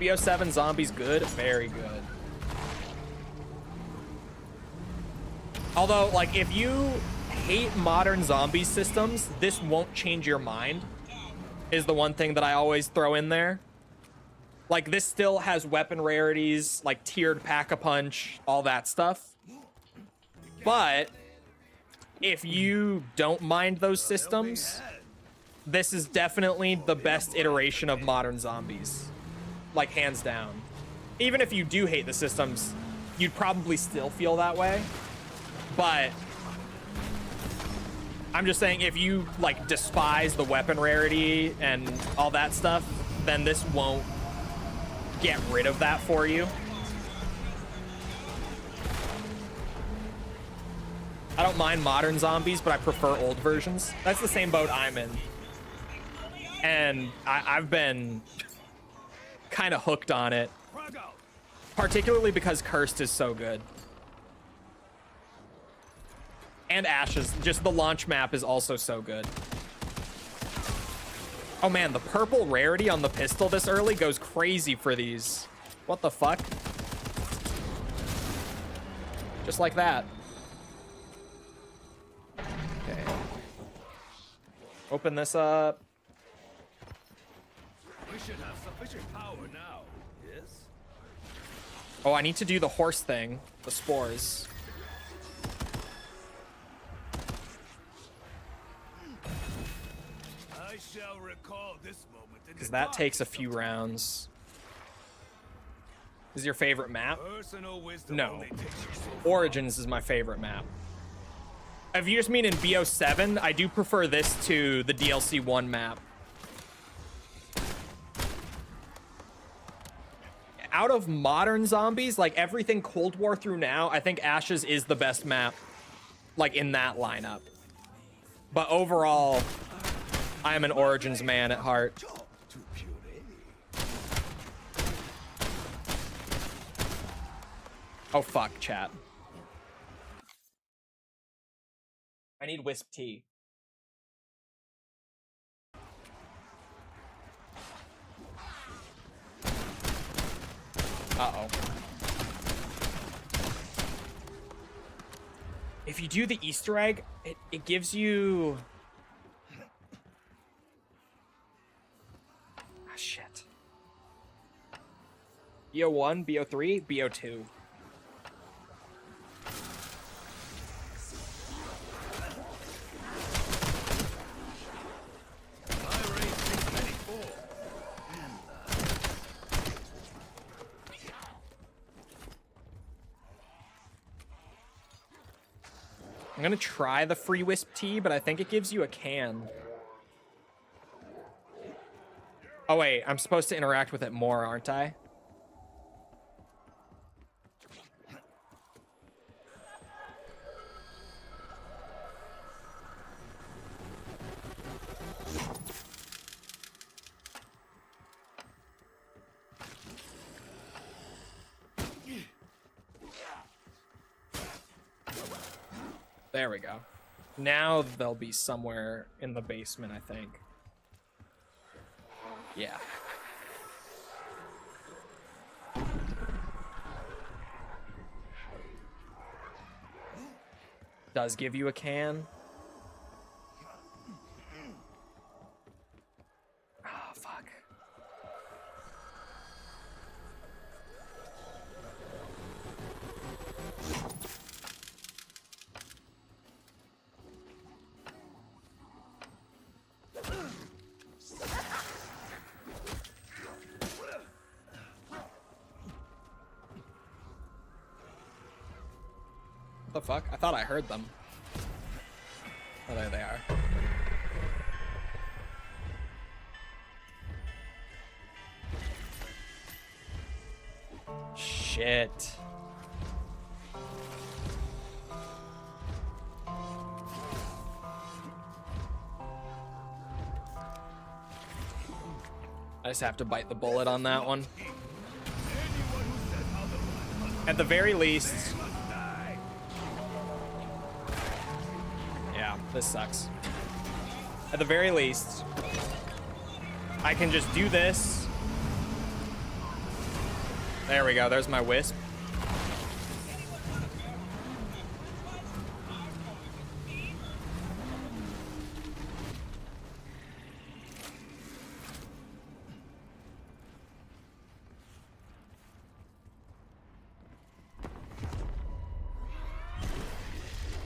BO7 zombies good, very good. Although, like, if you hate modern zombie systems, this won't change your mind, is the one thing that I always throw in there. Like, this still has weapon rarities, like tiered pack-a-punch, all that stuff. But if you don't mind those systems, this is definitely the best iteration of modern zombies. Like, hands down. Even if you do hate the systems, you'd probably still feel that way. But I'm just saying, if you like despise the weapon rarity and all that stuff, then this won't get rid of that for you. I don't mind modern zombies, but I prefer old versions. That's the same boat I'm in. And I've been kind of hooked on it, particularly because Cursed is so good. And Ashes, just the launch map is also so good. Oh man, the purple rarity on the pistol this early goes crazy for these. What the fuck? Just like that. Okay. Open this up.
We should have sufficient power now, yes?
Oh, I need to do the horse thing, the spores.
I shall recall this moment
Because that takes a few rounds. Is your favorite map?
Personal wisdom
No.
only takes you so far.
Origins is my favorite map. If you just mean in BO7, I do prefer this to the DLC 1 map. Out of modern zombies, like everything Cold War through now, I think Ashes is the best map, like in that lineup. But overall, I am an Origins man at heart. Oh fuck, chat. I need Wisp tea. Uh-oh. If you do the Easter egg, it gives you... Ah, shit. BO1, BO3, BO2. I'm gonna try the free Wisp tea, but I think it gives you a can. Oh wait, I'm supposed to interact with it more, aren't I? There we go. Now they'll be somewhere in the basement, I think. Yeah. Does give you a can. Oh, fuck. The fuck? I thought I heard them. Oh, there they are. Shit. I just have to bite the bullet on that one. At the very least... Yeah, this sucks. At the very least, I can just do this. There we go, there's my wisp.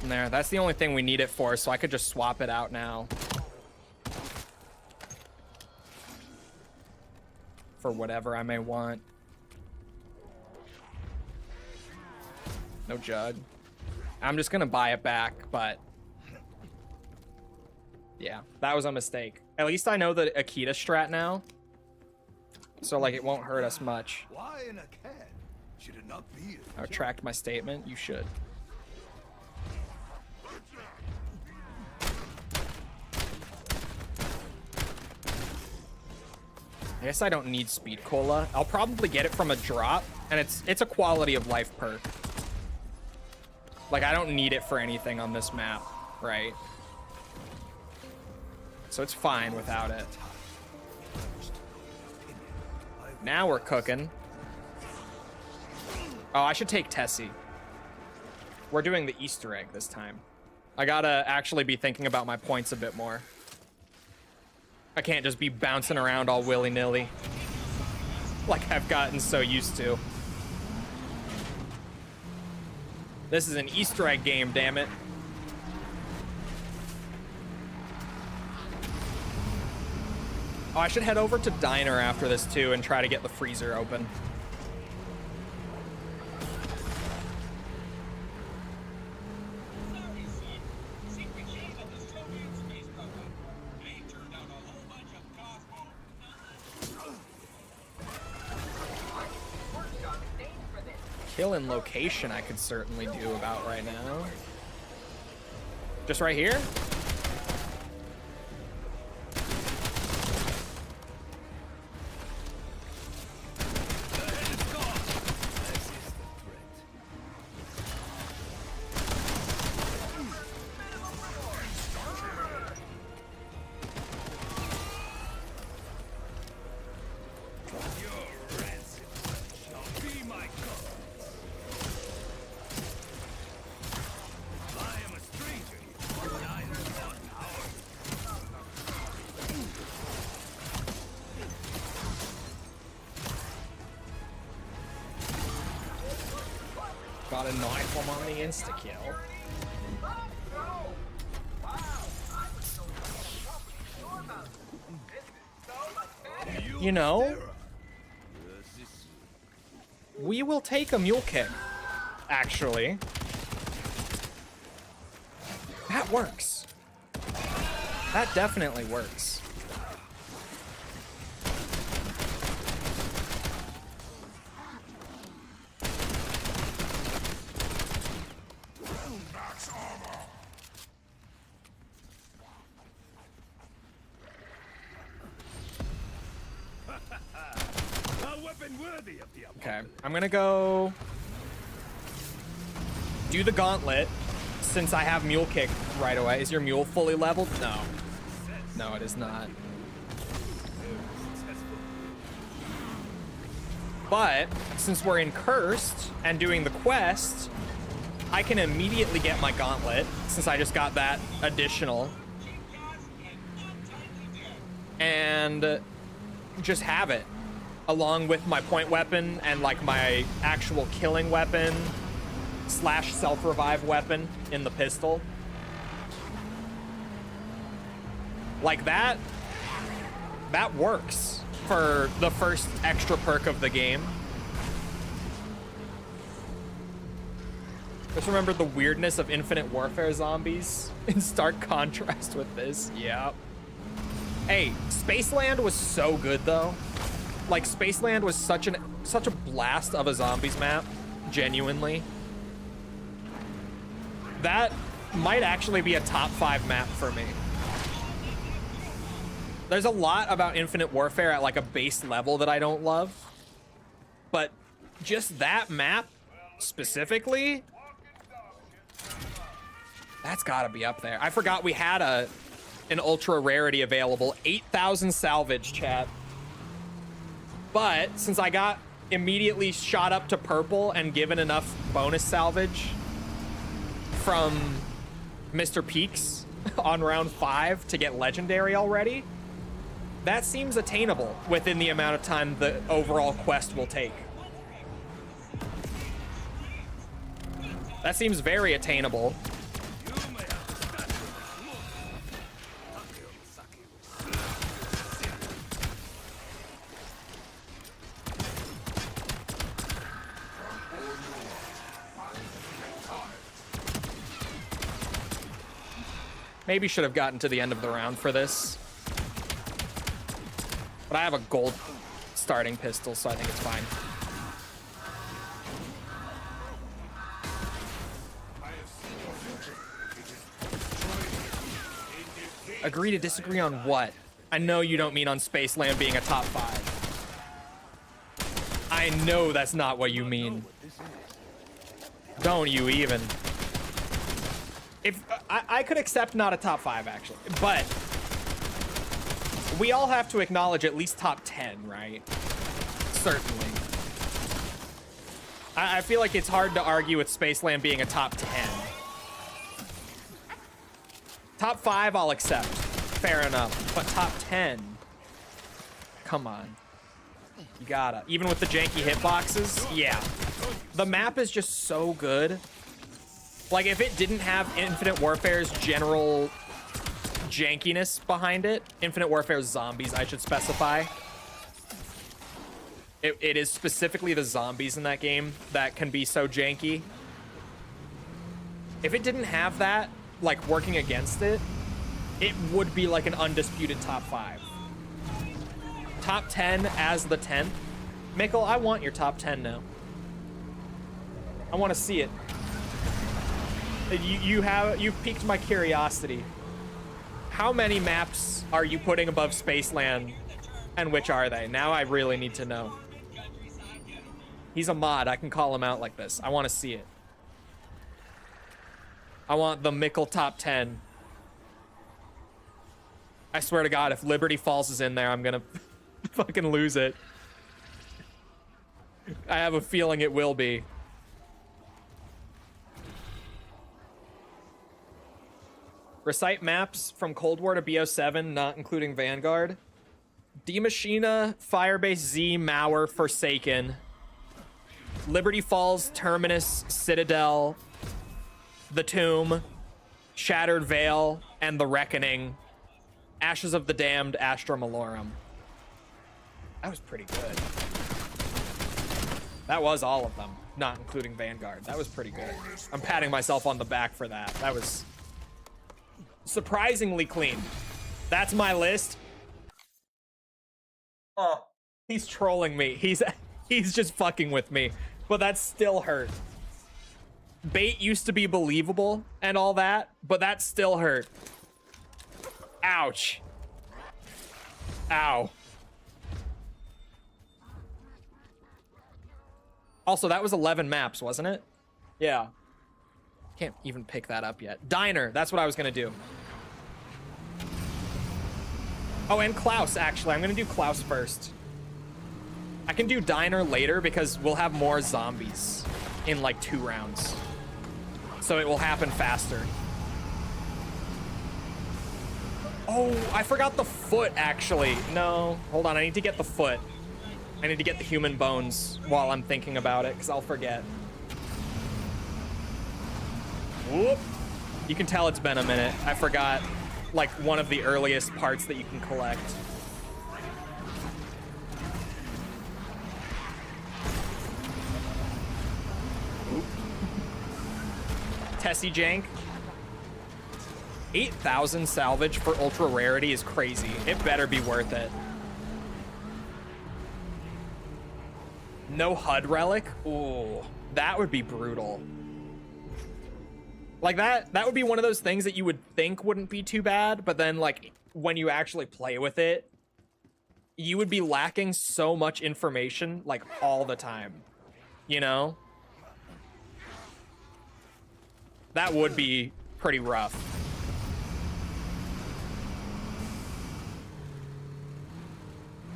There, that's the only thing we need it for, so I could just swap it out now. For whatever I may want. No Judd. I'm just gonna buy it back, but... Yeah, that was a mistake. At least I know the Akita strat now. So, like, it won't hurt us much.
Why in a cat? Should it not be?
I retract my statement. You should. I guess I don't need Speed Cola. I'll probably get it from a drop, and it's a quality of life perk. Like, I don't need it for anything on this map, right? So it's fine without it. Now we're cooking. Oh, I should take Tessie. We're doing the Easter egg this time. I gotta actually be thinking about my points a bit more. I can't just be bouncing around all willy-nilly like I've gotten so used to. This is an Easter egg game, damn it. Oh, I should head over to Diner after this too and try to get the freezer open. Killing location I could certainly do about right now. Just right here? Got a knife him on the insta-kill. You know, we will take a mule kick, actually. That works. That definitely works. Okay, I'm gonna go do the gauntlet since I have mule kick right away. Is your mule fully leveled? No. No, it is not. But since we're in Cursed and doing the quest, I can immediately get my gauntlet since I just got that additional. And just have it. Along with my point weapon and like my actual killing weapon / self-revive weapon in the pistol. Like that works for the first extra perk of the game. Just remember the weirdness of Infinite Warfare zombies in stark contrast with this. Yeah. Hey, Spaceland was so good though. Like Spaceland was such a blast of a zombies map, genuinely. That might actually be a top 5 map for me. There's a lot about Infinite Warfare at like a base level that I don't love, but just that map specifically, that's gotta be up there. I forgot we had an ultra rarity available, 8,000 salvage, chat. But since I got immediately shot up to purple and given enough bonus salvage from Mr. Peaks on round 5 to get legendary already, that seems attainable within the amount of time the overall quest will take. That seems very attainable. Maybe should have gotten to the end of the round for this. But I have a gold starting pistol, so I think it's fine. Agree to disagree on what? I know you don't mean on Spaceland being a top 5. I know that's not what you mean. Don't you even. If I could accept not a top 5 actually, but we all have to acknowledge at least top 10, right? Certainly. I feel like it's hard to argue with Spaceland being a top 10. Top 5 I'll accept, fair enough, but top 10, come on. You gotta, even with the janky hitboxes, yeah. The map is just so good. Like, if it didn't have Infinite Warfare's general jankiness behind it, Infinite Warfare's zombies, I should specify. It is specifically the zombies in that game that can be so janky. If it didn't have that, like, working against it, it would be like an undisputed top 5. Top 10 as the 10th. Mikkel, I want your top 10 now. I want to see it. You've piqued my curiosity. How many maps are you putting above Spaceland, and which are they? Now I really need to know. He's a mod. I can call him out like this. I want to see it. I want the Mikkel top 10. I swear to God, if Liberty Falls is in there, I'm gonna fucking lose it. I have a feeling it will be. Recite maps from Cold War to BO7, not including Vanguard. D Machina, Firebase Z, Mauer, Forsaken. Liberty Falls, Terminus, Citadel, The Tomb, Shattered Veil, and The Reckoning. Ashes of the Damned, Astra Malorum. That was pretty good. That was all of them, not including Vanguard. That was pretty good. I'm patting myself on the back for that. That was surprisingly clean. That's my list. Oh, he's trolling me. He's just fucking with me. But that still hurt. Bait used to be believable and all that, but that still hurt. Ouch. Ow. Also, that was 11 maps, wasn't it? Yeah. Can't even pick that up yet. Diner, that's what I was gonna do. Oh, and Klaus, actually. I'm gonna do Klaus first. I can do Diner later because we'll have more zombies in like 2 rounds. So it will happen faster. Oh, I forgot the foot, actually. No, hold on, I need to get the foot. I need to get the human bones while I'm thinking about it, because I'll forget. Whoop. You can tell it's been a minute. I forgot, like, one of the earliest parts that you can collect. Tessie Jank. 8,000 salvage for ultra rarity is crazy. It better be worth it. No HUD relic? Ooh, that would be brutal. Like that would be one of those things that you would think wouldn't be too bad, but then like when you actually play with it, you would be lacking so much information like all the time, you know? That would be pretty rough.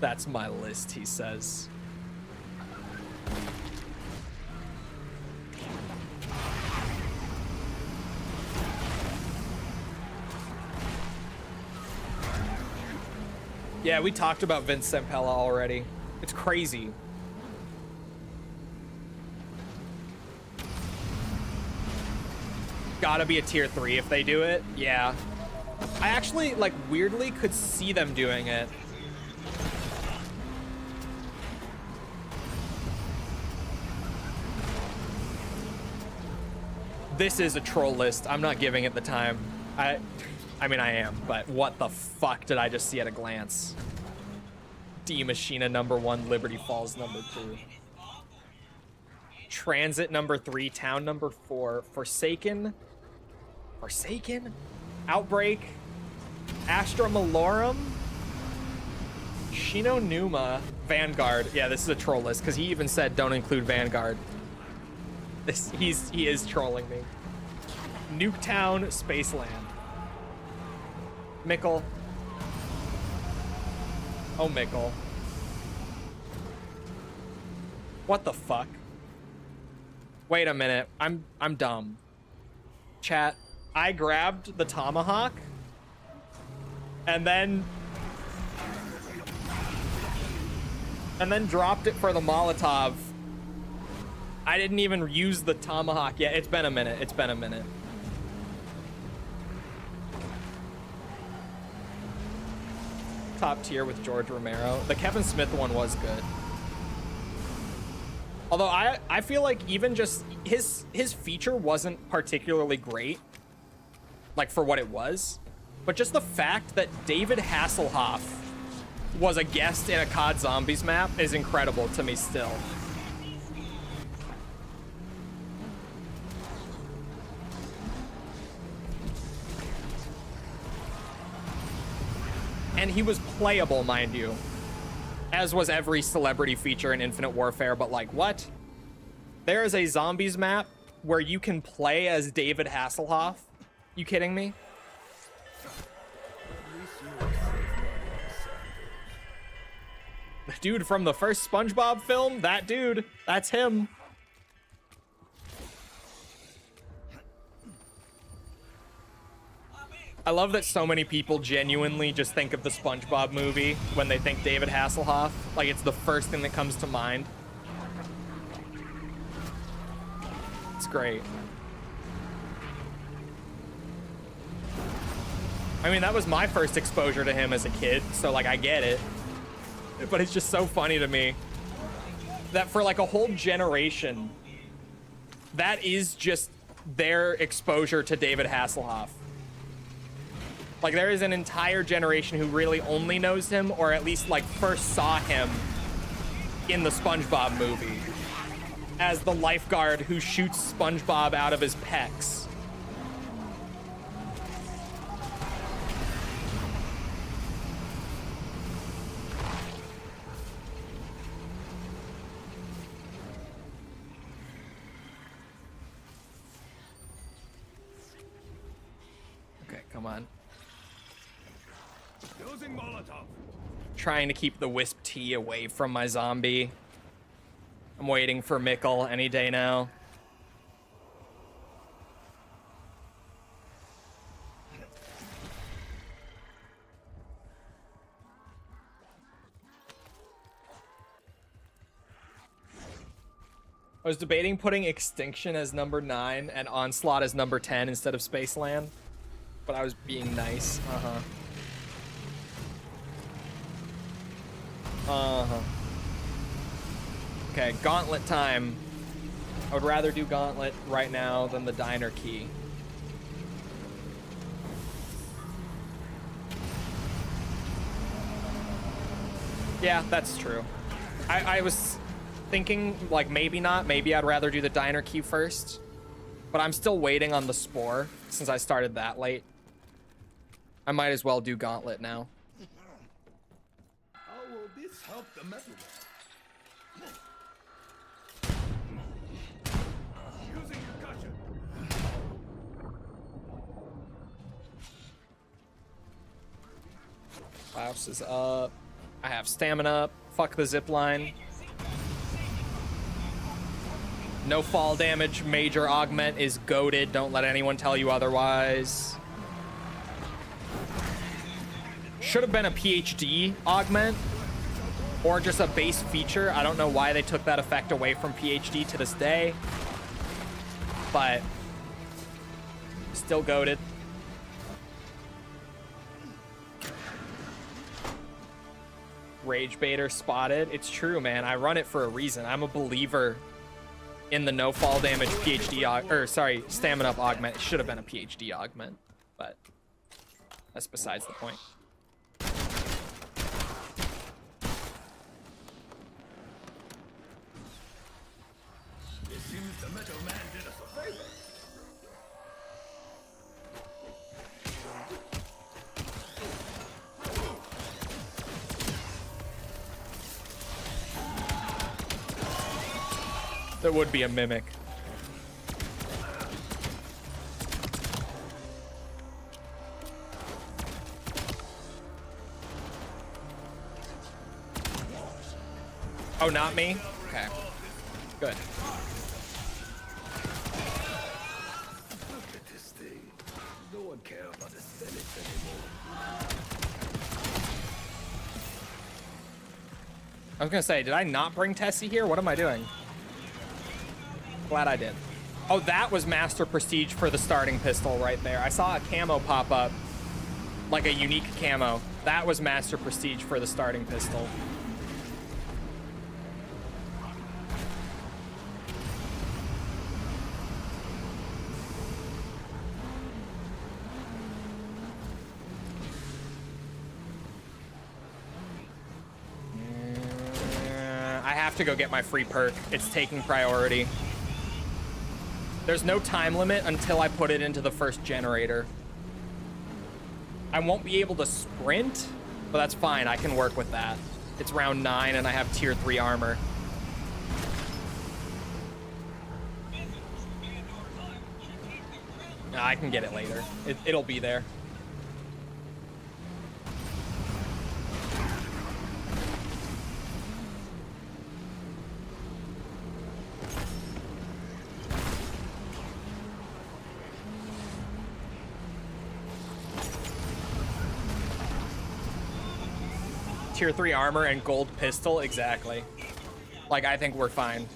That's my list, he says. Yeah, we talked about Vince Sempella already. It's crazy. Gotta be a tier 3 if they do it. Yeah. I actually, like, weirdly could see them doing it. This is a troll list. I'm not giving it the time. I mean, I am, but what the fuck did I just see at a glance? D Machina #1, Liberty Falls #2. Transit #3, Town #4, Forsaken. Outbreak. Astra Malorum. Shino Numa. Vanguard. Yeah, this is a troll list, because he even said don't include Vanguard. He is trolling me. Nuketown, Spaceland. Mickle. Oh, Mickle. What the fuck? Wait a minute. I'm dumb. Chat. I grabbed the tomahawk and then dropped it for the Molotov. I didn't even use the tomahawk yet. It's been a minute. It's been a minute. Top tier with George Romero. The Kevin Smith one was good. Although I feel like even just his feature wasn't particularly great, like for what it was, but just the fact that David Hasselhoff was a guest in a COD Zombies map is incredible to me still. And he was playable, mind you, as was every celebrity feature in Infinite Warfare, but like, what? There is a Zombies map where you can play as David Hasselhoff? You kidding me? The dude from the first SpongeBob film? That dude. That's him. I love that so many people genuinely just think of the SpongeBob movie when they think David Hasselhoff. Like, it's the first thing that comes to mind. It's great. I mean, that was my first exposure to him as a kid, so, like, I get it. But it's just so funny to me that for, like, a whole generation, that is just their exposure to David Hasselhoff. Like, there is an entire generation who really only knows him, or at least, like, first saw him in the SpongeBob movie as the lifeguard who shoots SpongeBob out of his pecs. Okay, come on.
Using Molotov.
Trying to keep the Wisp T away from my zombie. I'm waiting for Mickle any day now. I was debating putting Extinction as #9 and Onslaught as #10 instead of Spaceland, but I was being nice. Okay, gauntlet time. I would rather do Gauntlet right now than the Diner Key. Yeah, that's true. I was thinking, like, maybe not. Maybe I'd rather do the Diner Key first. But I'm still waiting on the Spore since I started that late. I might as well do Gauntlet now.
How will this help the metal man? Using percussion.
Klaus is up. I have stamina up. Fuck the zip line. No fall damage. Major augment is goated. Don't let anyone tell you otherwise. Should have been a PhD augment or just a base feature. I don't know why they took that effect away from PhD to this day, but still goated. Rage baiter spotted. It's true, man. I run it for a reason. I'm a believer in the no fall damage PhD stamina up augment. It should have been a PhD augment, but that's besides the point.
It seems the metal man did us a favor.
There would be a mimic. Oh, not me? Okay. Good.
Look at this thing. No one cares about aesthetics anymore.
I was gonna say, did I not bring Tessie here? What am I doing? Glad I did. Oh, that was Master Prestige for the starting pistol right there. I saw a camo pop up, like a unique camo. That was Master Prestige for the starting pistol. I have to go get my free perk. It's taking priority. There's no time limit until I put it into the first generator. I won't be able to sprint, but that's fine. I can work with that. It's round 9 and I have tier 3 armor. Nah, I can get it later. It'll be there. Tier 3 armor and gold pistol, exactly. Like, I think we're fine.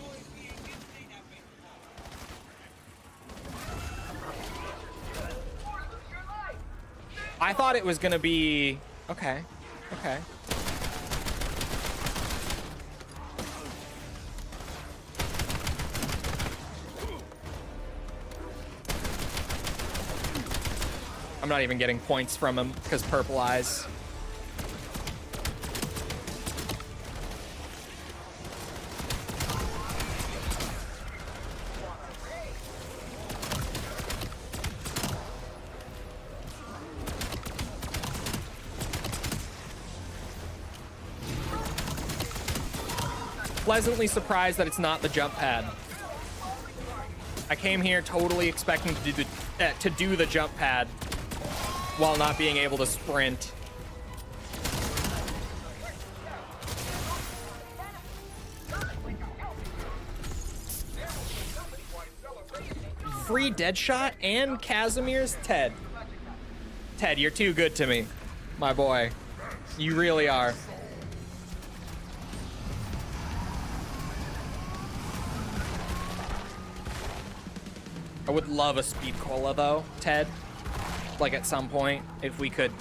I thought it was gonna be... Okay, okay. I'm not even getting points from him because purple eyes. Pleasantly surprised that it's not the jump pad. I came here totally expecting to do the jump pad while not being able to sprint. Free Deadshot and Casimir's Ted. Ted, you're too good to me, my boy. You really are. I would love a speed cola though, Ted. Like at some point, if we could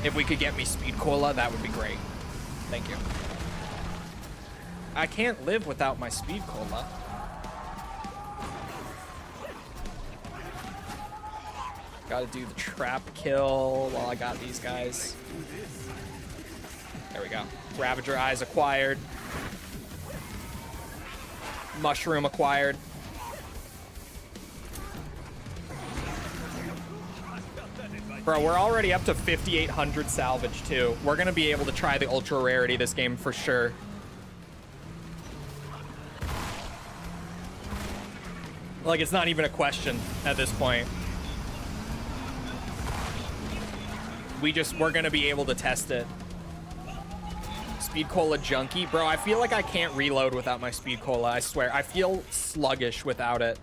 get me speed cola, that would be great. Thank you. I can't live without my speed cola. Gotta do the trap kill while I got these guys. There we go. Ravager eyes acquired. Mushroom acquired. Bro, we're already up to 5,800 salvage too. We're gonna be able to try the ultra rarity this game for sure. Like, it's not even a question at this point. We're gonna be able to test it. Speed Cola Junkie. Bro, I feel like I can't reload without my Speed Cola, I swear. I feel sluggish without it.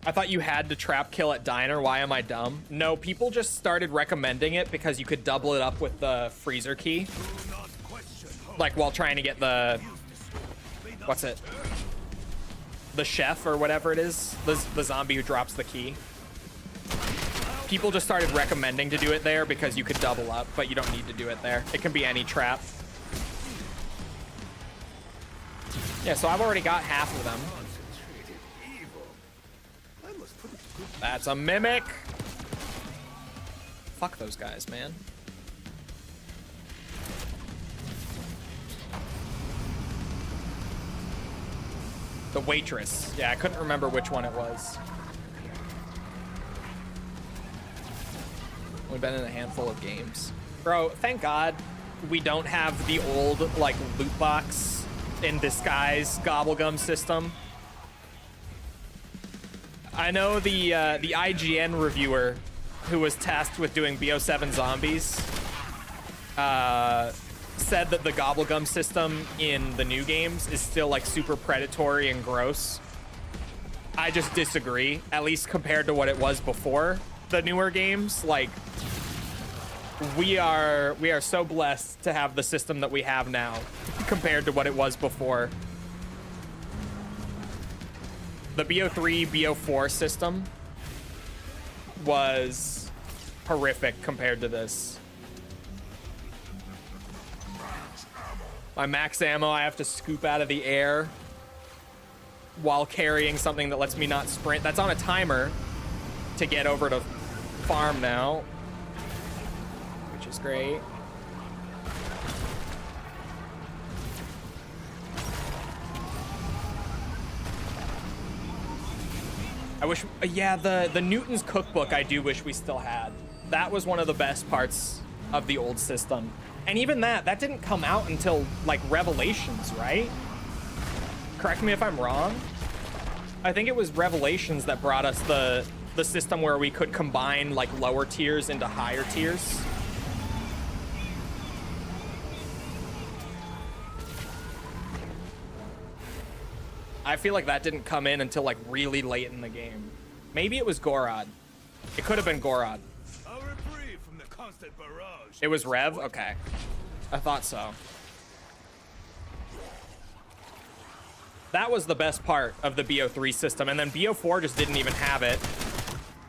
I thought you had to trap kill at Diner. Why am I dumb? No, people just started recommending it because you could double it up with the freezer key. Like, while trying to get the... What's it? The chef or whatever it is. The zombie who drops the key. People just started recommending to do it there because you could double up, but you don't need to do it there. It can be any trap. Yeah, so I've already got half of them. That's a mimic. Fuck those guys, man. The waitress. Yeah, I couldn't remember which one it was. We've been in a handful of games. Bro, thank God we don't have the old, like, loot box in disguise gobblegum system. I know the IGN reviewer who was tasked with doing BO7 Zombies said that the gobblegum system in the new games is still, like, super predatory and gross. I just disagree, at least compared to what it was before the newer games. Like, we are so blessed to have the system that we have now compared to what it was before. The BO3, BO4 system was horrific compared to this. My max ammo I have to scoop out of the air while carrying something that lets me not sprint. That's on a timer to get over to farm now, which is great. I wish, yeah, the Newton's cookbook I do wish we still had. That was one of the best parts of the old system. And even that didn't come out until, like, Revelations, right? Correct me if I'm wrong. I think it was Revelations that brought us the system where we could combine, like, lower tiers into higher tiers. I feel like that didn't come in until, like, really late in the game. Maybe it was Gorod. It could have been Gorod. It was Rev? Okay. I thought so. That was the best part of the BO3 system, and then BO4 just didn't even have it.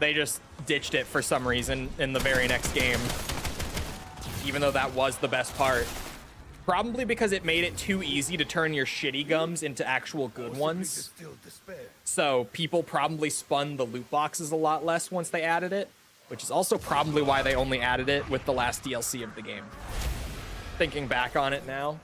They just ditched it for some reason in the very next game, even though that was the best part. Probably because it made it too easy to turn your shitty gums into actual good ones. So people probably spun the loot boxes a lot less once they added it, which is also probably why they only added it with the last DLC of the game. Thinking back on it now.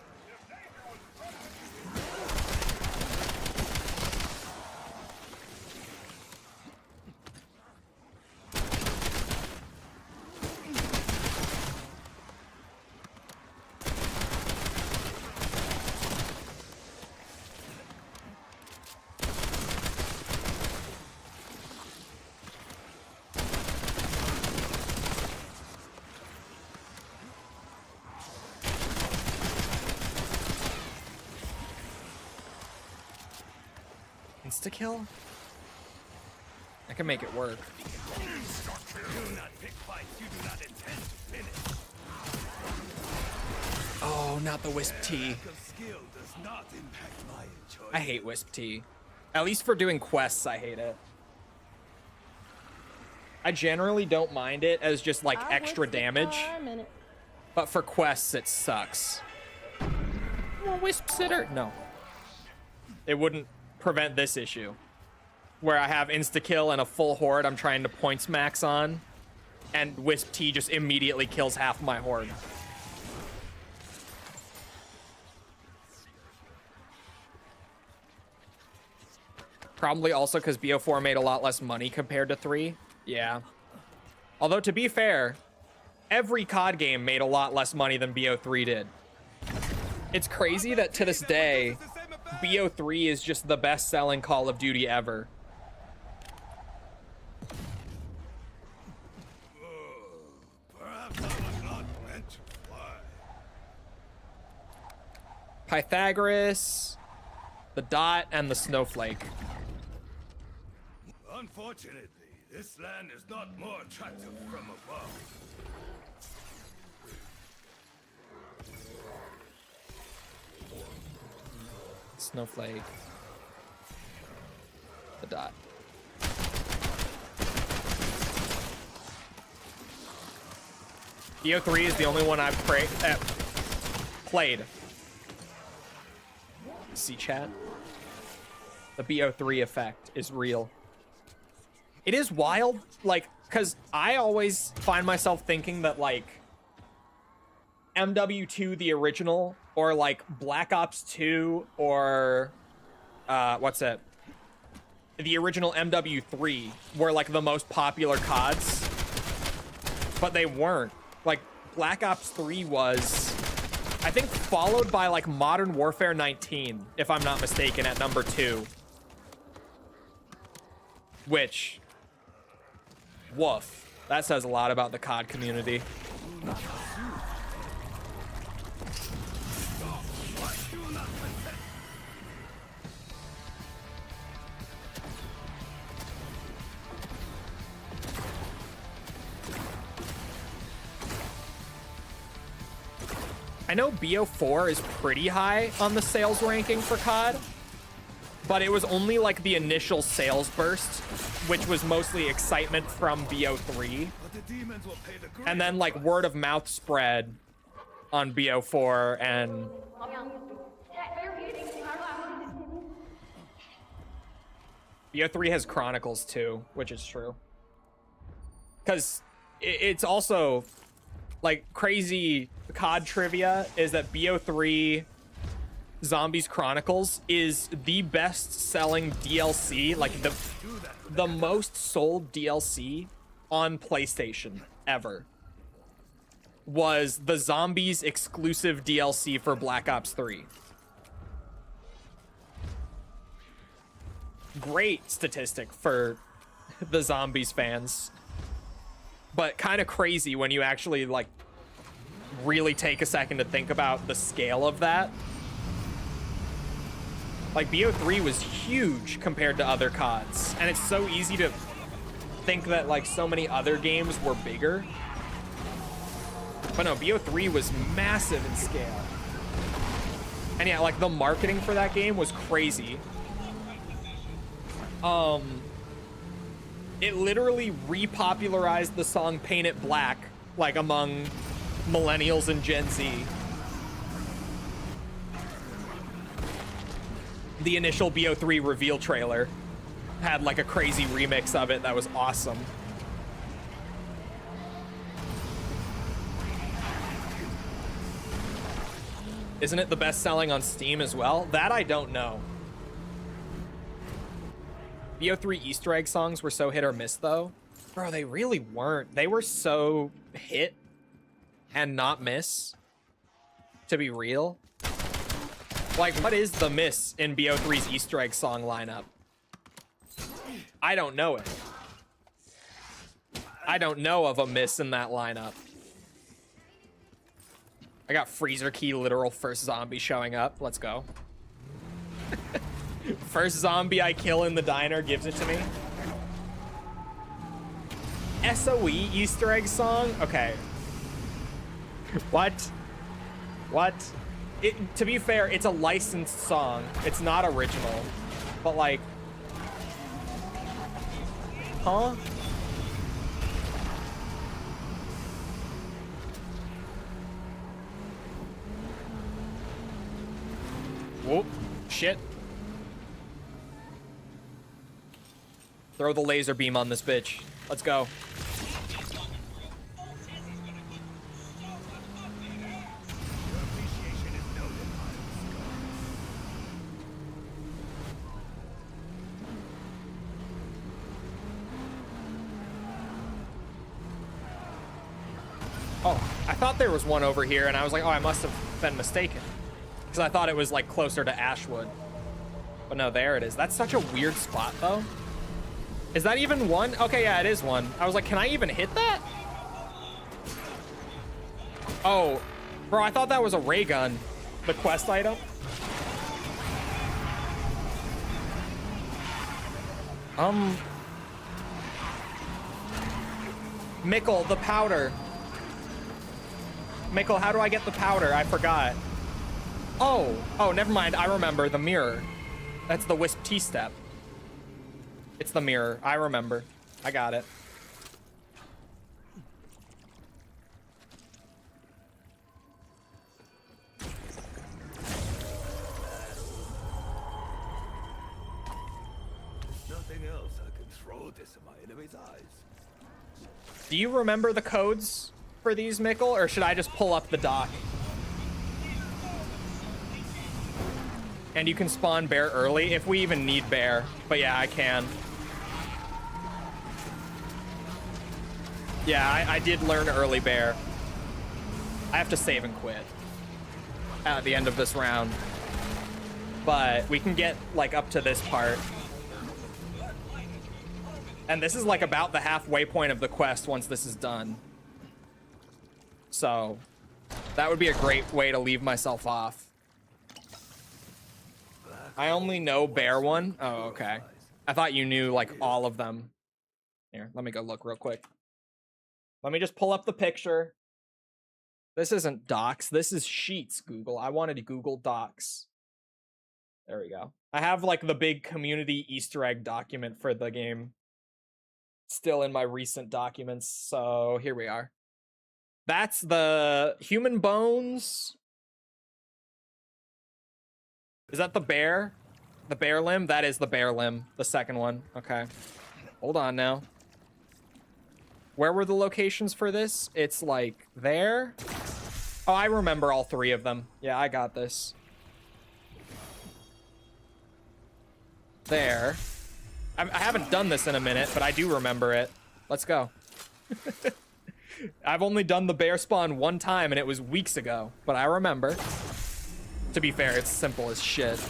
Insta-kill? I can make it work. Oh, not the Wisp T. I hate Wisp T. At least for doing quests, I hate it. I generally don't mind it as just, like, extra damage. But for quests, it sucks. Wisp Sitter? No. It wouldn't prevent this issue. where I have insta-kill and a full horde I'm trying to points max on, and Wisp T just immediately kills half my horde. Probably also because BO4 made a lot less money compared to 3. Yeah. Although, to be fair, every COD game made a lot less money than BO3 did. It's crazy that to this day, BO3 is just the best-selling Call of Duty ever.
Perhaps I was not meant to fly.
Pythagoras, the Dot, and the Snowflake.
Unfortunately, this land is not more attractive from above.
Snowflake, the Dot. BO3 is the only one I've played. See chat? The BO3 effect is real. It is wild, like, because I always find myself thinking that, like, MW2, the original, or, like, Black Ops 2, or, what's it? The original MW3 were, like, the most popular CODs, but they weren't. Like, Black Ops 3 was, I think, followed by, like, Modern Warfare 19, if I'm not mistaken, at number 2. Which, woof. That says a lot about the COD community. I know BO4 is pretty high on the sales ranking for COD, but it was only like the initial sales burst, which was mostly excitement from BO3. And then like word of mouth spread on BO4 and BO3 has Chronicles too, which is true. Because it's also like crazy COD trivia is that BO3 Zombies Chronicles is the best selling DLC, like the most sold DLC on PlayStation ever was the Zombies exclusive DLC for Black Ops 3. Great statistic for the Zombies fans, but kind of crazy when you actually like really take a second to think about the scale of that. Like BO3 was huge compared to other CODs, and it's so easy to think that like so many other games were bigger. But no, BO3 was massive in scale. And yeah, like the marketing for that game was crazy. It literally repopularized the song Paint It Black, like among millennials and Gen Z. The initial BO3 reveal trailer had like a crazy remix of it that was awesome. Isn't it the best selling on Steam as well? That I don't know. BO3 Easter egg songs were so hit or miss though. Bro, they really weren't. They were so hit and not miss, to be real. Like, what is the miss in BO3's Easter egg song lineup? I don't know it. I don't know of a miss in that lineup. I got Freezer Key literal first zombie showing up. Let's go. First zombie I kill in the diner gives it to me. SOE Easter egg song? Okay. What? What? To be fair, it's a licensed song. It's not original. But like... Huh? Whoop. Shit. Throw the laser beam on this bitch. Let's go. Oh, I thought there was one over here, and I was like, oh, I must have been mistaken. Because I thought it was, like, closer to Ashwood. But no, there it is. That's such a weird spot, though. Is that even one? Okay, yeah, it is one. I was like, can I even hit that? Oh, bro, I thought that was a ray gun. The quest item. Mickle, the powder. Mickle, how do I get the powder? I forgot. Oh, never mind. I remember the mirror. That's the Wisp T-step. It's the mirror. I remember. I got it.
Nothing else I can throw this in my enemy's eyes.
Do you remember the codes for these, Mickle, or should I just pull up the doc? And you can spawn bear early if we even need bear. But yeah, I can. Yeah, I did learn early bear. I have to save and quit at the end of this round. But we can get like up to this part. And this is like about the halfway point of the quest once this is done. So that would be a great way to leave myself off. I only know bear one. Oh, okay. I thought you knew like all of them. Here, let me go look real quick. Let me just pull up the picture. This isn't Docs. This is Sheets, Google. I wanted Google Docs. There we go. I have like the big community Easter egg document for the game still in my recent documents. So here we are. That's the human bones. Is that the bear? The bear limb? That is the bear limb. The second one. Okay. Hold on now. Where were the locations for this? It's like there. Oh, I remember all three of them. Yeah, I got this. There. I haven't done this in a minute, but I do remember it. Let's go. I've only done the bear spawn one time, and it was weeks ago, but I remember. To be fair, it's simple as shit.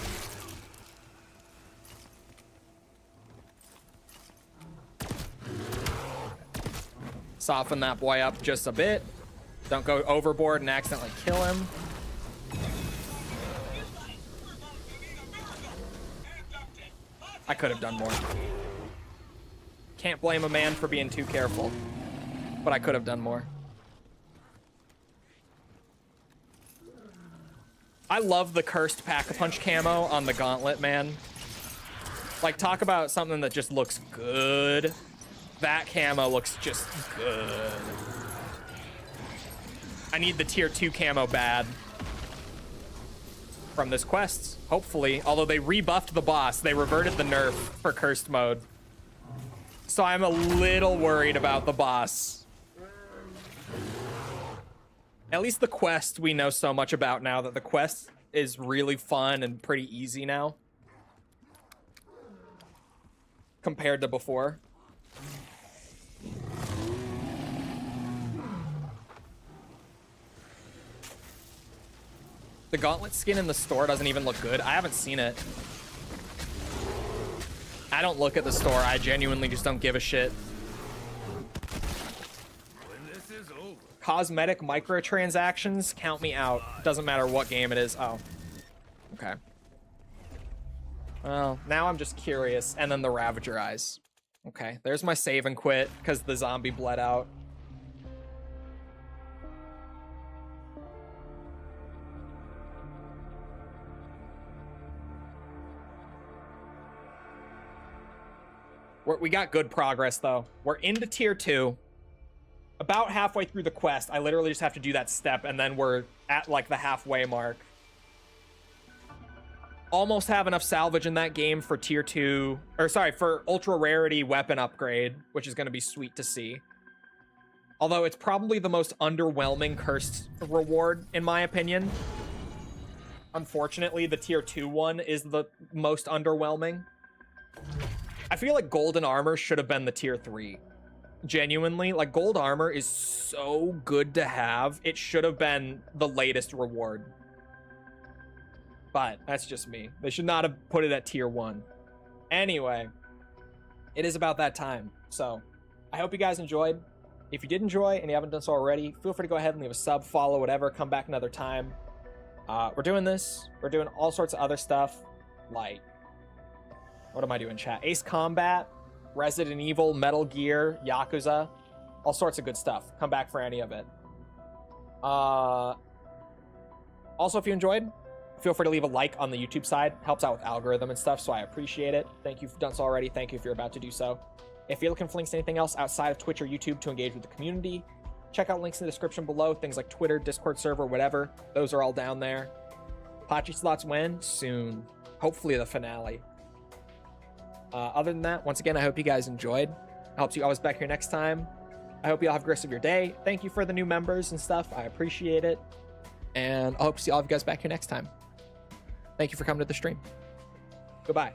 Soften that boy up just a bit. Don't go overboard and accidentally kill him. I could have done more. Can't blame a man for being too careful, but I could have done more. I love the cursed pack-a-punch camo on the gauntlet, man. Like, talk about something that just looks good. That camo looks just good. I need the tier 2 camo bad from this quest, hopefully. Although they rebuffed the boss, they reverted the nerf for cursed mode. So I'm a little worried about the boss. At least the quest we know so much about now, that the quest is really fun and pretty easy now compared to before. The gauntlet skin in the store doesn't even look good. I haven't seen it. I don't look at the store. I genuinely just don't give a shit.
When this is over,
Cosmetic microtransactions, count me out. Doesn't matter what game it is. Oh. Okay. Well, now I'm just curious. And then the Ravager eyes. Okay, there's my save and quit because the zombie bled out. We got good progress, though. We're into tier 2. About halfway through the quest. I literally just have to do that step, and then we're at, like, the halfway mark. almost have enough salvage in that game for tier 2, or sorry, for ultra rarity weapon upgrade, which is going to be sweet to see. Although it's probably the most underwhelming cursed reward, in my opinion. Unfortunately, the tier 2 one is the most underwhelming. I feel like golden armor should have been the tier 3. Genuinely, like, gold armor is so good to have. It should have been the latest reward. But that's just me. They should not have put it at tier 1. Anyway, it is about that time. So I hope you guys enjoyed. If you did enjoy and you haven't done so already, feel free to go ahead and leave a sub, follow, whatever. Come back another time. We're doing this. We're doing all sorts of other stuff. Like, what am I doing, chat? Ace Combat, Resident Evil, Metal Gear, Yakuza. All sorts of good stuff. Come back for any of it. Also, if you enjoyed, feel free to leave a like on the YouTube side. Helps out with algorithm and stuff, so I appreciate it. Thank you if you've done so already. Thank you if you're about to do so. If you're looking for links to anything else outside of Twitch or YouTube to engage with the community, check out links in the description below. Things like Twitter, Discord server, whatever. Those are all down there. Pachi slots when? Soon. Hopefully the finale. Other than that, once again, I hope you guys enjoyed. I hope to see you always back here next time. I hope you all have a great rest of your day. Thank you for the new members and stuff. I appreciate it. And I hope to see all of you guys back here next time. Thank you for coming to the stream. Goodbye.